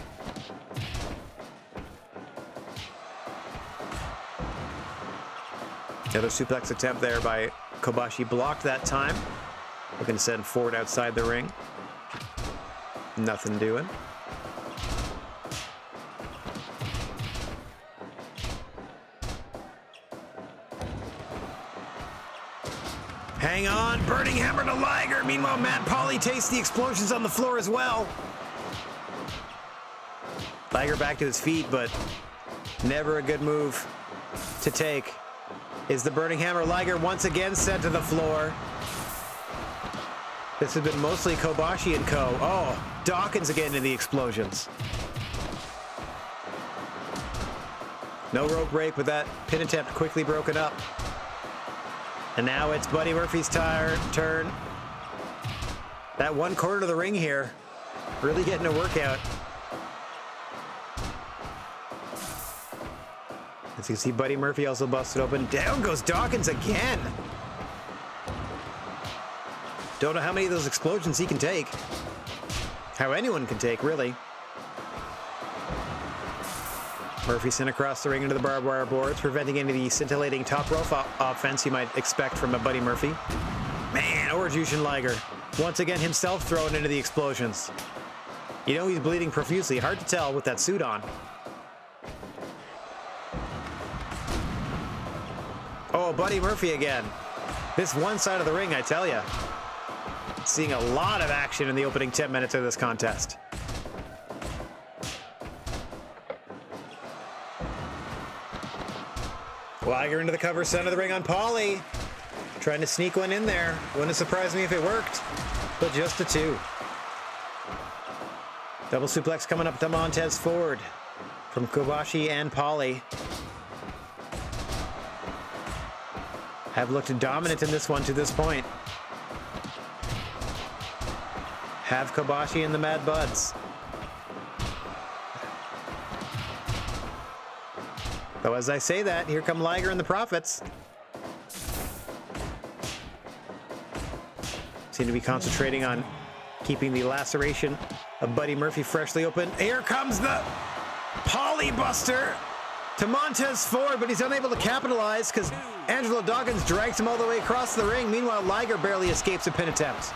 The other suplex attempt there by Kobashi blocked that time. Looking to send Ford outside the ring. Nothing doing. Hang on, burning hammer to Liger. Meanwhile, Matt Pauly tastes the explosions on the floor as well. Liger back to his feet, but never a good move to take. Is the burning hammer. Liger once again sent to the floor. This has been mostly Kobashi and co. Oh, Dawkins again in the explosions. No rope break, but that pin attempt quickly broken up. And now it's Buddy Murphy's turn. That one corner of the ring here, really getting a workout. As you can see, Buddy Murphy also busted open. Down goes Dawkins again. Don't know how many of those explosions he can take. How anyone can take, really. Murphy sent across the ring into the barbed wire boards, preventing any of the scintillating top rope offense you might expect from a Buddy Murphy. Man, or Jushin Liger. Once again, himself thrown into the explosions. You know he's bleeding profusely. Hard to tell with that suit on. Oh, Buddy Murphy again. This one side of the ring, I tell ya. Seeing a lot of action in the opening 10 minutes of this contest. Liger into the cover, center of the ring on Pauly. Trying to sneak one in there. Wouldn't have surprised me if it worked, but just a 2. Double suplex coming up to Montez Ford from Kobashi and Pauly. Have looked dominant in this one to this point. Have Kobashi and the Mad Buds. Though as I say that, here come Liger and the Profits. Seem to be concentrating on keeping the laceration of Buddy Murphy freshly open. Here comes the Pauly Buster to Montez Ford, but he's unable to capitalize because Angelo Dawkins drags him all the way across the ring. Meanwhile, Liger barely escapes a pin attempt.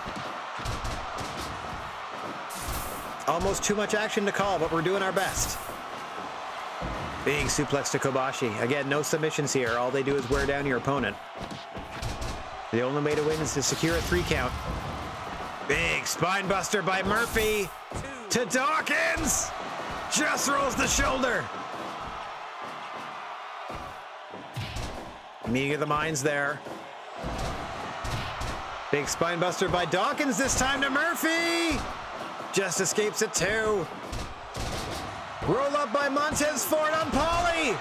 Almost too much action to call, but we're doing our best. Big suplex to Kobashi. Again, no submissions here. All they do is wear down your opponent. The only way to win is to secure a 3 count. Big spine buster by Murphy to Dawkins. Just rolls the shoulder. Meeting of the minds there. Big spine buster by Dawkins, this time to Murphy. Just escapes it too. Roll up by Montez Ford on Pauly.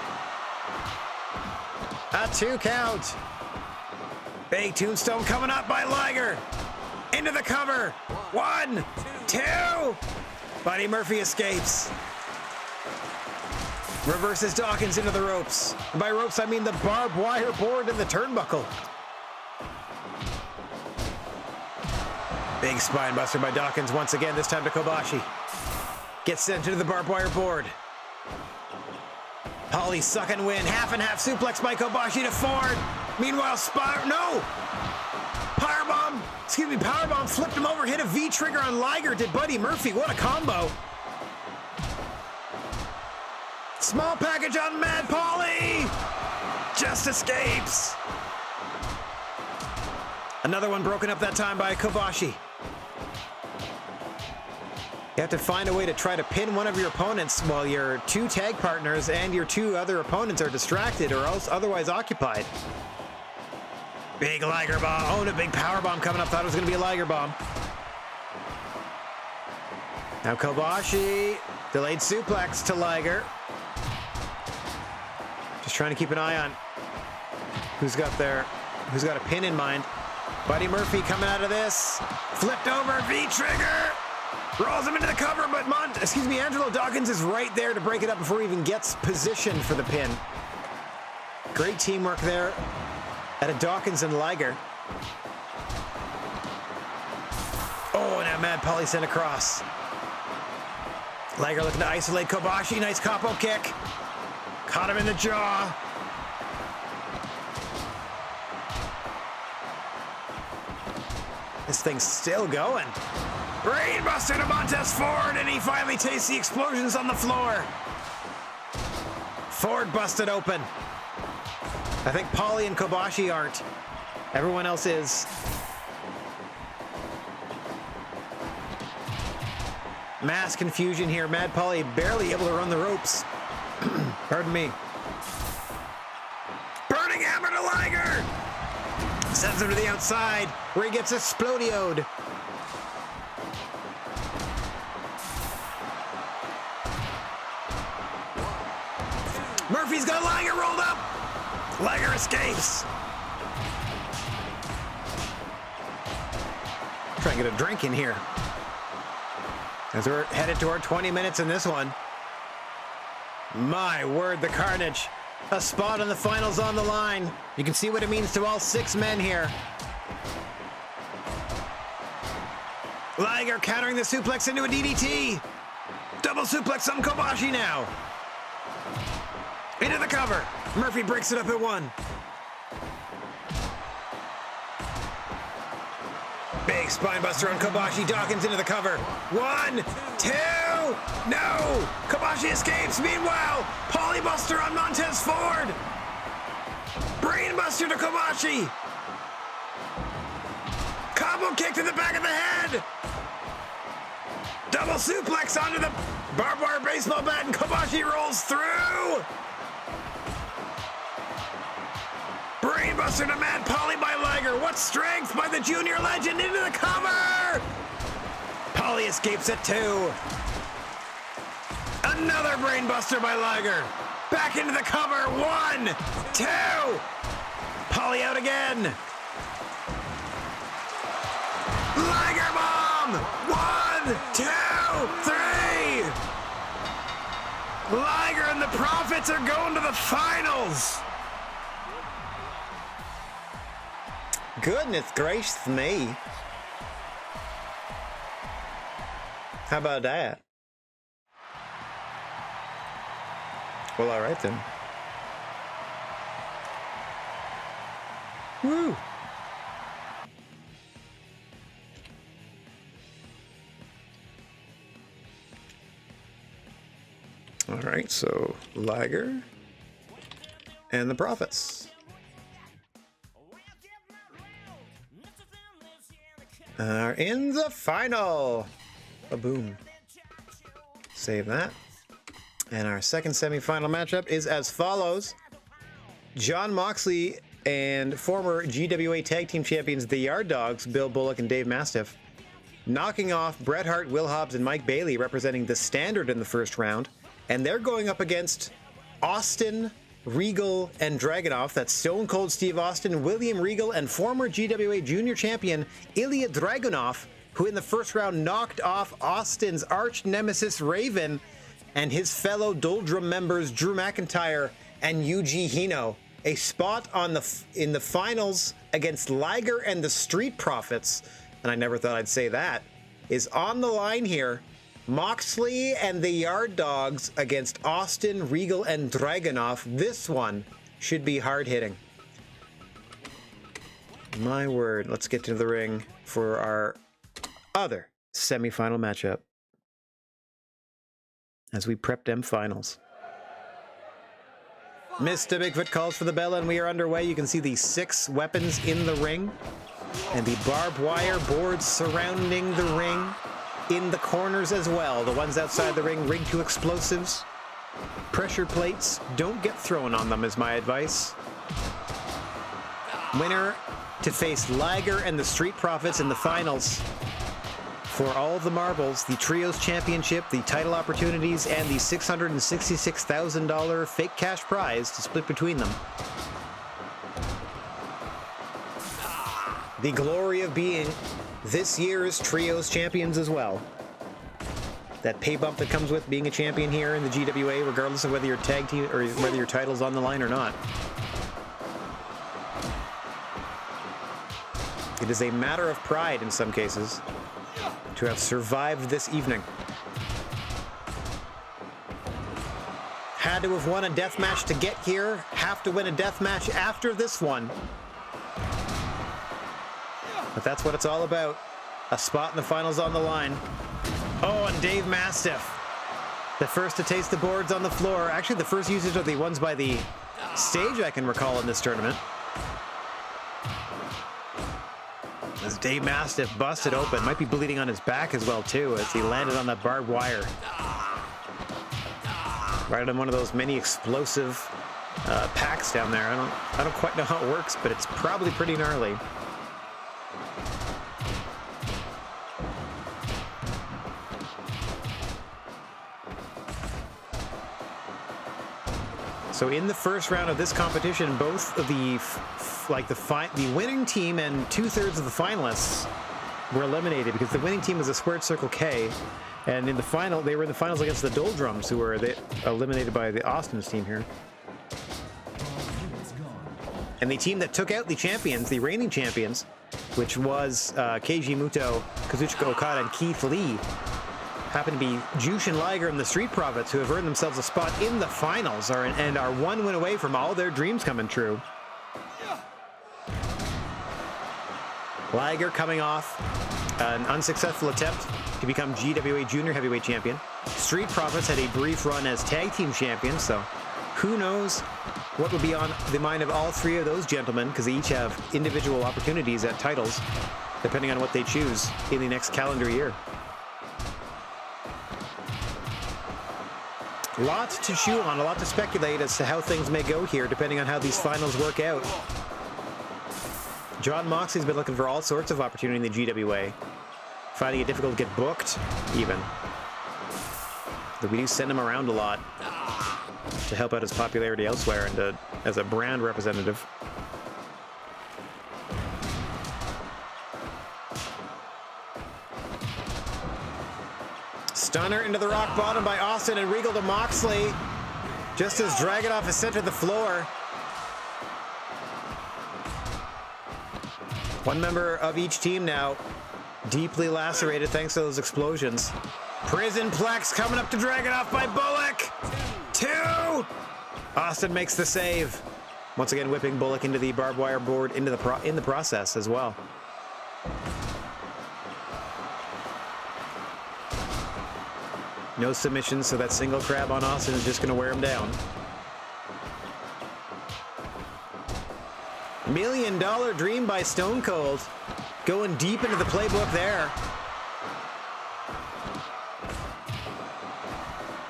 A 2 count. Big tombstone coming up by Liger. Into the cover. 1, 2. Buddy Murphy escapes. Reverses Dawkins into the ropes. And by ropes, I mean the barbed wire board and the turnbuckle. Big spine buster by Dawkins once again, this time to Kobashi. Gets sent into the barbed wire board. Holly suck and win. Half and half suplex by Kobashi to Ford. Meanwhile, Powerbomb flipped him over, hit a V-trigger on Liger, did Buddy Murphy. What a combo. Small package on Mad Pauly. Just escapes. Another one broken up that time by Kobashi. You have to find a way to try to pin one of your opponents while your 2 tag partners and your 2 other opponents are distracted or else otherwise occupied. Big Liger bomb. Oh, and a big power bomb coming up. Thought it was going to be a Liger bomb. Now Kobashi. Delayed suplex to Liger. Just trying to keep an eye on who's got a pin in mind. Buddy Murphy coming out of this. Flipped over, V-trigger. Rolls him into the cover, but Angelo Dawkins is right there to break it up before he even gets positioned for the pin. Great teamwork there out of Dawkins and Liger. Oh, now Mad Pauly sent across. Liger looking to isolate Kobashi. Nice capo kick. Caught him in the jaw. This thing's still going. Brainbuster to Montez Ford, and he finally tastes the explosions on the floor. Ford busted open. I think Pauly and Kobashi aren't. Everyone else is. Mass confusion here. Mad Pauly barely able to run the ropes. Pardon me. Burning hammer to Liger. Sends him to the outside where he gets explodioed. Murphy's got Liger rolled up. Liger escapes. Try and get a drink in here. As we're headed toward 20 minutes in this one. My word, the carnage. A spot in the finals on the line. You can see what it means to all 6 men here. Liger countering the suplex into a DDT. Double suplex on Kobashi now. Into the cover. Murphy breaks it up at 1. Big spinebuster on Kobashi. Dawkins into the cover. 1, 2. No. Kobashi escapes. Meanwhile, Pauly Buster on Montez Ford. Brainbuster to Kobashi. Combo kick to the back of the head. Double suplex onto the barbed wire baseball bat, and Kobashi rolls through. Brainbuster to Mad Pauly by Liger. What strength by the junior legend into the cover! Pauly escapes at 2. Another brainbuster by Liger. Back into the cover. 1, 2. Pauly out again. Liger bomb. 1, 2, 3. Liger and the Profits are going to the finals. Goodness gracious me. How about that? Well, all right then. Woo! All right, so Liger and the Profits are in the final. Ba-boom. Save that. And our second semifinal matchup is as follows. Jon Moxley and former GWA Tag Team Champions, the Yard Dogs, Bill Bullock and Dave Mastiff, knocking off Bret Hart, Will Hobbs, and Mike Bailey, representing the Standard in the first round. And they're going up against Austin Regal and Dragunov. That's Stone Cold Steve Austin, William Regal, and former GWA Junior Champion Ilya Dragunov, who in the first round knocked off Austin's arch nemesis Raven and his fellow Doldrum members Drew McIntyre and Yuji Hino. A spot in the finals against Liger and the Street Profits, and I never thought I'd say that, is on the line here. Moxley and the Yard Dogs against Austin, Regal, and Dragunov. This one should be hard-hitting. My word. Let's get to the ring for our other semi-final matchup as we prep them finals. Mr. Bigfoot calls for the bell, and we are underway. You can see the 6 weapons in the ring and the barbed wire boards surrounding the ring in the corners as well. The ones outside the ring rigged to explosives. Pressure plates, don't get thrown on them is my advice. Winner to face Liger and the Street Profits in the finals for all of the marbles, the Trios Championship, the title opportunities, and the $666,000 fake cash prize to split between them. The glory of being this year's Trios champions as well. That pay bump that comes with being a champion here in the GWA, regardless of whether you're tag team or whether your title's on the line or not. It is a matter of pride in some cases to have survived this evening. Had to have won a death match to get here, have to win a death match after this one. But that's what it's all about. A spot in the finals on the line. Oh, and Dave Mastiff, the first to taste the boards on the floor. Actually, the first usage of the ones by the stage I can recall in this tournament. As Dave Mastiff busted open. Might be bleeding on his back as well, too, as he landed on that barbed wire. Right on one of those mini explosive packs down there. I don't quite know how it works, but it's probably pretty gnarly. So in the first round of this competition, both of the winning team and 2/3 of the finalists were eliminated because the winning team was a squared circle K, and in the final they were in the finals against the Doldrums, who were eliminated by the Austin's team here. And the team that took out the champions, the reigning champions, which was Keiji Muto, Kazuchika Okada, and Keith Lee, happened to be Jushin Liger and the Street Profits, who have earned themselves a spot in the finals and are one win away from all their dreams coming true. Liger coming off an unsuccessful attempt to become GWA Junior Heavyweight Champion. Street Profits had a brief run as Tag Team Champions, so who knows what would be on the mind of all 3 of those gentlemen, because they each have individual opportunities at titles, depending on what they choose in the next calendar year. Lots to chew on, a lot to speculate as to how things may go here, depending on how these finals work out. John Moxley's been looking for all sorts of opportunity in the GWA, finding it difficult to get booked, even. But we do send him around a lot to help out his popularity elsewhere and as a brand representative. Stunner into the rock bottom by Austin and Regal to Moxley, just as Dragunov has centered the floor. One member of each team now deeply lacerated thanks to those explosions. Prison Plex coming up to Dragunov by Bullock. 2! Austin makes the save. Once again whipping Bullock into the barbed wire board in the process as well. No submissions, so that single crab on Austin is just going to wear him down. $1 Million Dream by Stone Cold. Going deep into the playbook there.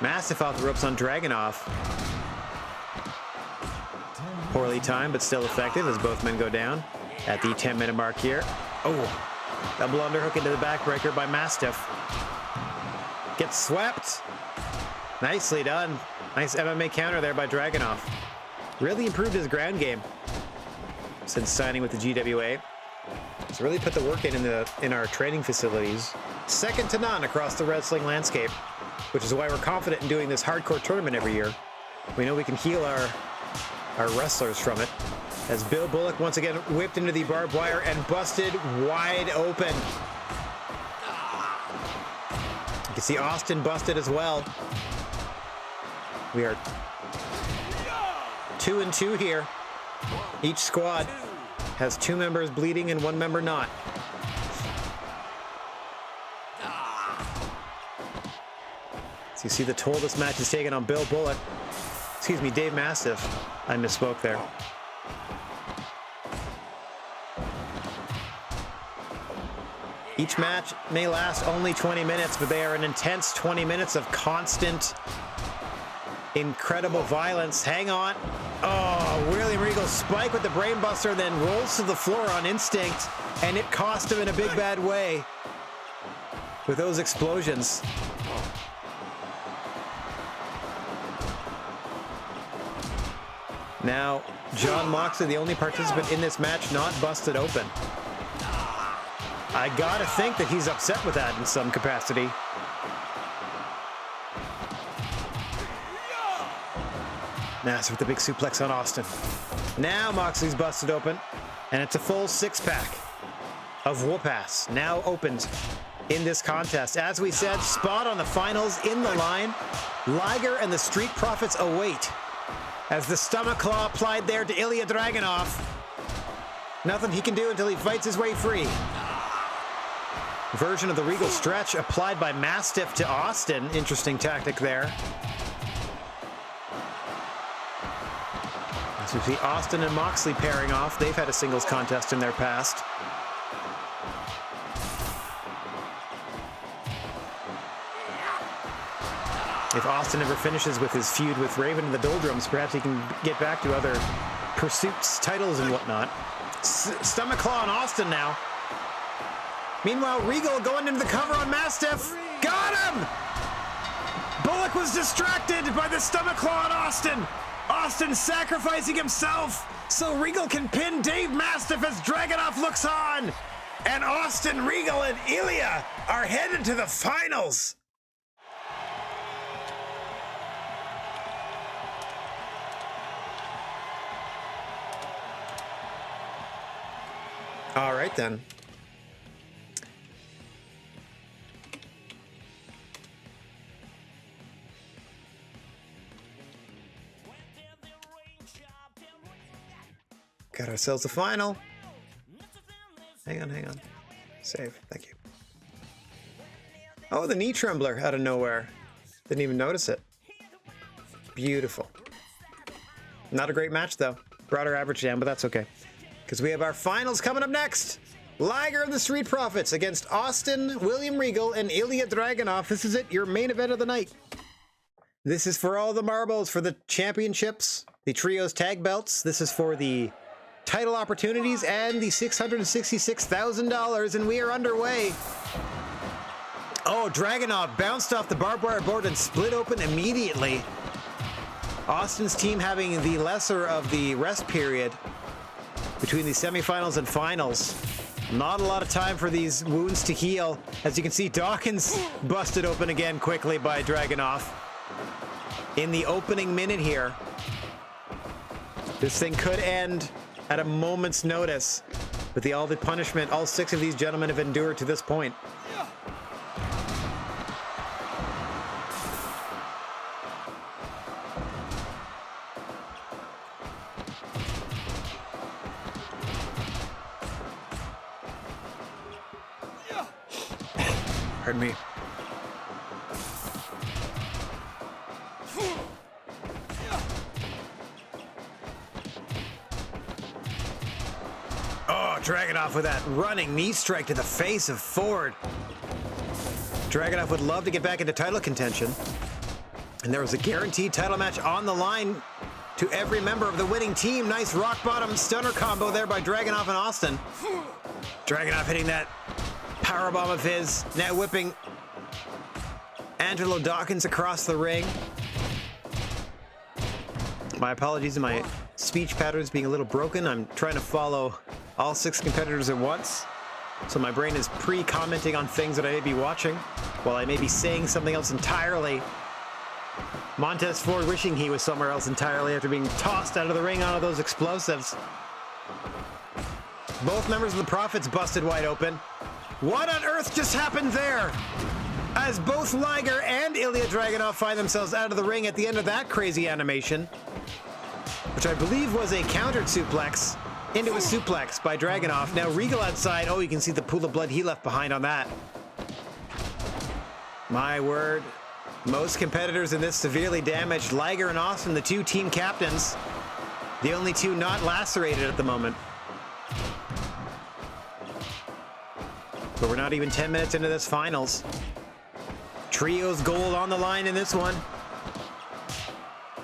Massive off the ropes on Dragunov. Poorly timed, but still effective as both men go down at the 10-minute mark here. Oh, double underhook into the backbreaker by Mastiff. Gets swept. Nicely done. Nice MMA counter there by Dragunov. Really improved his ground game since signing with the GWA. He's really put the work in our training facilities. Second to none across the wrestling landscape, which is why we're confident in doing this hardcore tournament every year. We know we can heal our wrestlers from it. As Bill Bullock once again whipped into the barbed wire and busted wide open. You can see Austin busted as well. We are 2-2 here. Each squad has 2 members bleeding and 1 member not. So you see the toll this match is taking on Bill Bullock. Excuse me, Dave Mastiff. I misspoke there. Each match may last only 20 minutes, but they are an intense 20 minutes of constant, incredible violence. Hang on. Oh, William Regal's spike with the brainbuster, then rolls to the floor on instinct, and it cost him in a big bad way with those explosions. Now, John Moxley, the only participant in this match not busted open. I gotta think that he's upset with that in some capacity. Nass with the big suplex on Austin. Now Moxley's busted open, and it's a full 6-pack of whoop-ass now opened in this contest. As we said, spot on the finals in the line. Liger and the Street Profits await as the stomach claw applied there to Ilya Dragunov. Nothing he can do until he fights his way free. Version of the Regal stretch applied by Mastiff to Austin. Interesting tactic there. As we see Austin and Moxley pairing off. They've had a singles contest in their past. If Austin ever finishes with his feud with Raven and the Doldrums, perhaps he can get back to other pursuits, titles, and whatnot. Stomach claw on Austin now. Meanwhile, Regal going into the cover on Mastiff. Got him! Bullock was distracted by the stomach claw on Austin. Austin sacrificing himself so Regal can pin Dave Mastiff as Dragunov looks on. And Austin, Regal, and Ilya are headed to the finals. All right, then. Got ourselves a final. Hang on. Save. Thank you. Oh, the knee trembler out of nowhere. Didn't even notice it. Beautiful. Not a great match, though. Brought our average down, but that's okay. Because we have our finals coming up next. Liger and the Street Profits against Austin, William Regal, and Ilya Dragunov. This is it, your main event of the night. This is for all the marbles, for the championships, the trios tag belts. This is for the title opportunities and the $666,000, and we are underway. Oh, Dragunov bounced off the barbed wire board and split open immediately. Austin's team having the lesser of the rest period between the semifinals and finals. Not a lot of time for these wounds to heal. As you can see, Dawkins busted open again quickly by Dragunov in the opening minute here. This thing could end at a moment's notice with all the punishment all 6 of these gentlemen have endured to this point. Pardon me. Oh, Dragunov with that running knee strike to the face of Ford. Dragunov would love to get back into title contention. And there was a guaranteed title match on the line to every member of the winning team. Nice rock bottom stunner combo there by Dragunov and Austin. Dragunov hitting that powerbomb of his, now whipping Angelo Dawkins across the ring. My apologies, my speech patterns being a little broken. I'm trying to follow all 6 competitors at once. So my brain is pre-commenting on things that I may be watching, while I may be saying something else entirely. Montez Ford wishing he was somewhere else entirely after being tossed out of the ring onto those explosives. Both members of the Profits busted wide open. What on earth just happened there? As both Liger and Ilya Dragunov find themselves out of the ring at the end of that crazy animation, which I believe was a countered suplex into a suplex by Dragunov. Now Regal outside. Oh, you can see the pool of blood he left behind on that. My word. Most competitors in this severely damaged. Liger and Austin, the 2 team captains. The only 2 not lacerated at the moment. But we're not even 10 minutes into this finals. Trios gold on the line in this one.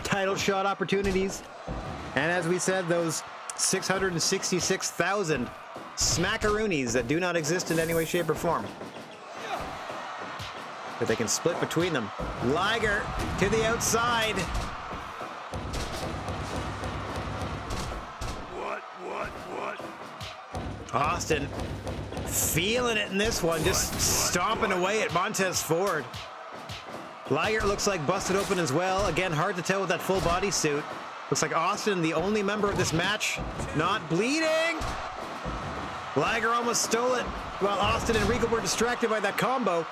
Title shot opportunities. And as we said, those 666,000 smackaroonies that do not exist in any way, shape, or form. But they can split between them. Liger to the outside. What? Austin feeling it in this one, just stomping away at Montez Ford. Liger looks like busted open as well. Again, hard to tell with that full body suit. Looks like Austin, the only member of this match, not bleeding. Liger almost stole it while Austin and Regal were distracted by that combo.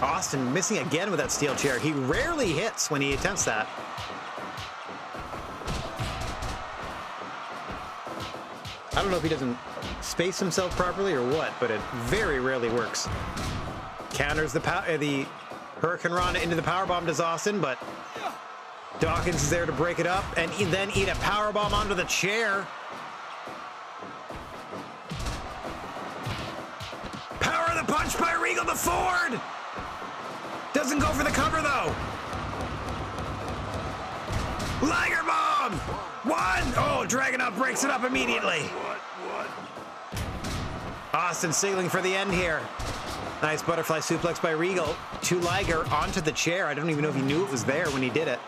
Austin missing again with that steel chair. He rarely hits when he attempts that. I don't know if he doesn't space himself properly or what, but it very rarely works. Counters the Hurricane Rana into the powerbomb to Austin, but Dawkins is there to break it up and then eat a powerbomb onto the chair. Power of the punch by Regal to Ford. Doesn't go for the cover though. Liger bomb. 1. Oh, Dragunov breaks it up immediately. Austin signaling for the end here. Nice butterfly suplex by Regal to Liger onto the chair. I don't even know if he knew it was there when he did it.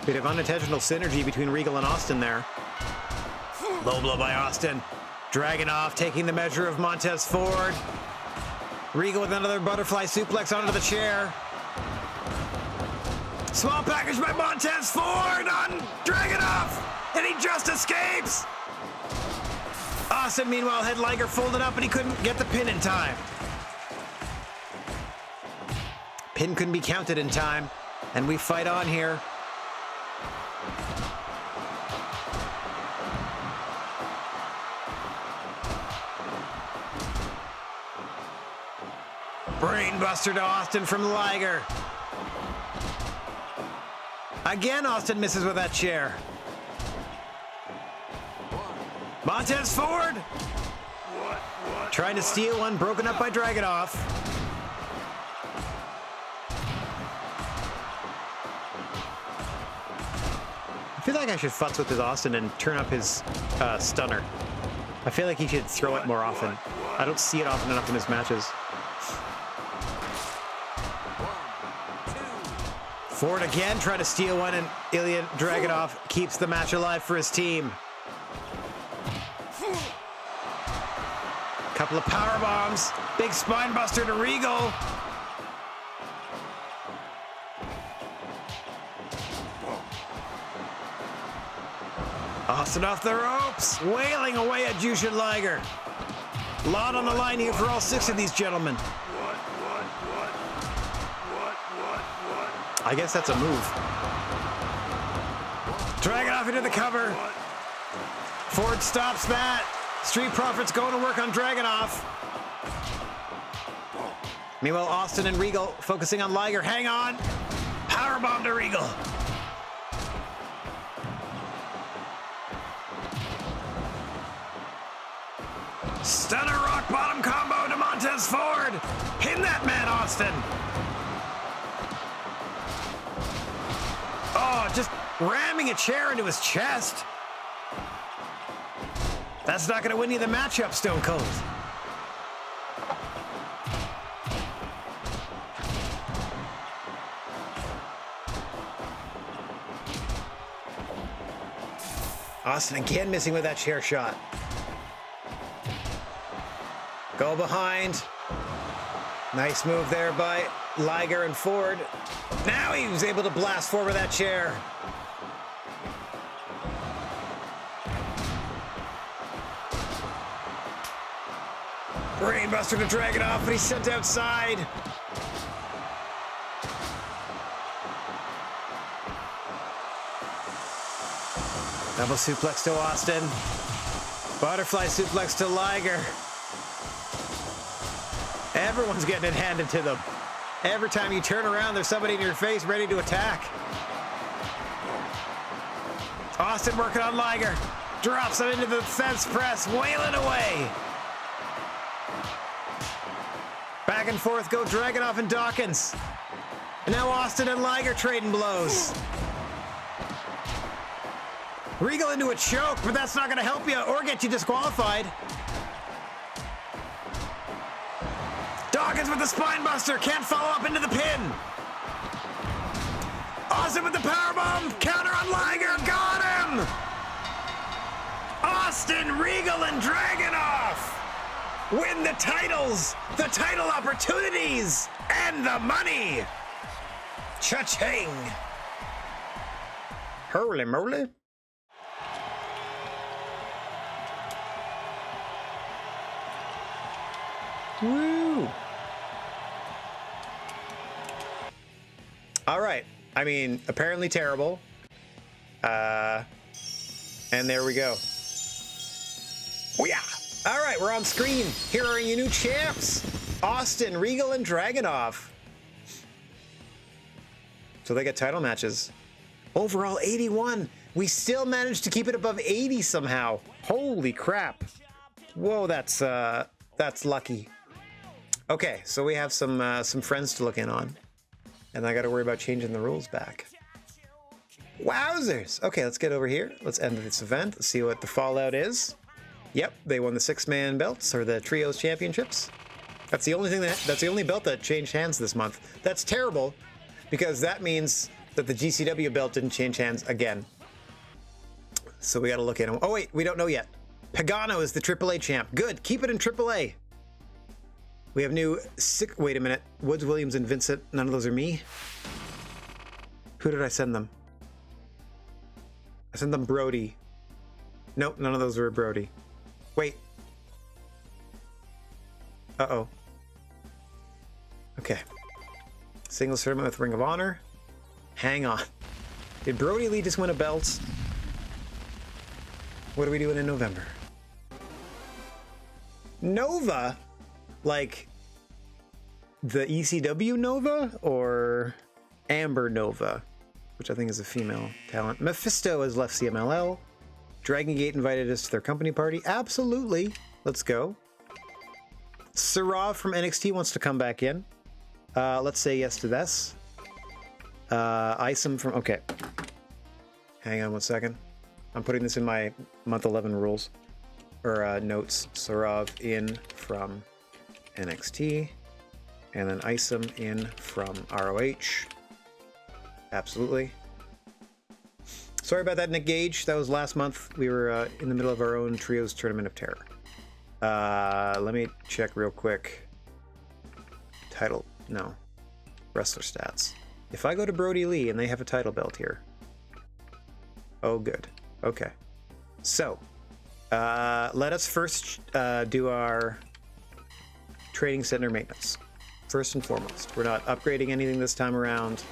Bit of unintentional synergy between Regal and Austin there. Low blow by Austin. Dragunov taking the measure of Montez Ford. Regal with another butterfly suplex onto the chair. Small package by Montez Ford on Dragunov, and he just escapes. Austin, meanwhile, had Liger folded up, and he couldn't get the pin in time. Pin couldn't be counted in time, and we fight on here. Brainbuster to Austin from Liger. Again, Austin misses with that chair. Montez Ford. Trying to steal one, broken up by Dragunov. I feel like I should futz with his Austin and turn up his stunner. I feel like he should throw it more often. I don't see it often enough in his matches. Ford again trying to steal one, and Ilya Dragunov keeps the match alive for his team. Couple of power bombs. Big spine buster to Regal. Austin off the ropes, wailing away at Jushin Liger. Lot on the line here for all 6 of these gentlemen. I guess that's a move. Dragunov into the cover. Ford stops that. Street Profits going to work on Dragunov. Meanwhile, Austin and Regal focusing on Liger. Hang on. Powerbomb to Regal. Stunner rock bottom combo to Montez Ford. Pin that man, Austin. Oh, just ramming a chair into his chest. That's not going to win you the matchup, Stone Cold. Austin again missing with that chair shot. Go behind. Nice move there by Liger and Ford. Now he was able to blast forward that chair. Brainbuster to drag it off, but he's sent outside. Double suplex to Austin. Butterfly suplex to Liger. Everyone's getting it handed to them. Every time you turn around, there's somebody in your face ready to attack. Austin working on Liger. Drops him into the fence press, wailing away. Back and forth go Dragunov and Dawkins. And now Austin and Liger trading blows. Regal into a choke, but that's not going to help you or get you disqualified. Dawkins with the spine buster, can't follow up into the pin. Austin with the powerbomb, counter on Liger, got him! Austin, Regal, and Dragunov win the titles, the title opportunities, and the money. Cha-ching! Holy moly. Woo! All right. I mean, apparently terrible. And there we go. Oh, yeah. All right, we're on screen. Here are your new champs. Austin, Regal, and Dragunov. So they get title matches. Overall, 81. We still managed to keep it above 80 somehow. Holy crap. Whoa, that's lucky. Okay, so we have some friends to look in on. And I got to worry about changing the rules back. Wowzers! Okay, let's get over here. Let's end this event. Let's see what the fallout is. Yep, they won the 6-man belts, or the Trios Championships. That's the only belt that changed hands this month. That's terrible, because that means that the GCW belt didn't change hands again. So we got to look at him. Oh wait, we don't know yet. Pagano is the AAA champ. Good, keep it in AAA. We have new wait a minute. Woods, Williams, and Vincent. None of those are me. Who did I send them? I sent them Brody. Nope, none of those were Brody. Wait. Uh-oh. Okay. Singles tournament with Ring of Honor. Hang on. Did Brody Lee just win a belt? What are we doing in November? Nova? Like the ECW Nova or Amber Nova, which I think is a female talent. Mephisto has left CMLL. Dragon Gate invited us to their company party. Absolutely. Let's go. Sarov from NXT wants to come back in. Let's say yes to this. Isom from... Okay. Hang on one second. I'm putting this in my month 11 rules. Or notes. Sarov in from NXT. And then Isom in from ROH. Absolutely. Sorry about that, Nick Gage. That was last month. We were in the middle of our own Trios Tournament of Terror. Let me check real quick. Title. No. Wrestler stats. If I go to Brody Lee and they have a title belt here. Oh, good. Okay. So, let us first do our training center maintenance. First and foremost. We're not upgrading anything this time around.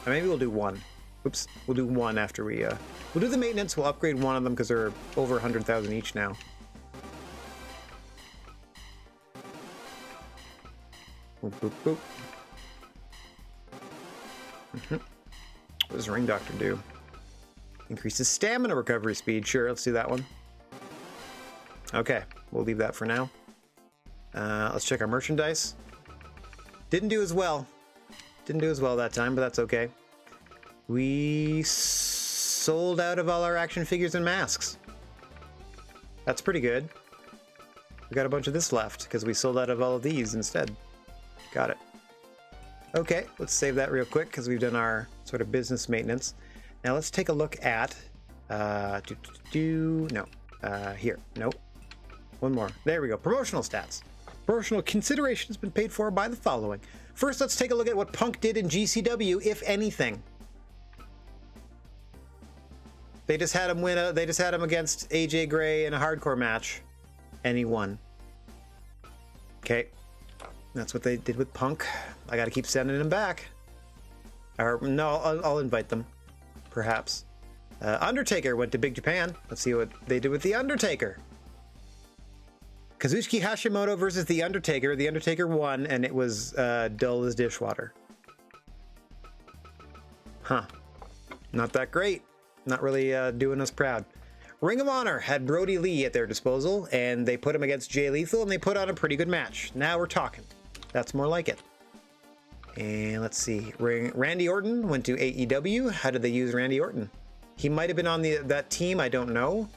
Or maybe we'll do one. Oops. We'll do one after we... we'll do the maintenance. We'll upgrade one of them because they're over 100,000 each now. Boop, boop, boop. What does Ring Doctor do? Increases stamina recovery speed. Sure, let's do that one. Okay, we'll leave that for now. Let's check our merchandise. Didn't do as well. Didn't do as well that time, but that's okay. We sold out of all our action figures and masks. That's pretty good. We got a bunch of this left because we sold out of all of these instead. Got it. Okay, let's save that real quick because we've done our sort of business maintenance. Now let's take a look at No. Here. Nope. One more. There we go. Promotional stats. Promotional consideration has been paid for by the following. First, let's take a look at what Punk did in GCW, if anything. They just had him win. They just had him against AJ Gray in a hardcore match, and he won. Okay, that's what they did with Punk. I got to keep sending him back. Or no, I'll invite them, perhaps. Undertaker went to Big Japan. Let's see what they did with the Undertaker. Kazuchika Hashimoto versus the Undertaker. The Undertaker won, and it was dull as dishwater. Huh? Not that great. Not really doing us proud. Ring of Honor had Brody Lee at their disposal, and they put him against Jay Lethal, and they put on a pretty good match. Now we're talking. That's more like it. And let's see. Randy Orton went to AEW. How did they use Randy Orton? He might have been on that team. I don't know.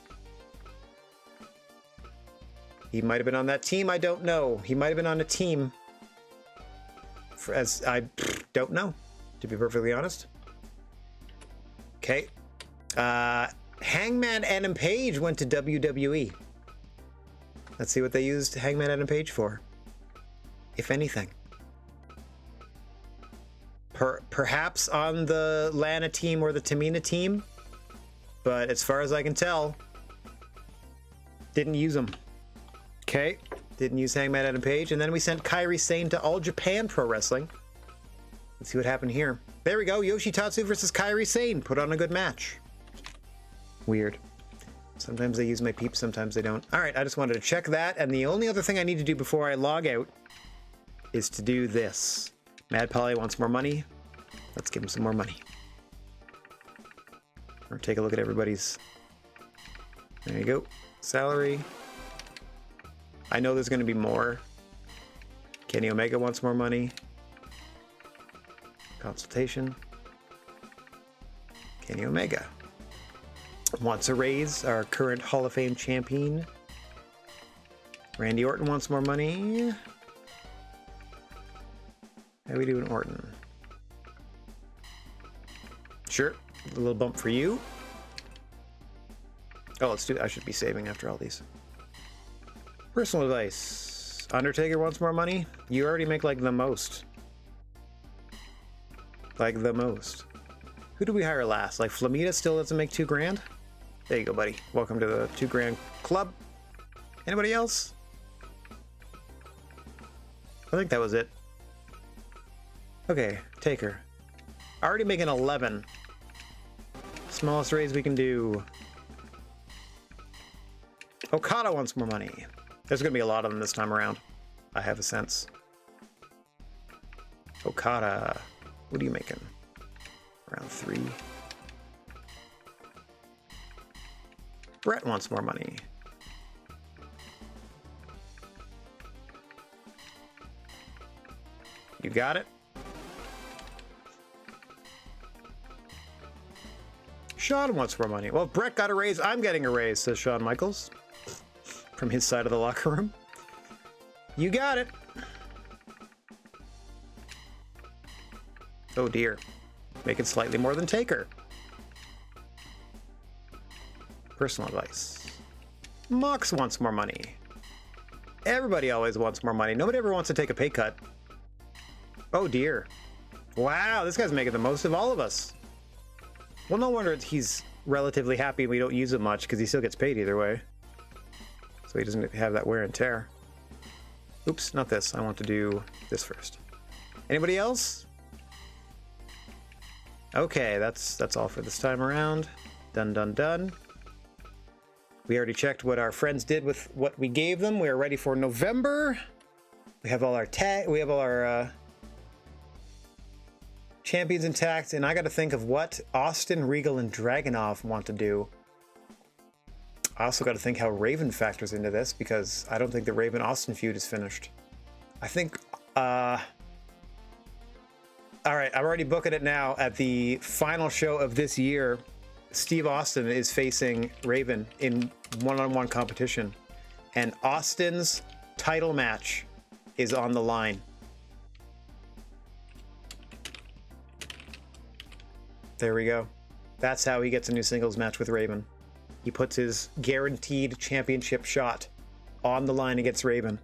He might have been on that team. I don't know. He might have been on a team. As I don't know, to be perfectly honest. Okay. Hangman Adam Page went to WWE. Let's see what they used Hangman Adam Page for, if anything. Perhaps on the Lana team or the Tamina team, but as far as I can tell, didn't use them. Okay, didn't use Hangman Adam Page, and then we sent Kairi Sane to All Japan Pro Wrestling. Let's see what happened here. There we go, Yoshitatsu versus Kairi Sane. Put on a good match. Weird. Sometimes they use my peeps, sometimes they don't. All right, I just wanted to check that, and the only other thing I need to do before I log out is to do this. Mad Polly wants more money. Let's give him some more money. Or take a look at everybody's. There you go. Salary. I know there's going to be more. Kenny Omega wants more money. Consultation. Kenny Omega wants a raise. Our current Hall of Fame champion. Randy Orton wants more money. How are we doing, Orton? Sure. A little bump for you. Oh, let's do it. I should be saving after all these. Personal advice. Undertaker wants more money. You already make like the most. Like the most. Who do we hire last? Like Flamita still doesn't make $2,000? There you go, buddy. Welcome to the $2,000 club. Anybody else? I think that was it. Okay, Taker. Already making 11. Smallest raise we can do. Okada wants more money. There's gonna be a lot of them this time around. I have a sense. Okada. What are you making? Around 3. Brett wants more money. You got it? Shawn wants more money. Well, if Brett got a raise, I'm getting a raise, says Shawn Michaels from his side of the locker room. You got it. Oh dear. Make it slightly more than Taker. Personal advice. Mox wants more money. Everybody always wants more money. Nobody ever wants to take a pay cut. Oh dear. Wow, this guy's making the most of all of us. Well, no wonder he's relatively happy we don't use it much, because he still gets paid either way. So he doesn't have that wear and tear. Oops, not this. I want to do this first. Anybody else? Okay, that's all for this time around. Done, done, done. We already checked what our friends did with what we gave them. We are ready for November. We have all our champions intact, and I got to think of what Austin, Regal, and Dragunov want to do. I also got to think how Raven factors into this, because I don't think the Raven-Austin feud is finished. I think, all right, I'm already booking it now. At the final show of this year, Steve Austin is facing Raven in one-on-one competition, and Austin's title match is on the line. There we go. That's how he gets a new singles match with Raven. He puts his guaranteed championship shot on the line against Raven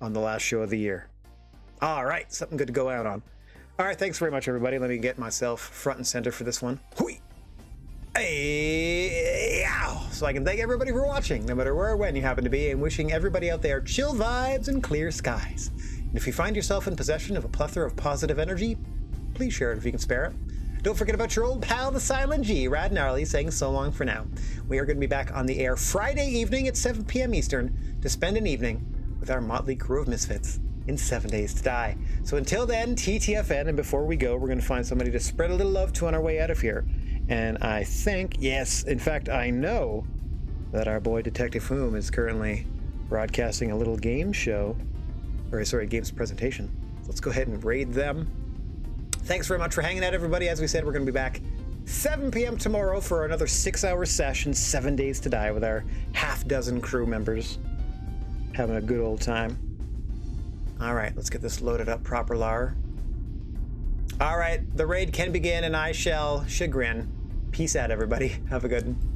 on the last show of the year. All right, something good to go out on. All right, thanks very much, everybody. Let me get myself front and center for this one. Hui! Hey, ow. So I can thank everybody for watching, no matter where or when you happen to be, and wishing everybody out there chill vibes and clear skies. And if you find yourself in possession of a plethora of positive energy, please share it if you can spare it. Don't forget about your old pal, the Silent G, Rad Gnarly, saying so long for now. We are going to be back on the air Friday evening at 7 p.m. Eastern to spend an evening with our motley crew of misfits in 7 Days to Die. So until then, TTFN, and before we go, we're going to find somebody to spread a little love to on our way out of here. And I think, yes, in fact, I know that our boy Detective Foom is currently broadcasting a little game show, games presentation. Let's go ahead and raid them. Thanks very much for hanging out, everybody. As we said, we're going to be back 7 p.m. tomorrow for another 6-hour session, 7 Days to Die, with our half-dozen crew members having a good old time. All right, let's get this loaded up proper, lar. All right, the raid can begin, and I shall chagrin. Peace out, everybody. Have a good one.